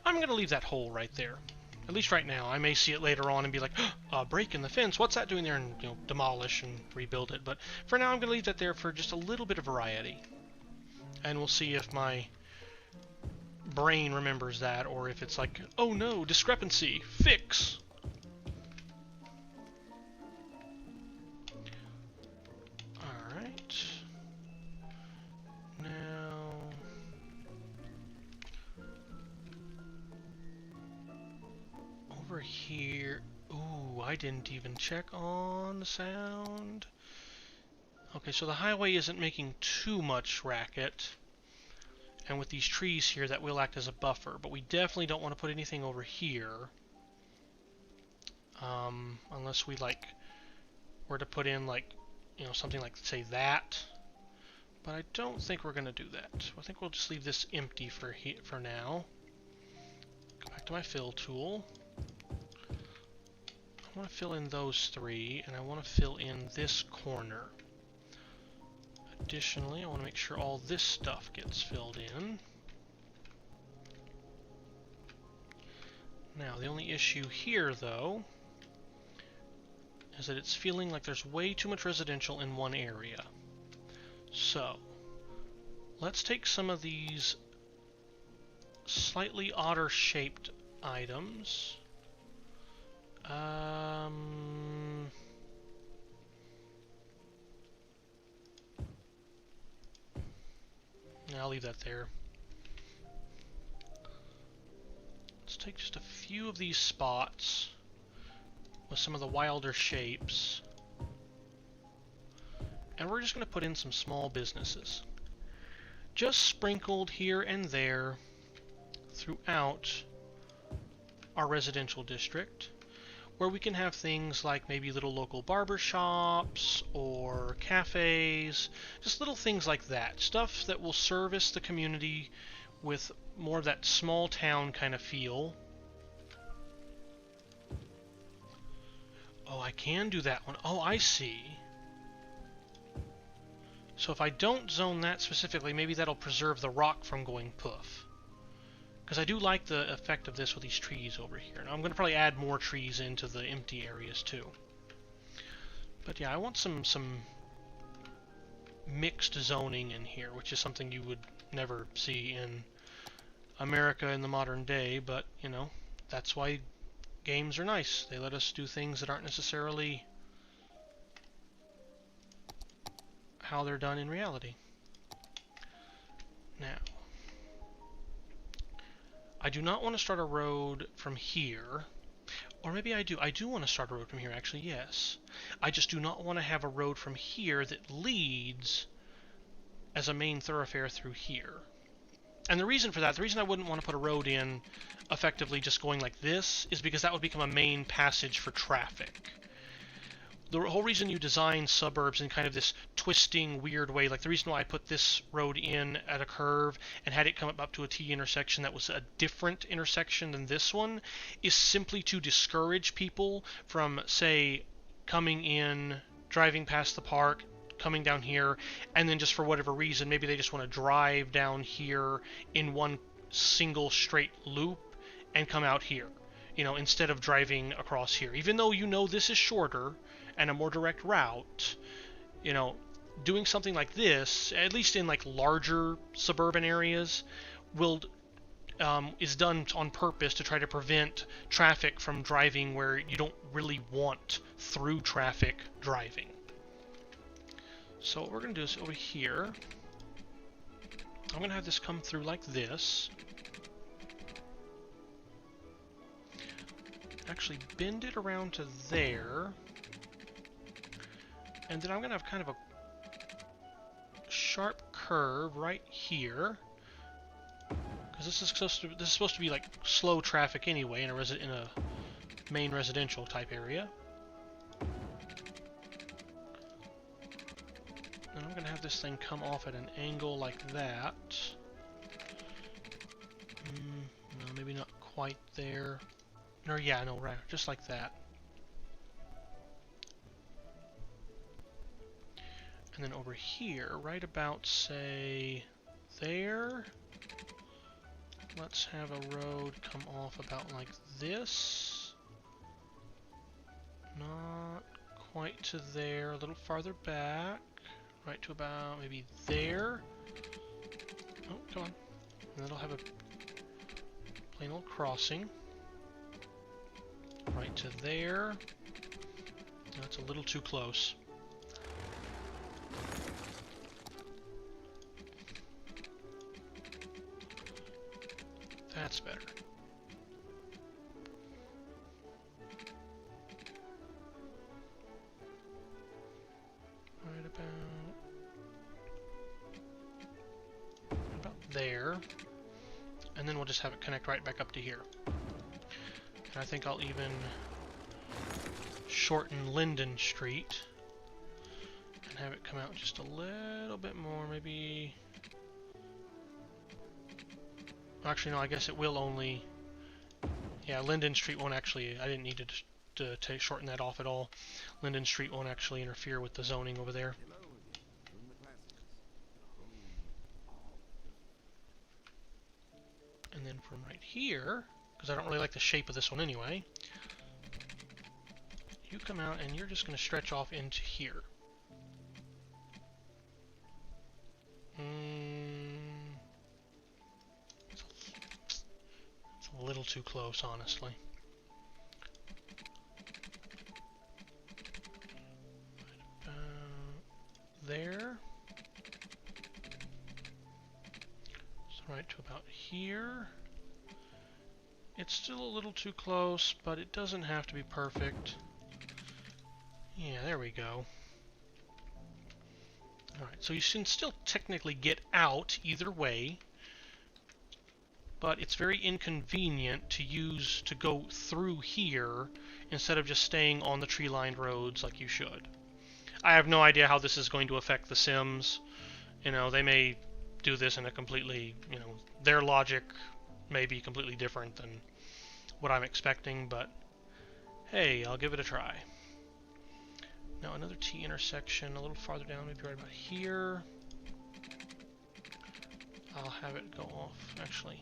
I'm going to leave that hole right there. At least right now. I may see it later on and be like, break in the fence, what's that doing there? And, you know, demolish and rebuild it. But for now, I'm going to leave that there for just a little bit of variety. And we'll see if my brain remembers that, or if it's like, oh no, discrepancy, fix. Alright. Now... over here... Ooh, I didn't even check on the sound. Okay, so the highway isn't making too much racket. And with these trees here, that will act as a buffer. But we definitely don't want to put anything over here. Unless we, like, were to put in, like, you know, something like, say, that. But I don't think we're going to do that. I think we'll just leave this empty for now. Go back to my fill tool. I want to fill in those three, and I want to fill in this corner. Additionally, I want to make sure all this stuff gets filled in. Now, the only issue here, though, is that it's feeling like there's way too much residential in one area. So, let's take some of these slightly odder shaped items. I'll leave that there. Let's take just a few of these spots with some of the wilder shapes, and we're just going to put in some small businesses. Just sprinkled here and there throughout our residential district, where we can have things like maybe little local barber shops or cafes, just little things like that. Stuff that will service the community with more of that small town kind of feel. Oh, I can do that one. Oh, I see. So if I don't zone that specifically, maybe that'll preserve the rock from going poof. Because I do like the effect of this with these trees over here. Now I'm going to probably add more trees into the empty areas too. But yeah, I want some mixed zoning in here, which is something you would never see in America in the modern day, but, you know, that's why games are nice. They let us do things that aren't necessarily how they're done in reality. Now, I do not want to start a road from here, or maybe I do. I do want to start a road from here, actually, yes. I just do not want to have a road from here that leads as a main thoroughfare through here. And the reason for that, the reason I wouldn't want to put a road in effectively just going like this, is because that would become a main passage for traffic. The whole reason you design suburbs in kind of this twisting, weird way, like the reason why I put this road in at a curve and had it come up to a T intersection that was a different intersection than this one, is simply to discourage people from, say, coming in, driving past the park, coming down here, and then just for whatever reason, maybe they just want to drive down here in one single straight loop and come out here, you know, instead of driving across here. Even though you know this is shorter and a more direct route, you know, doing something like this, at least in like larger suburban areas, is done on purpose to try to prevent traffic from driving where you don't really want through traffic driving. So what we're going to do is over here, I'm going to have this come through like this. actually bend it around to there. And then I'm going to have kind of a sharp curve right here. Because this is supposed to be like slow traffic anyway in a main residential type area. And I'm going to have this thing come off at an angle like that. No, maybe not quite there. Or yeah, no, right, just like that. And then over here, right about, say, there, let's have a road come off about like this. Not quite to there, a little farther back. Right to about maybe there. Oh, come on. And that'll have a plain old crossing. Right to there. That's a little too close. That's better. Right about there. And then we'll just have it connect right back up to here. And I think I'll even shorten Linden Street and have it come out just a little bit more, maybe. Actually, no, I guess it will only. Yeah, Linden Street won't actually. I didn't need to shorten that off at all. Linden Street won't actually interfere with the zoning over there. And then from right here, because I don't really like the shape of this one anyway, you come out and you're just going to stretch off into here. It's a little too close, honestly. Right about there. So right to about here. It's still a little too close, but it doesn't have to be perfect. Yeah, there we go. Alright, so you can still technically get out either way, but it's very inconvenient to go through here instead of just staying on the tree-lined roads like you should. I have no idea how this is going to affect the Sims. You know, they may do this in a completely, you know, their logic may be completely different than what I'm expecting, but hey, I'll give it a try. Now another T intersection a little farther down, maybe right about here. I'll have it go off, actually,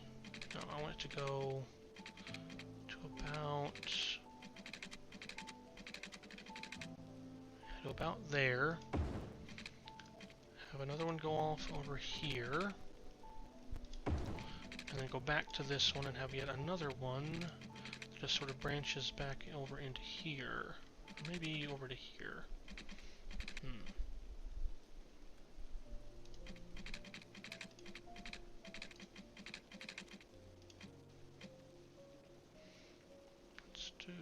no, I want it to go to about there. Have another one go off over here. And then go back to this one and have yet another one that just sort of branches back over into here. Maybe over to here. Let's do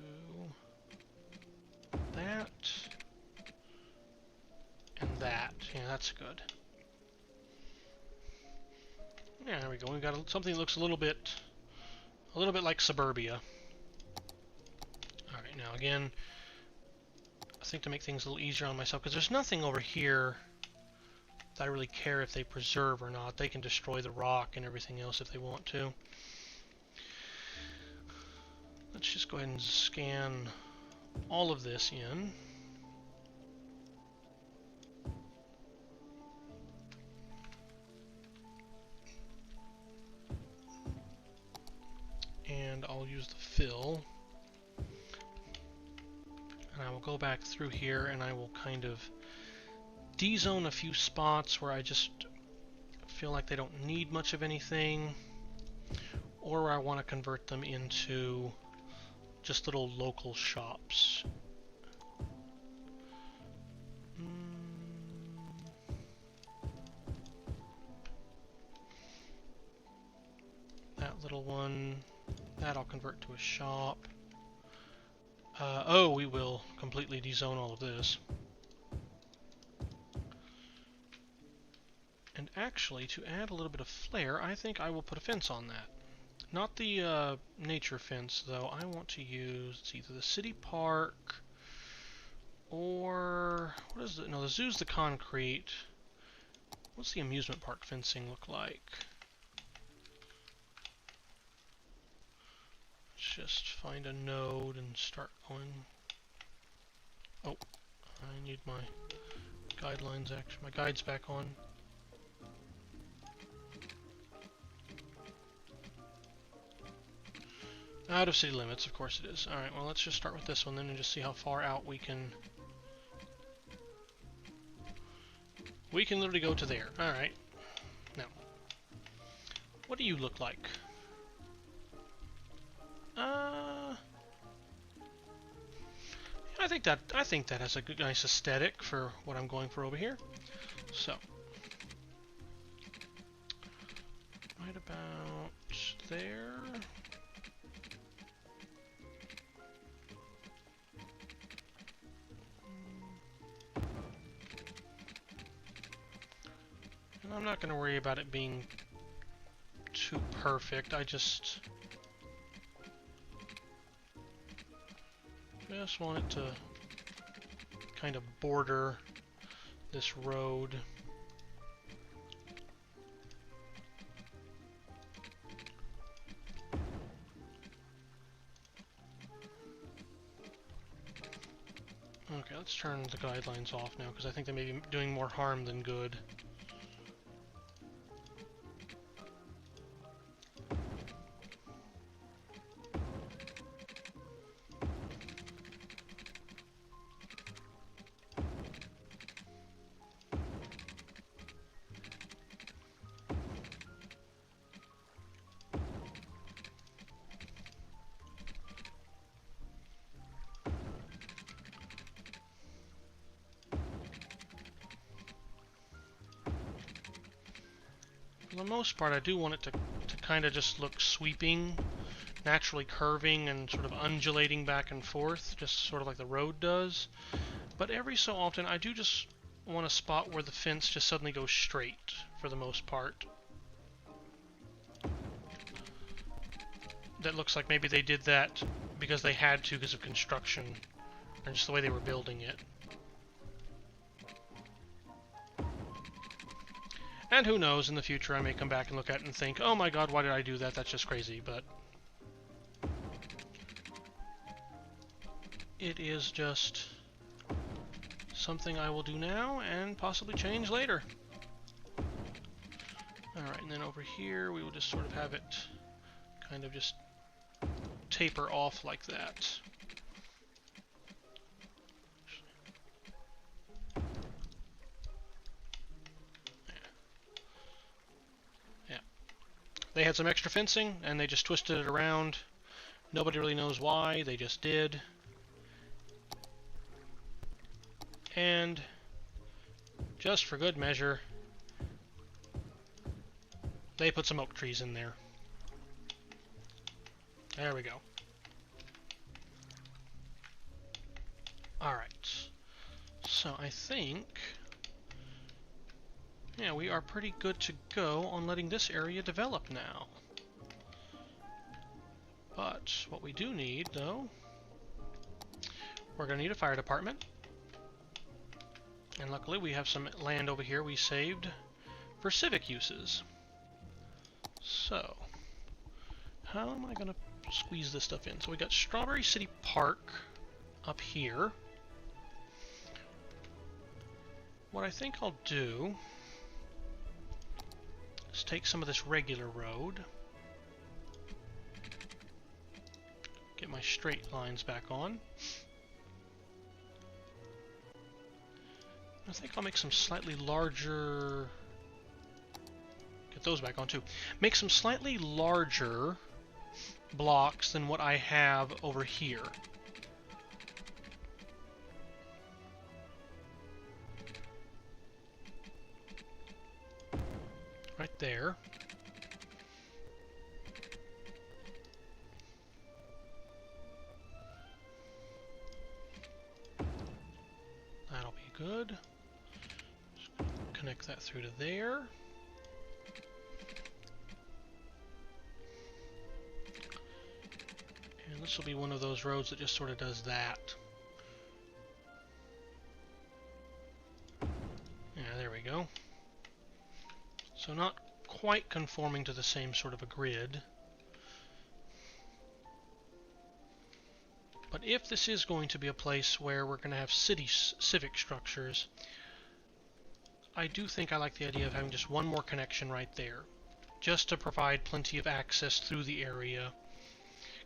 that. And that. Yeah, that's good. Yeah, there we go. We've got something that looks a little bit like suburbia. Alright, now again, I think to make things a little easier on myself, because there's nothing over here that I really care if they preserve or not. They can destroy the rock and everything else if they want to. Let's just go ahead and scan all of this in. And I'll use the fill. And I will go back through here and I will kind of de-zone a few spots where I just feel like they don't need much of anything, or where I want to convert them into just little local shops. That little one, that I'll convert to a shop. Oh, we will completely dezone all of this. And actually, to add a little bit of flair, I think I will put a fence on that. Not the nature fence, though. I want to use, it's either the city park or what is it? No, the zoo's the concrete. What's the amusement park fencing look like? Let's just find a node and start going. Oh, I need my guidelines actually, my guides back on. Out of city limits, of course it is. Alright, well let's just start with this one then and just see how far out we can... We can literally go to there. Alright. Now, what do you look like? I think that has a good, nice aesthetic for what I'm going for over here. So, right about there. And I'm not going to worry about it being too perfect. I just want it to kind of border this road. Okay, let's turn the guidelines off now because I think they may be doing more harm than good. For the most part, I do want it to kind of just look sweeping, naturally curving and sort of undulating back and forth, just sort of like the road does. But every so often, I do just want a spot where the fence just suddenly goes straight, for the most part. That looks like maybe they did that because they had to because of construction, or just the way they were building it. And who knows, in the future I may come back and look at it and think, oh my god, why did I do that? That's just crazy, but it is just something I will do now and possibly change later. Alright, and then over here we will just sort of have it kind of just taper off like that. They had some extra fencing, and they just twisted it around. Nobody really knows why, they just did. And, just for good measure, they put some oak trees in there. There we go. Alright. So I think... yeah, we are pretty good to go on letting this area develop now. But what we do need, though, we're going to need a fire department. And luckily we have some land over here we saved for civic uses. So, how am I going to squeeze this stuff in? So we got Strawberry City Park up here. What I think I'll do... let's take some of this regular road. Get my straight lines back on. I think I'll make some slightly larger... get those back on too. Make some slightly larger blocks than what I have over here. Right there. good. Just connect that through to there. And this will be one of those roads that just sort of does that. Yeah, there we go. So not quite conforming to the same sort of a grid. But if this is going to be a place where we're going to have civic structures, I do think I like the idea of having just one more connection right there, just to provide plenty of access through the area.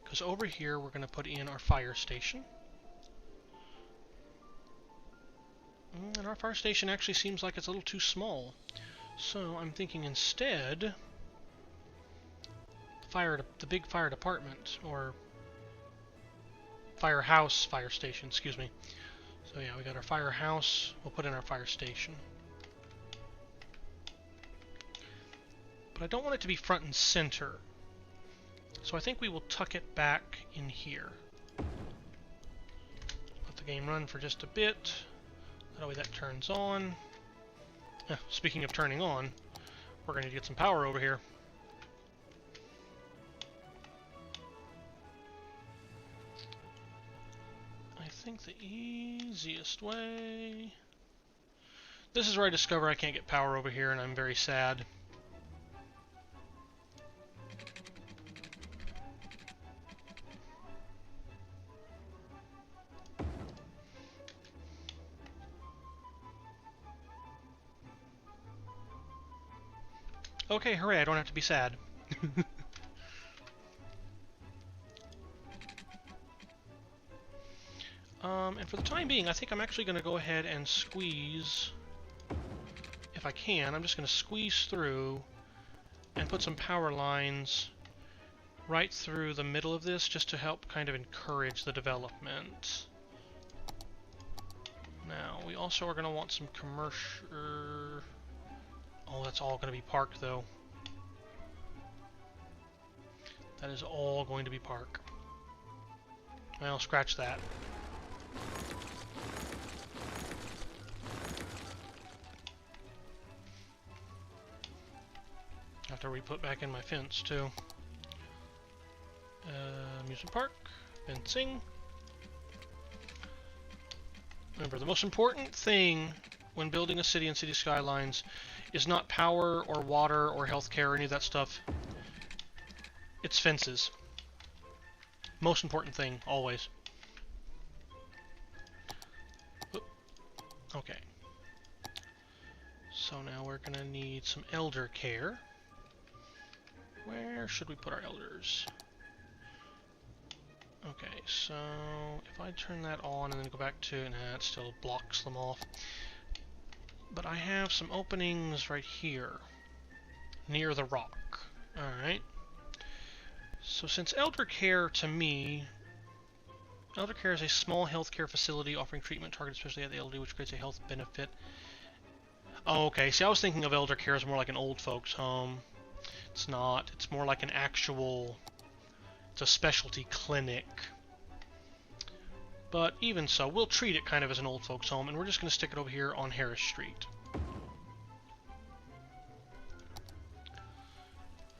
Because over here we're going to put in our fire station. And our fire station actually seems like it's a little too small. So I'm thinking instead, the big fire department, or firehouse fire station, excuse me. So yeah, we got our firehouse, we'll put in our fire station. But I don't want it to be front and center. So I think we will tuck it back in here. Let the game run for just a bit. That way that turns on. Speaking of turning on, we're going to get some power over here. I think the easiest way... This is where I discover I can't get power over here, and I'm very sad. Okay, hooray, I don't have to be sad. And for the time being, I think I'm actually going to go ahead and squeeze, if I can, I'm just going to squeeze through and put some power lines right through the middle of this, just to help kind of encourage the development. Now, we also are going to want some commercial... Oh, that's all going to be park, though. That is all going to be park. Well, scratch that. After we put back in my fence, too. Amusement park, fencing. Remember, the most important thing when building a city and city skylines is not power or water or healthcare or any of that stuff. It's fences. Most important thing, always. Oop. Okay. So now we're going to need some elder care. Where should we put our elders? Okay, so if I turn that on and then go back to... Nah, it still blocks them off. But I have some openings right here, near the rock. Alright. So since elder care, to me... Elder care is a small healthcare facility offering treatment targeted especially at the elderly, which creates a health benefit. Oh, okay. See, I was thinking of elder care as more like an old folks' home. It's not. It's more like an actual... It's a specialty clinic. But even so, we'll treat it kind of as an old folks' home, and we're just going to stick it over here on Harris Street.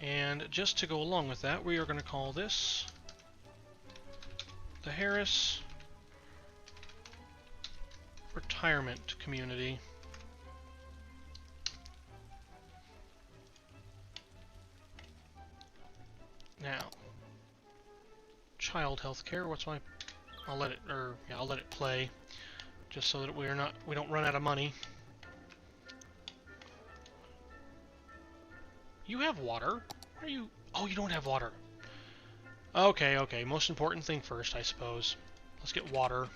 And just to go along with that, we are going to call this the Harris Retirement Community. Now, child health care. What's my... I'll let it play, just so that we don't run out of money. You have water? Why are you... Oh, you don't have water. Okay, okay. Most important thing first, I suppose. Let's get water.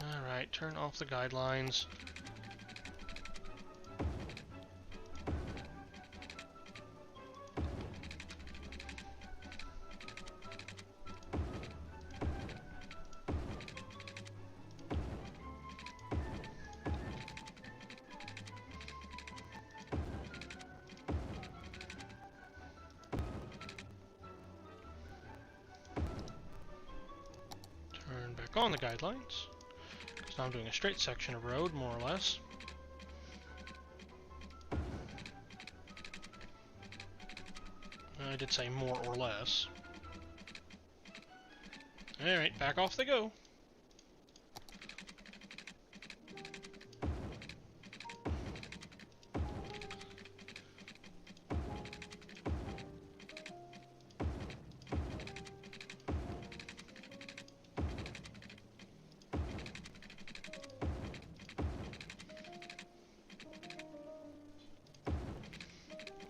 Alright, turn off the guidelines. back on the guidelines. So now I'm doing a straight section of road, more or less. I did say more or less. Alright, back off they go.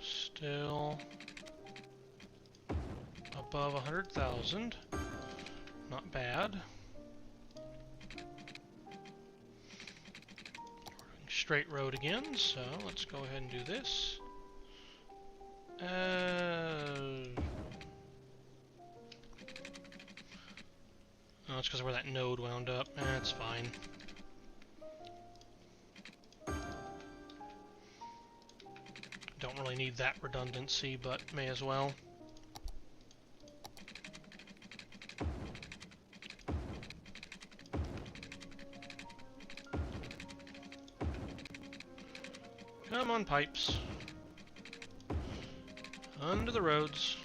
Still above 100,000. Not bad. Straight road again, so let's go ahead and do this. Oh, it's because of where that node wound up. That's fine. Don't really need that redundancy, but may as well. Come on, pipes. Under the roads.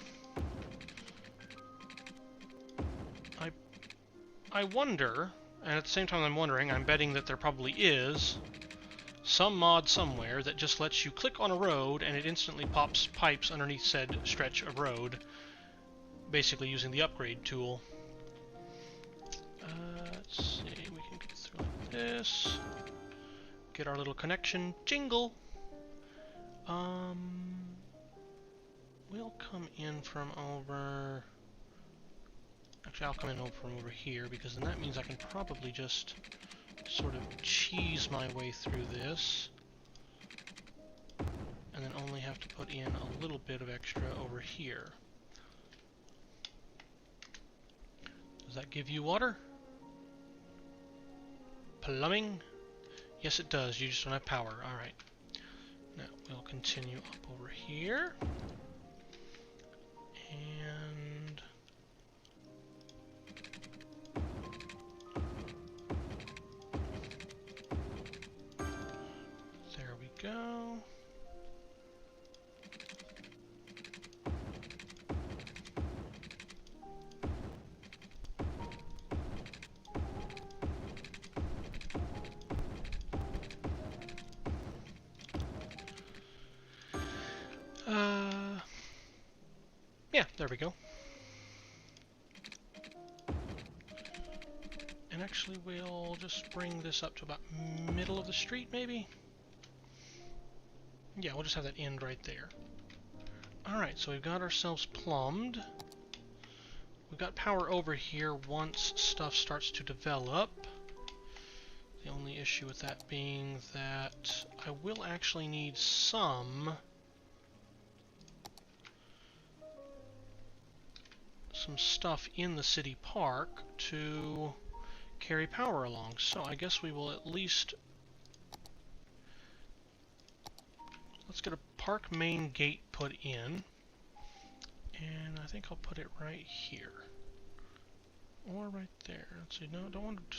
I wonder, and at the same time I'm wondering, I'm betting that there probably is some mod somewhere that just lets you click on a road and it instantly pops pipes underneath said stretch of road, basically using the upgrade tool. Let's see, we can get through like this. Get our little connection jingle. We'll come in from over... Actually, I'll come in from over here, because then that means I can probably just sort of cheese my way through this. And then only have to put in a little bit of extra over here. Does that give you water? Plumbing? Yes, it does. You just don't have power. Alright. Now, we'll continue up over here. And... there we go. Yeah, there we go. And actually, we'll just bring this up to about middle of the street, maybe? Yeah, we'll just have that end right there. Alright, so we've got ourselves plumbed. We've got power over here once stuff starts to develop. The only issue with that being that I will actually need some stuff in the city park to carry power along. So I guess we will at least... let's get a park main gate put in. And I think I'll put it right here. Or right there. Let's see, no, I don't want to...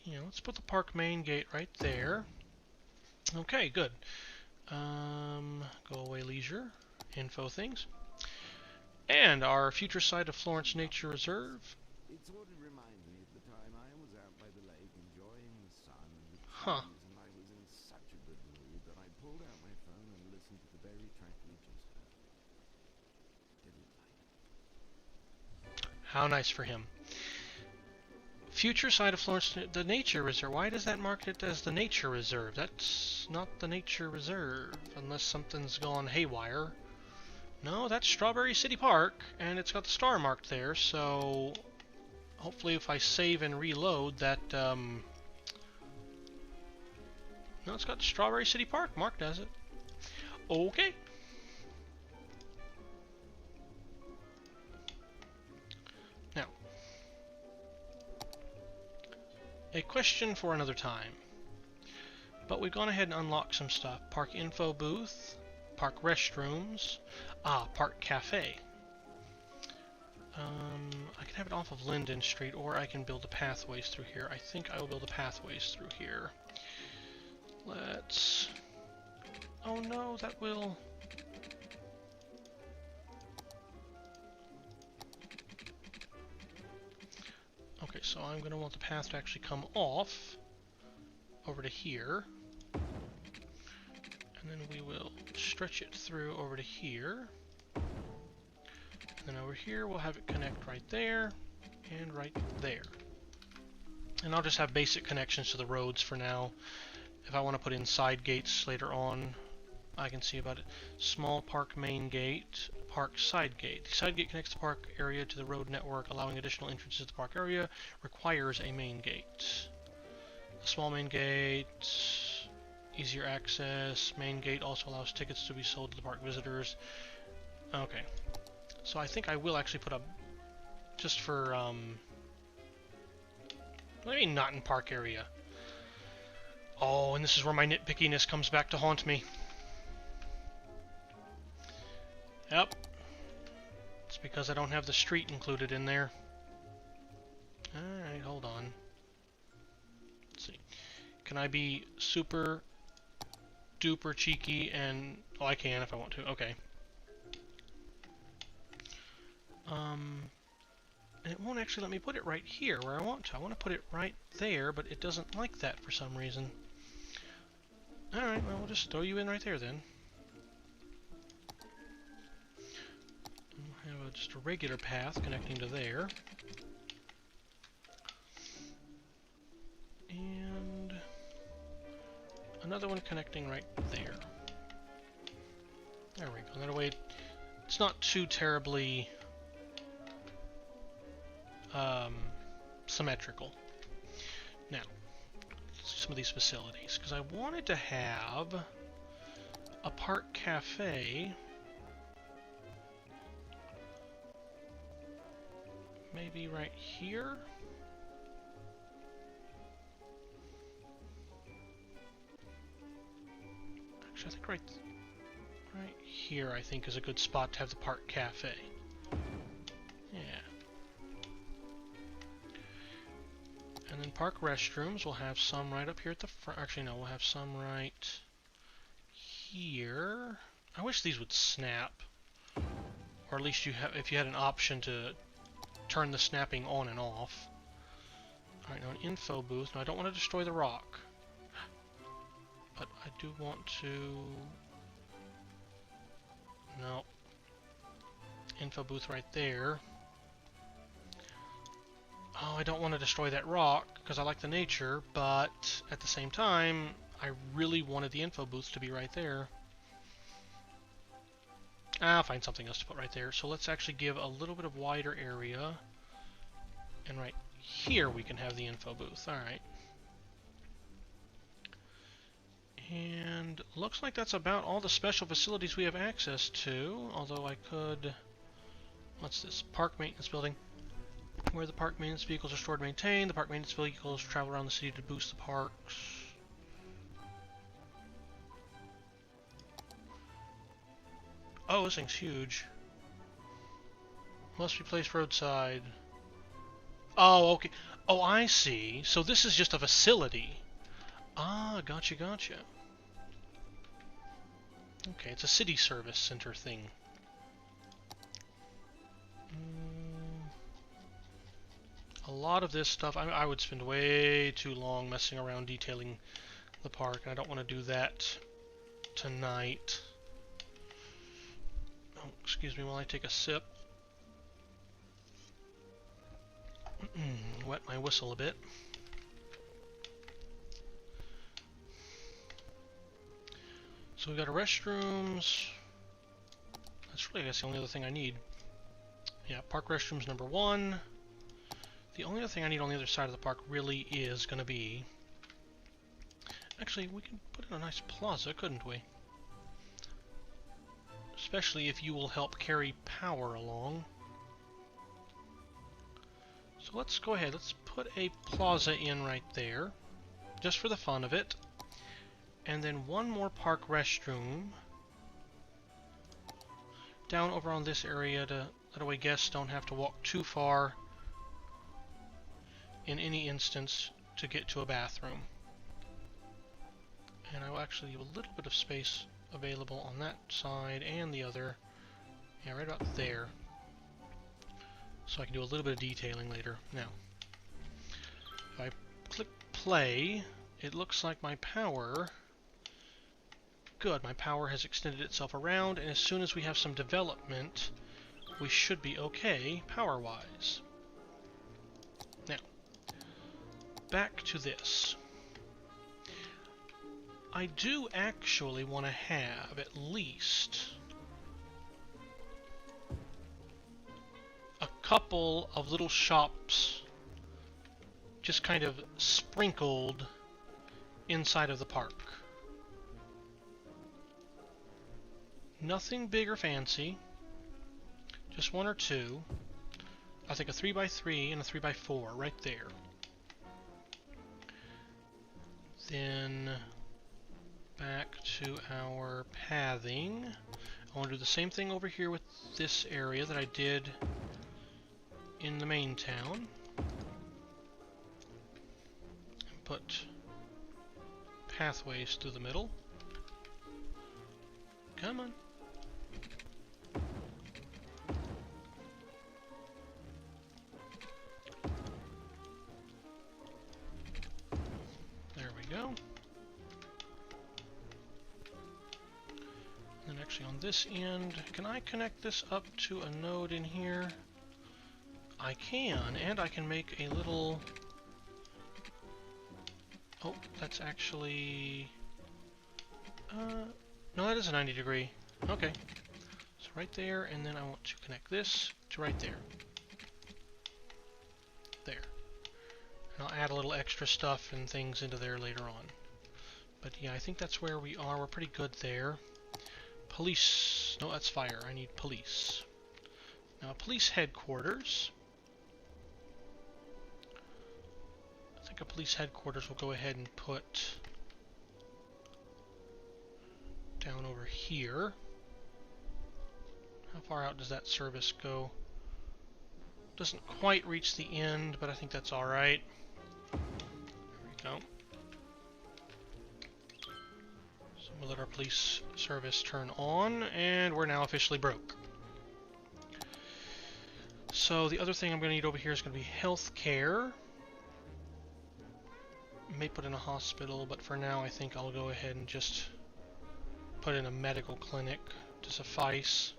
yeah, let's put the park main gate right there. Okay, good. Go away leisure. Info things. And our future site of Florence Nature Reserve. It sort of reminds me of the time I was out by the lake enjoying the sun and the trees, Huh. and I was in such a good mood that I pulled out my phone and listened to the very track we just heard. Didn't like it. How nice for him. Future site of Florence, the Nature Reserve. Why does that mark it as the Nature Reserve? That's not the Nature Reserve, unless something's gone haywire. No, that's Strawberry City Park, and it's got the star marked there, so hopefully if I save and reload that, no, it's got Strawberry City Park marked as it. Okay. Now, a question for another time. But we've gone ahead and unlocked some stuff. Park info booth, park restrooms, park cafe. I can have it off of Linden Street, or I can build the pathways through here. I think I will build the pathways through here. Let's... Oh no, that will... Okay, so I'm going to want the path to actually come off over to here. And then we will stretch it through over to here. And then over here we'll have it connect right there and right there. And I'll just have basic connections to the roads for now. If I want to put in side gates later on, I can see about it. Small park main gate, park side gate. The side gate connects the park area to the road network, allowing additional entrances to the park area. Requires a main gate. A small main gate, easier access. Main gate also allows tickets to be sold to the park visitors. Okay. So I think I will actually put a, just for, maybe not in park area. Oh, and this is where my nitpickiness comes back to haunt me. Yep. It's because I don't have the street included in there. Alright, hold on. Let's see. Can I be super duper cheeky and... Oh, I can if I want to. Okay. And it won't actually let me put it right here where I want to. I want to put it right there, but it doesn't like that for some reason. Alright, well, we'll just throw you in right there then. We'll have just a regular path connecting to there. And another one connecting right there. There we go. That way, it's not too terribly symmetrical. Now, let's see some of these facilities, because I wanted to have a park cafe, maybe right here. Actually, I think right here, I think, is a good spot to have the park cafe. Yeah. And then park restrooms, we'll have some right up here at the front. Actually, no, we'll have some right here. I wish these would snap. Or at least if you had an option to turn the snapping on and off. Alright, now an info booth. Now I don't want to destroy the rock. But I do want to... No. Info booth right there. Oh, I don't want to destroy that rock, because I like the nature, but at the same time, I really wanted the info booth to be right there. I'll find something else to put right there. So let's actually give a little bit of wider area. And right here we can have the info booth. Alright. And looks like that's about all the special facilities we have access to, although I could... What's this? Park maintenance building. Where the park maintenance vehicles are stored and maintained. The park maintenance vehicles travel around the city to boost the parks. Oh, this thing's huge. Must be placed roadside. Oh, okay. Oh, I see. So this is just a facility. Ah, gotcha, gotcha. Okay, it's a city service center thing. A lot of this stuff, I would spend way too long messing around detailing the park, and I don't want to do that tonight. Oh, excuse me while I take a sip. Wet my whistle a bit. So we've got a restrooms. That's really, I guess, the only other thing I need. Yeah, park restrooms number 1. The only other thing I need on the other side of the park really is going to be... Actually, we can put in a nice plaza, couldn't we? Especially if you will help carry power along. So let's go ahead, let's put a plaza in right there, just for the fun of it. And then one more park restroom down over on this area to That way guests don't have to walk too far in any instance to get to a bathroom. And I will actually leave a little bit of space available on that side and the other. Yeah, right about there. So I can do a little bit of detailing later. Now, if I click play, it looks like my power... Good, my power has extended itself around, and as soon as we have some development, we should be okay power-wise. Now, back to this. I do actually want to have at least a couple of little shops just kind of sprinkled inside of the park. Nothing big or fancy, just one or two. I think a 3x3 and a 3x4 right there. Then back to our pathing. I want to do the same thing over here with this area that I did in the main town. And put pathways through the middle. Come on. There we go. And actually on this end, can I connect this up to a node in here? I can, and I can make a little... Oh, that's actually... no, that is a 90 degree. Okay. So right there, and then I want to connect this to right there. There. And I'll add a little extra stuff and things into there later on. But yeah, I think that's where we are. We're pretty good there. Police. No, that's fire. I need police. Now, police headquarters. I think a police headquarters will go ahead and put down over here. How far out does that service go? Doesn't quite reach the end, but I think that's alright. There we go. So we'll let our police service turn on, and we're now officially broke. So the other thing I'm going to need over here is going to be health care. May put in a hospital, but for now I think I'll go ahead and just put in a medical clinic to suffice.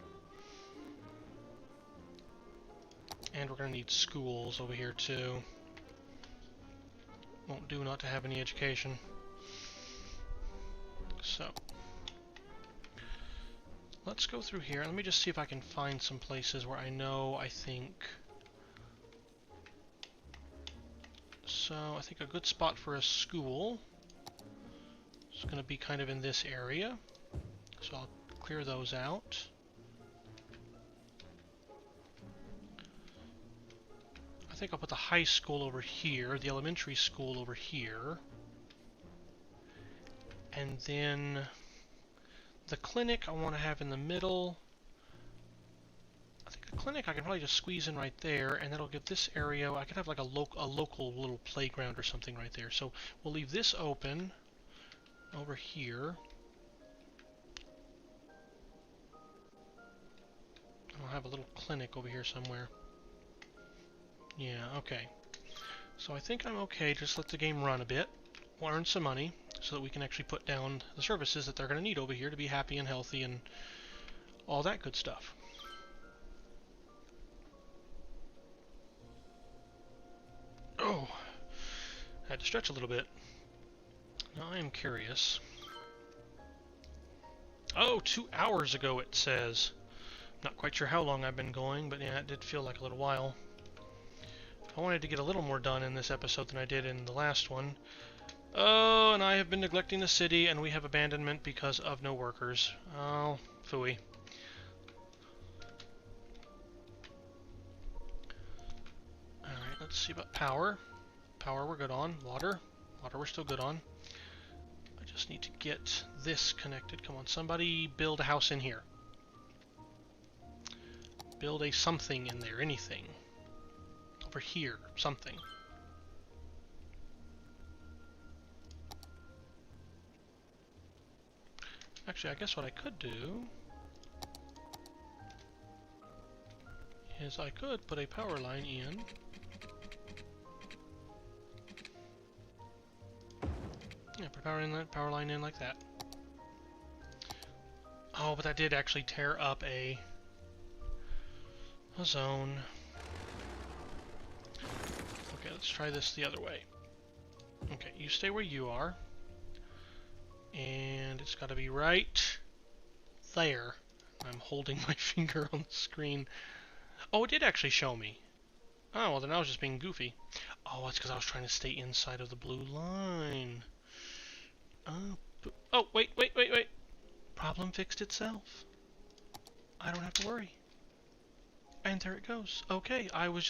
And we're going to need schools over here too. Won't do not to have any education. So, let's go through here. Let me just see if I can find some places where I think... So, I think a good spot for a school is going to be kind of in this area. So I'll clear those out. I think I'll put the high school over here, the elementary school over here. And then the clinic I want to have in the middle. I think the clinic I can probably just squeeze in right there, and that'll give this area, I could have like a local little playground or something right there. So we'll leave this open over here. I'll have a little clinic over here somewhere. Yeah, okay. So I think I'm okay. Just let the game run a bit. We'll earn some money so that we can actually put down the services that they're going to need over here to be happy and healthy and all that good stuff. Oh, I had to stretch a little bit. Now I am curious. Oh, 2 hours ago it says. Not quite sure how long I've been going, but yeah, it did feel like a little while. I wanted to get a little more done in this episode than I did in the last one. Oh, and I have been neglecting the city, and we have abandonment because of no workers. Oh, phooey. Alright, let's see about power. Power we're good on. Water. Water we're still good on. I just need to get this connected. Come on, somebody build a house in here. Build a something in there, anything. Over here, something. Actually, I guess what I could do is I could put a power line in. Yeah, put power line in like that. Oh, but that did actually tear up a zone. Okay, let's try this the other way. Okay, you stay where you are. And it's got to be right there. I'm holding my finger on the screen. Oh, it did actually show me. Oh, well then I was just being goofy. Oh, that's because I was trying to stay inside of the blue line. Oh, wait. Problem fixed itself. I don't have to worry. And there it goes. Okay, I was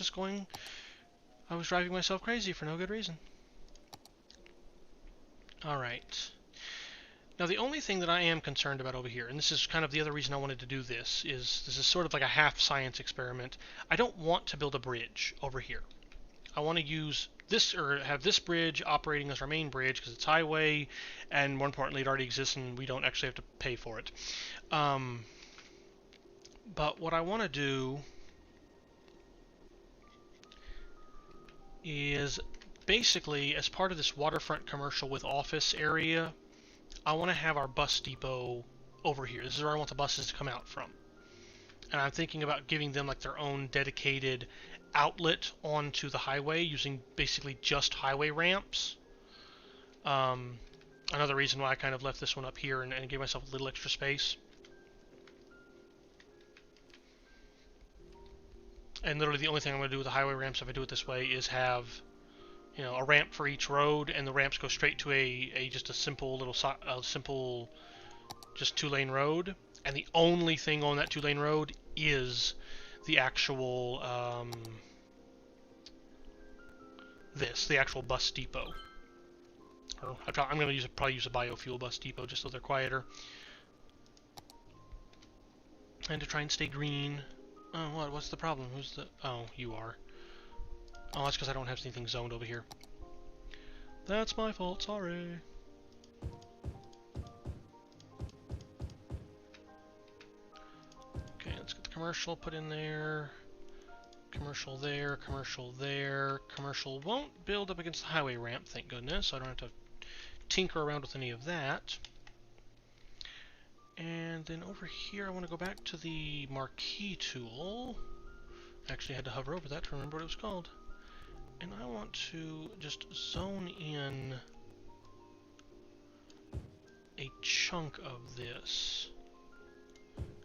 driving myself crazy for no good reason. Alright. Now the only thing that I am concerned about over here, and this is kind of the other reason I wanted to do this, is this is sort of like a half science experiment. I don't want to build a bridge over here. I want to use this, or have this bridge operating as our main bridge because it's highway, and more importantly, it already exists and we don't actually have to pay for it. But what I want to do is basically, as part of this Waterfront Commercial with office area, I want to have our bus depot over here. This is where I want the buses to come out from. And I'm thinking about giving them like their own dedicated outlet onto the highway using basically just highway ramps. Another reason why I kind of left this one up here and gave myself a little extra space. And literally the only thing I'm going to do with the highway ramps, if I do it this way, is have, you know, a ramp for each road, and the ramps go straight to just a simple little just 2-lane road. And the only thing on that 2-lane road is the actual the actual bus depot. Or I'm going to probably use a Biofuel Bus Depot just so they're quieter. And to try and stay green. Oh, what's the problem? Who's the... Oh, you are. Oh, that's because I don't have anything zoned over here. That's my fault, sorry. Okay, let's get the commercial put in there. Commercial there, commercial there. Commercial won't build up against the highway ramp, thank goodness, so I don't have to tinker around with any of that. And then over here, I want to go back to the marquee tool. Actually, I had to hover over that to remember what it was called. And I want to just zone in a chunk of this.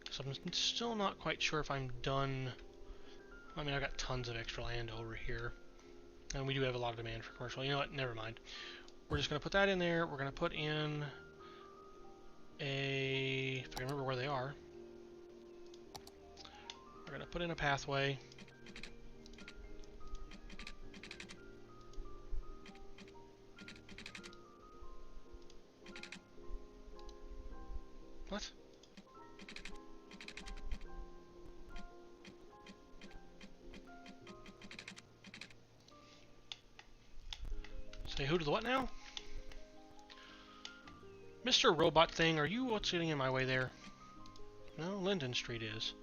Because I'm still not quite sure if I'm done. I mean, I've got tons of extra land over here. And we do have a lot of demand for commercial. You know what? Never mind. We're just going to put that in there. We're going to put in if I remember where they are, we're going to put in a pathway. What? Say who to the what now? Mr. Robot Thing, are you what's getting in my way there? No, Linden Street is.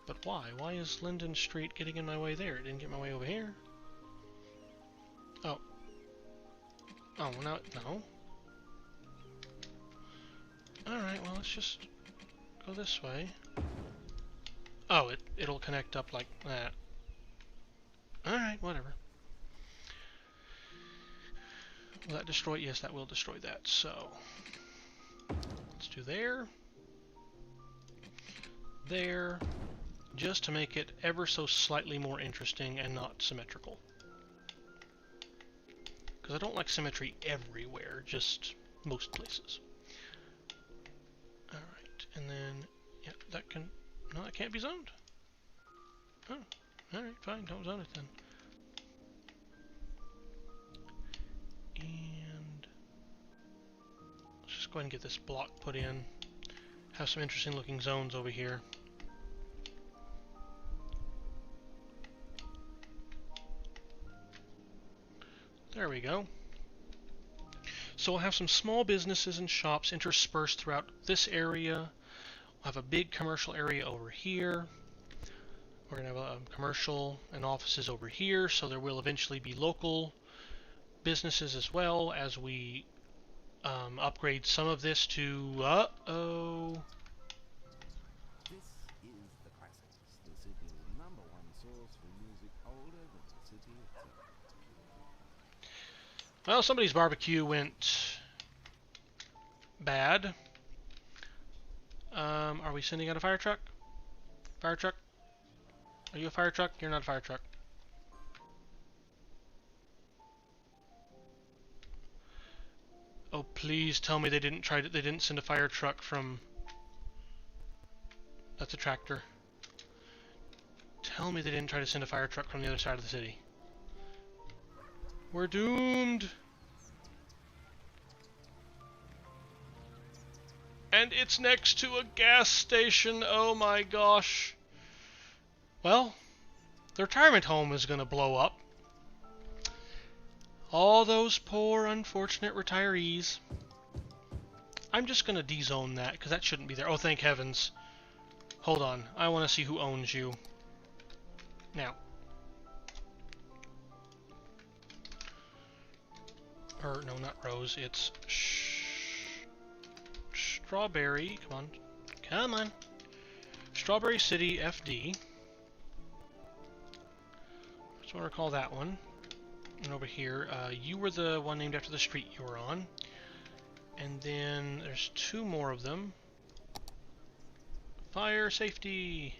But why? Why is Linden Street getting in my way there? It didn't get my way over here. Oh. Oh, no. Alright, well, let's just go this way. Oh, it'll connect up like that. Alright, whatever. Will that destroy? Yes, that will destroy that, so... Let's do there. There. Just to make it ever so slightly more interesting and not symmetrical. Because I don't like symmetry everywhere, just most places. Alright, and then... Yeah, that can... No, that can't be zoned. Oh, alright, fine, don't zone it then. And let's just go ahead and get this block put in. Have some interesting looking zones over here. There we go. So we'll have some small businesses and shops interspersed throughout this area. We'll have a big commercial area over here. We're going to have a commercial and offices over here, so there will eventually be local businesses as well as we upgrade some of this to... Uh-oh. This is the classics, the city's #1 source for music older than the city itself. Well, somebody's barbecue went bad. Are we sending out a fire truck? Fire truck? Are you a fire truck? You're not a fire truck. Oh, please tell me they didn't send a fire truck from... That's a tractor. Tell me they didn't try to send a fire truck from the other side of the city. We're doomed! And it's next to a gas station, oh my gosh. Well, the retirement home is gonna blow up. All those poor, unfortunate retirees. I'm just gonna dezone that, because that shouldn't be there. Oh, thank heavens. Hold on, I want to see who owns you. Now. Or, no, not Rose, it's Strawberry, come on. Come on. Strawberry City FD. Just want to recall that one. And over here, you were the one named after the street you were on. And then there's 2 more of them. Fire safety.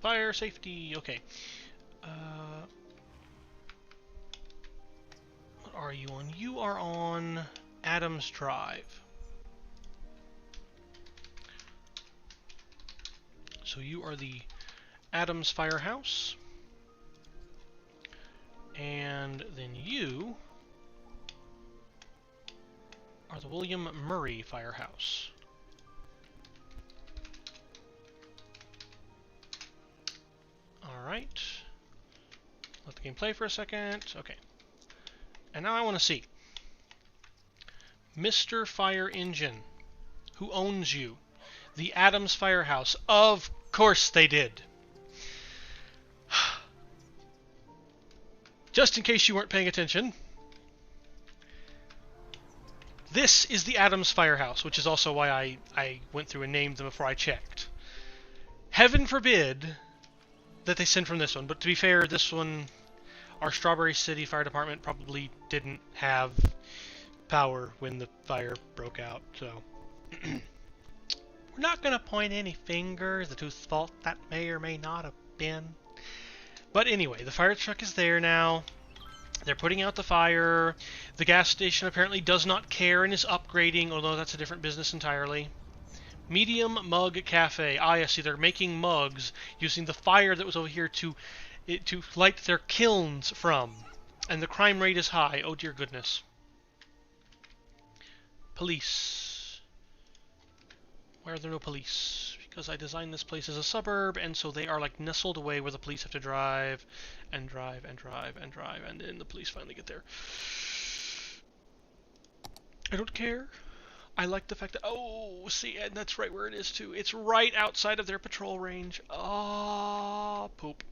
Fire safety. Okay. What are you on? You are on Adams Drive. So you are the Adams Firehouse. And then you are the William Murray Firehouse. Alright. Let the game play for a second. Okay. And now I want to see. Mr. Fire Engine. Who owns you? The Adams Firehouse. Of course they did. Just in case you weren't paying attention. This is the Adams Firehouse, which is also why I went through and named them before I checked. Heaven forbid that they send from this one, but to be fair, this one, our Strawberry City Fire Department probably didn't have power when the fire broke out, so... We're not going to point any fingers at whose fault that may or may not have been. But anyway, the fire truck is there now. They're putting out the fire. The gas station apparently does not care and is upgrading, although that's a different business entirely. Medium Mug Cafe. Ah, yes, see, they're making mugs using the fire that was over here to light their kilns from. And the crime rate is high. Oh, dear goodness. Police. Why are there no police? Because I designed this place as a suburb, and so they are like nestled away where the police have to drive, and drive, and drive, and drive, and then the police finally get there. I don't care. I like the fact that... Oh, see, and that's right where it is, too. It's right outside of their patrol range. Ah, poop.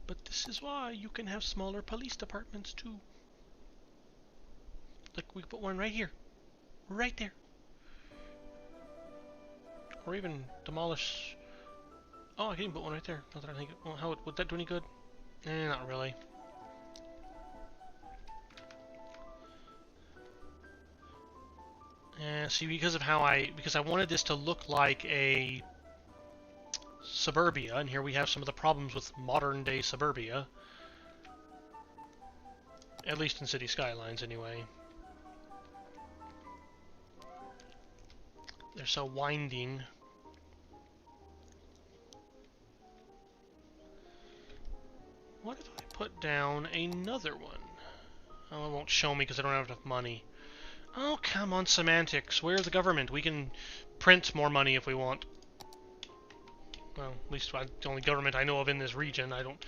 But this is why you can have smaller police departments, too. Like, we put one right here. Right there. Or even demolish... Oh, I can even put one right there. Not that I think... Well, how would that do any good? Not really. See, because I wanted this to look like a suburbia, and here we have some of the problems with modern-day suburbia. At least in City Skylines, anyway. They're so winding. What if I put down another one? Oh, it won't show me because I don't have enough money. Oh, come on, semantics. We're the government. We can print more money if we want. Well, at least the only government I know of in this region. I don't,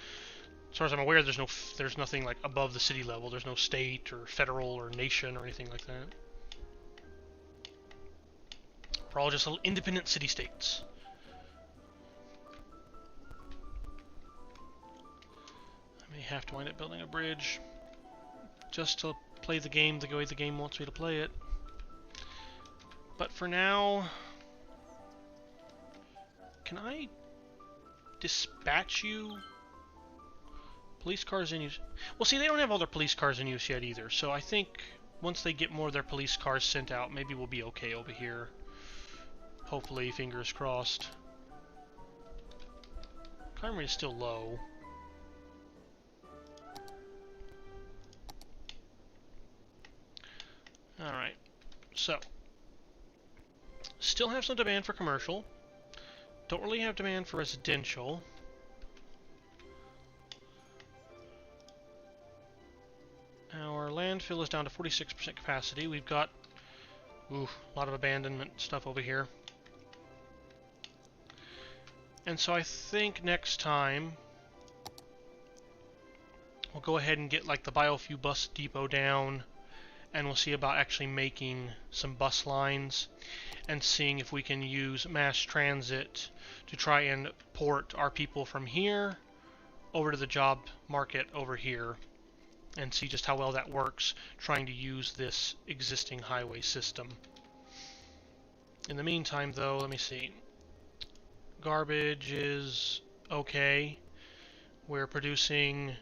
as far as I'm aware, there's nothing like above the city level. There's no state or federal or nation or anything like that. We're all just little independent city-states. I may have to wind up building a bridge just to play the game the way the game wants me to play it. But for now, can I dispatch you? Police cars in use. Well, see, they don't have all their police cars in use yet either, so I think once they get more of their police cars sent out, maybe we'll be okay over here. Hopefully, fingers crossed. Crime rate is still low. Alright, so still have some demand for commercial. Don't really have demand for residential. Our landfill is down to 46% capacity. We've got a lot of abandonment stuff over here. And so I think next time we'll go ahead and get like the Biofuel Bus Depot down, and we'll see about actually making some bus lines and seeing if we can use mass transit to try and port our people from here over to the job market over here, and see just how well that works, trying to use this existing highway system. In the meantime, though, let me see. Garbage is okay. We're producing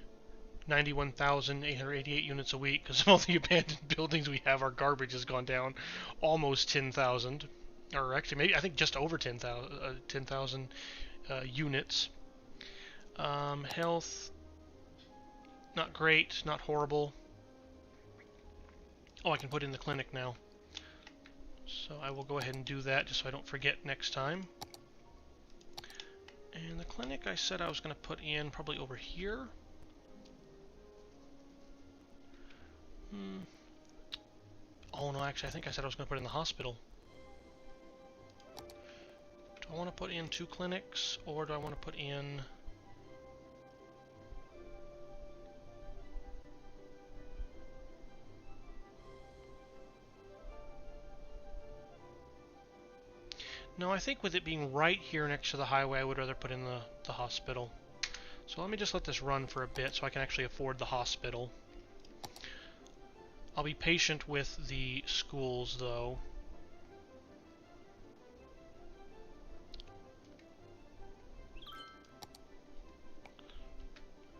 91,888 units a week because of all the abandoned buildings we have. Our garbage has gone down almost 10,000, or actually maybe I think just over 10,000 units. Health, not great, not horrible. Oh, I can put in the clinic now. So I will go ahead and do that just so I don't forget next time. And the clinic I said I was going to put in probably over here. Oh no, actually I think I said I was going to put it in the hospital. Do I want to put in 2 clinics, or do I want to put in... No, I think with it being right here next to the highway, I would rather put in the hospital. So let me just let this run for a bit so I can actually afford the hospital. I'll be patient with the schools, though.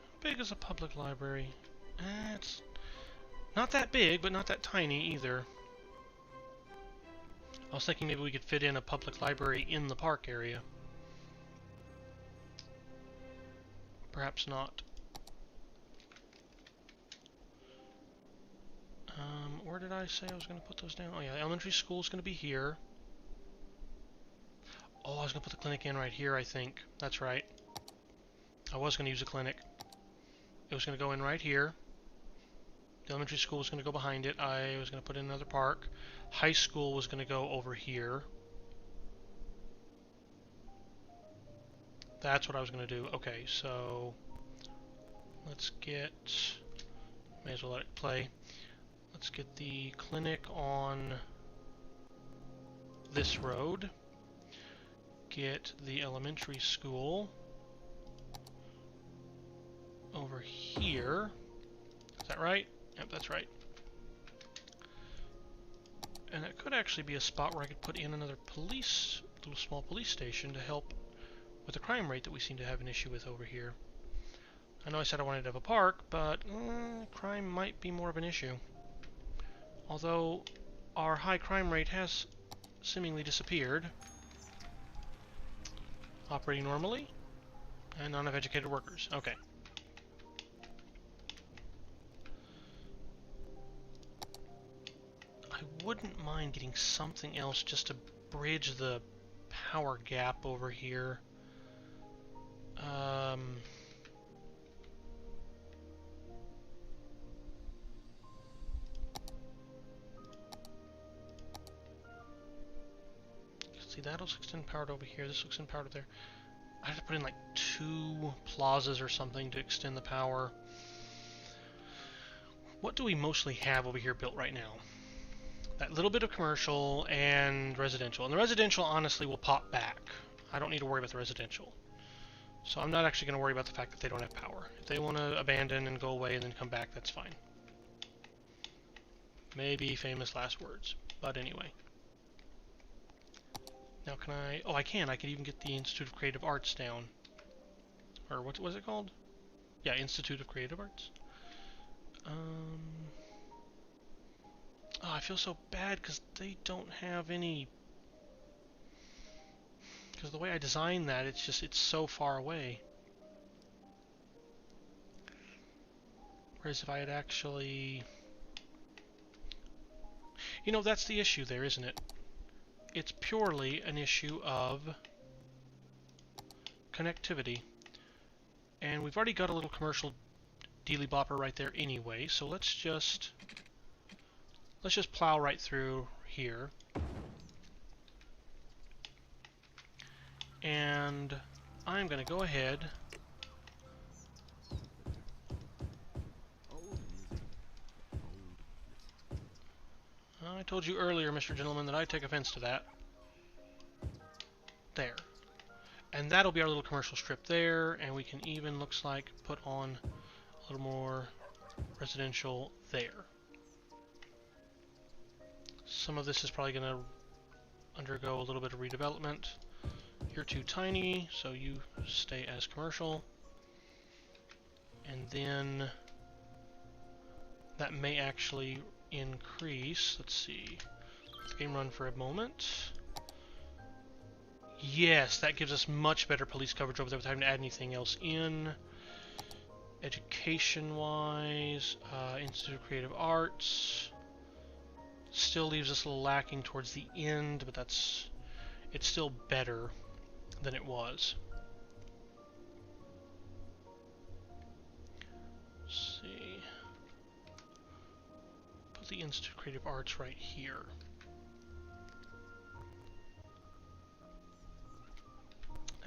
How big is a public library? It's not that big, but not that tiny either. I was thinking maybe we could fit in a public library in the park area. Perhaps not. Where did I say I was going to put those down? Oh yeah, the elementary school is going to be here. Oh, I was going to put the clinic in right here, I think. That's right. I was going to use a clinic. It was going to go in right here. The elementary school was going to go behind it. I was going to put in another park. High school was going to go over here. That's what I was going to do. Okay, so let's get... May as well let it play. Let's get the clinic on this road. Get the elementary school over here. Is that right? Yep, that's right. And it could actually be a spot where I could put in another little small police station to help with the crime rate that we seem to have an issue with over here. I know I said I wanted to have a park, but crime might be more of an issue. Although our high crime rate has seemingly disappeared. Operating normally, and none of educated workers. Okay. I wouldn't mind getting something else just to bridge the power gap over here. see, that looks extend powered over here. This looks extend powered over there. I have to put in like 2 plazas or something to extend the power. What do we mostly have over here built right now? That little bit of commercial and residential. And the residential, honestly, will pop back. I don't need to worry about the residential. So I'm not actually going to worry about the fact that they don't have power. If they want to abandon and go away and then come back, that's fine. Maybe famous last words. But anyway. Now can I... Oh, I can. I can even get the Institute of Creative Arts down. Or what was it called? Yeah, Institute of Creative Arts. Oh, I feel so bad because they don't have any... Because the way I designed that, it's so far away. Whereas if I had actually... You know, that's the issue there, isn't it? It's purely an issue of connectivity. And we've already got a little commercial dealy bopper right there anyway, so let's just plow right through here. And I'm going to go ahead. I told you earlier, Mr. Gentleman, that I take offense to that. There. And that'll be our little commercial strip there, and we can even, looks like, put on a little more residential there. Some of this is probably going to undergo a little bit of redevelopment. You're too tiny, so you stay as commercial. And then that may actually increase. Let's see. Let the game run for a moment. Yes, that gives us much better police coverage over there without having to add anything else in. Education-wise, Institute of Creative Arts still leaves us a little lacking towards the end, but it's still better than it was. Let's see. Put the Institute of Creative Arts right here.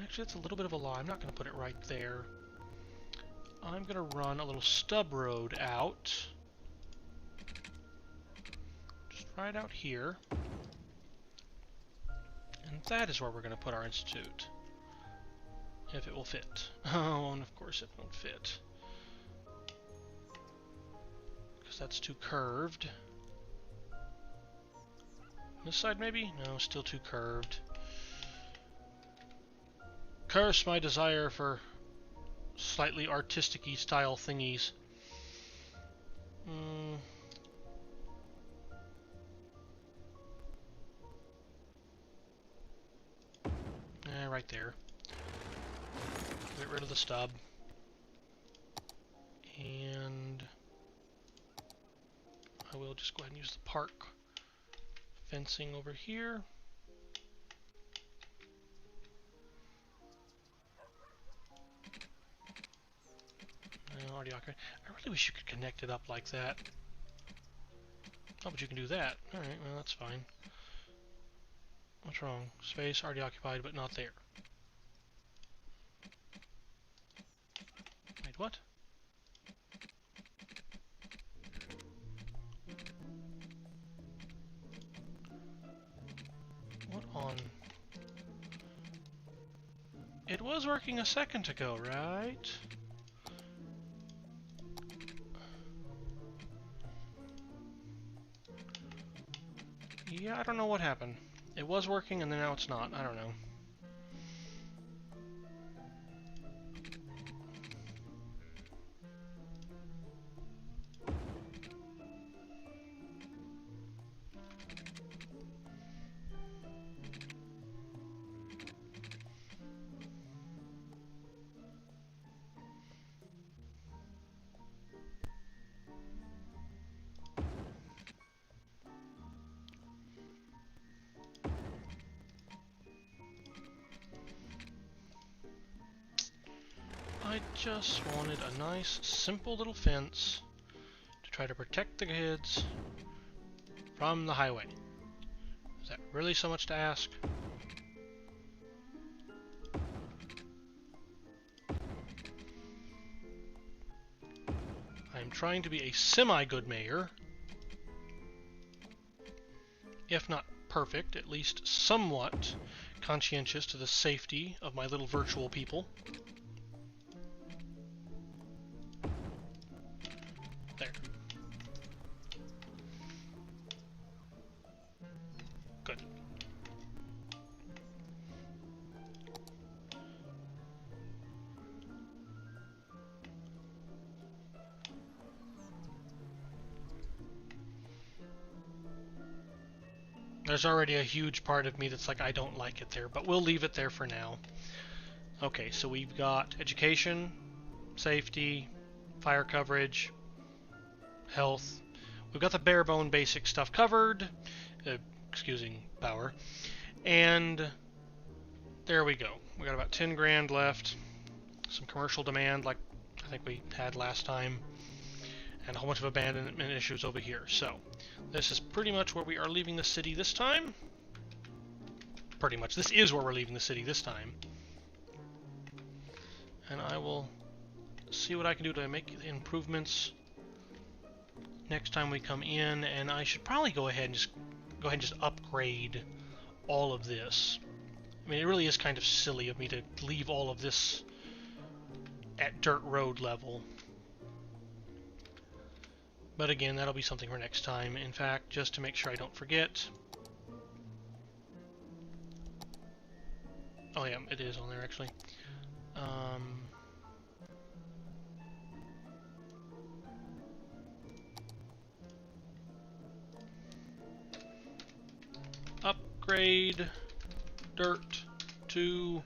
Actually, that's a little bit of a lie. I'm not going to put it right there. I'm going to run a little stub road out. Just right out here. And that is where we're going to put our institute. If it will fit. Oh, and of course it won't fit. Because that's too curved. This side maybe? No, still too curved. Curse my desire for slightly artistic-y style thingies. Right there. Get rid of the stub. And I will just go ahead and use the park fencing over here. Already occupied. I really wish you could connect it up like that. Oh, but you can do that. Alright, well that's fine. What's wrong? Space already occupied, but not there. Wait, what? What on? It was working a second ago, right? Yeah, I don't know what happened. It was working and then now it's not. I don't know. I just wanted a nice, simple little fence to try to protect the kids from the highway. Is that really so much to ask? I'm trying to be a semi-good mayor. If not perfect, at least somewhat conscientious to the safety of my little virtual people. There. Good. There's already a huge part of me that's like, I don't like it there, but we'll leave it there for now. Okay, so we've got education, safety, fire coverage, health. We've got the bare bone basic stuff covered, excusing power, and there we go. We got about 10 grand left, some commercial demand like I think we had last time, and a whole bunch of abandonment issues over here. So this is pretty much where we are leaving the city this time. Pretty much, this is where we're leaving the city this time. And I will see what I can do to make improvements next time we come in, and I should probably go ahead and just upgrade all of this. I mean, it really is kind of silly of me to leave all of this at dirt road level. But again, that'll be something for next time. In fact, just to make sure I don't forget. Oh yeah, it is on there actually. Upgrade dirt to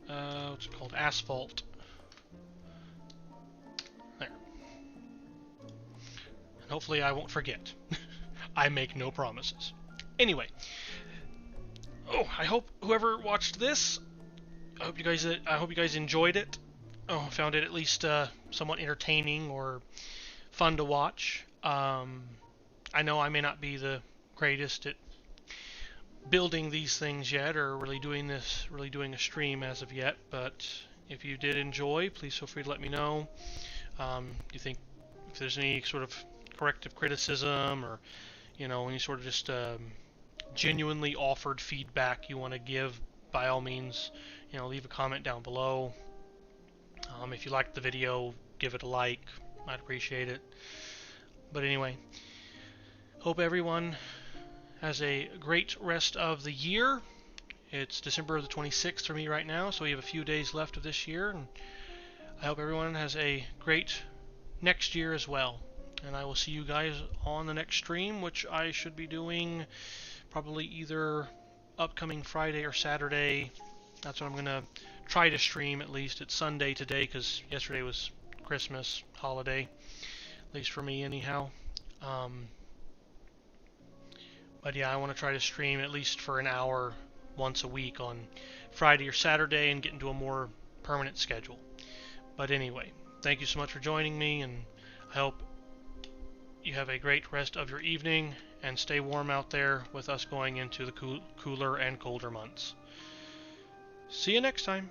what's it called? Asphalt. There. And hopefully I won't forget. I make no promises. Anyway. Oh, I hope whoever watched this, I hope you guys enjoyed it. Oh, found it at least somewhat entertaining or fun to watch. I know I may not be the greatest at building these things yet, or really doing a stream as of yet, but if you did enjoy, please feel free to let me know. You think if there's any sort of corrective criticism, or any sort of just genuinely offered feedback you want to give, by all means, leave a comment down below. If you liked the video, give it a like. I'd appreciate it. But anyway, hope everyone has a great rest of the year. It's December the 26th for me right now, so we have a few days left of this year, and I hope everyone has a great next year as well. And I will see you guys on the next stream, which I should be doing probably either upcoming Friday or Saturday. That's what I'm going to try to stream, at least. It's Sunday today, because yesterday was Christmas holiday, at least for me anyhow. But yeah, I want to try to stream at least for an hour once a week on Friday or Saturday and get into a more permanent schedule. But anyway, thank you so much for joining me, and I hope you have a great rest of your evening, and stay warm out there with us going into the cooler and colder months. See you next time.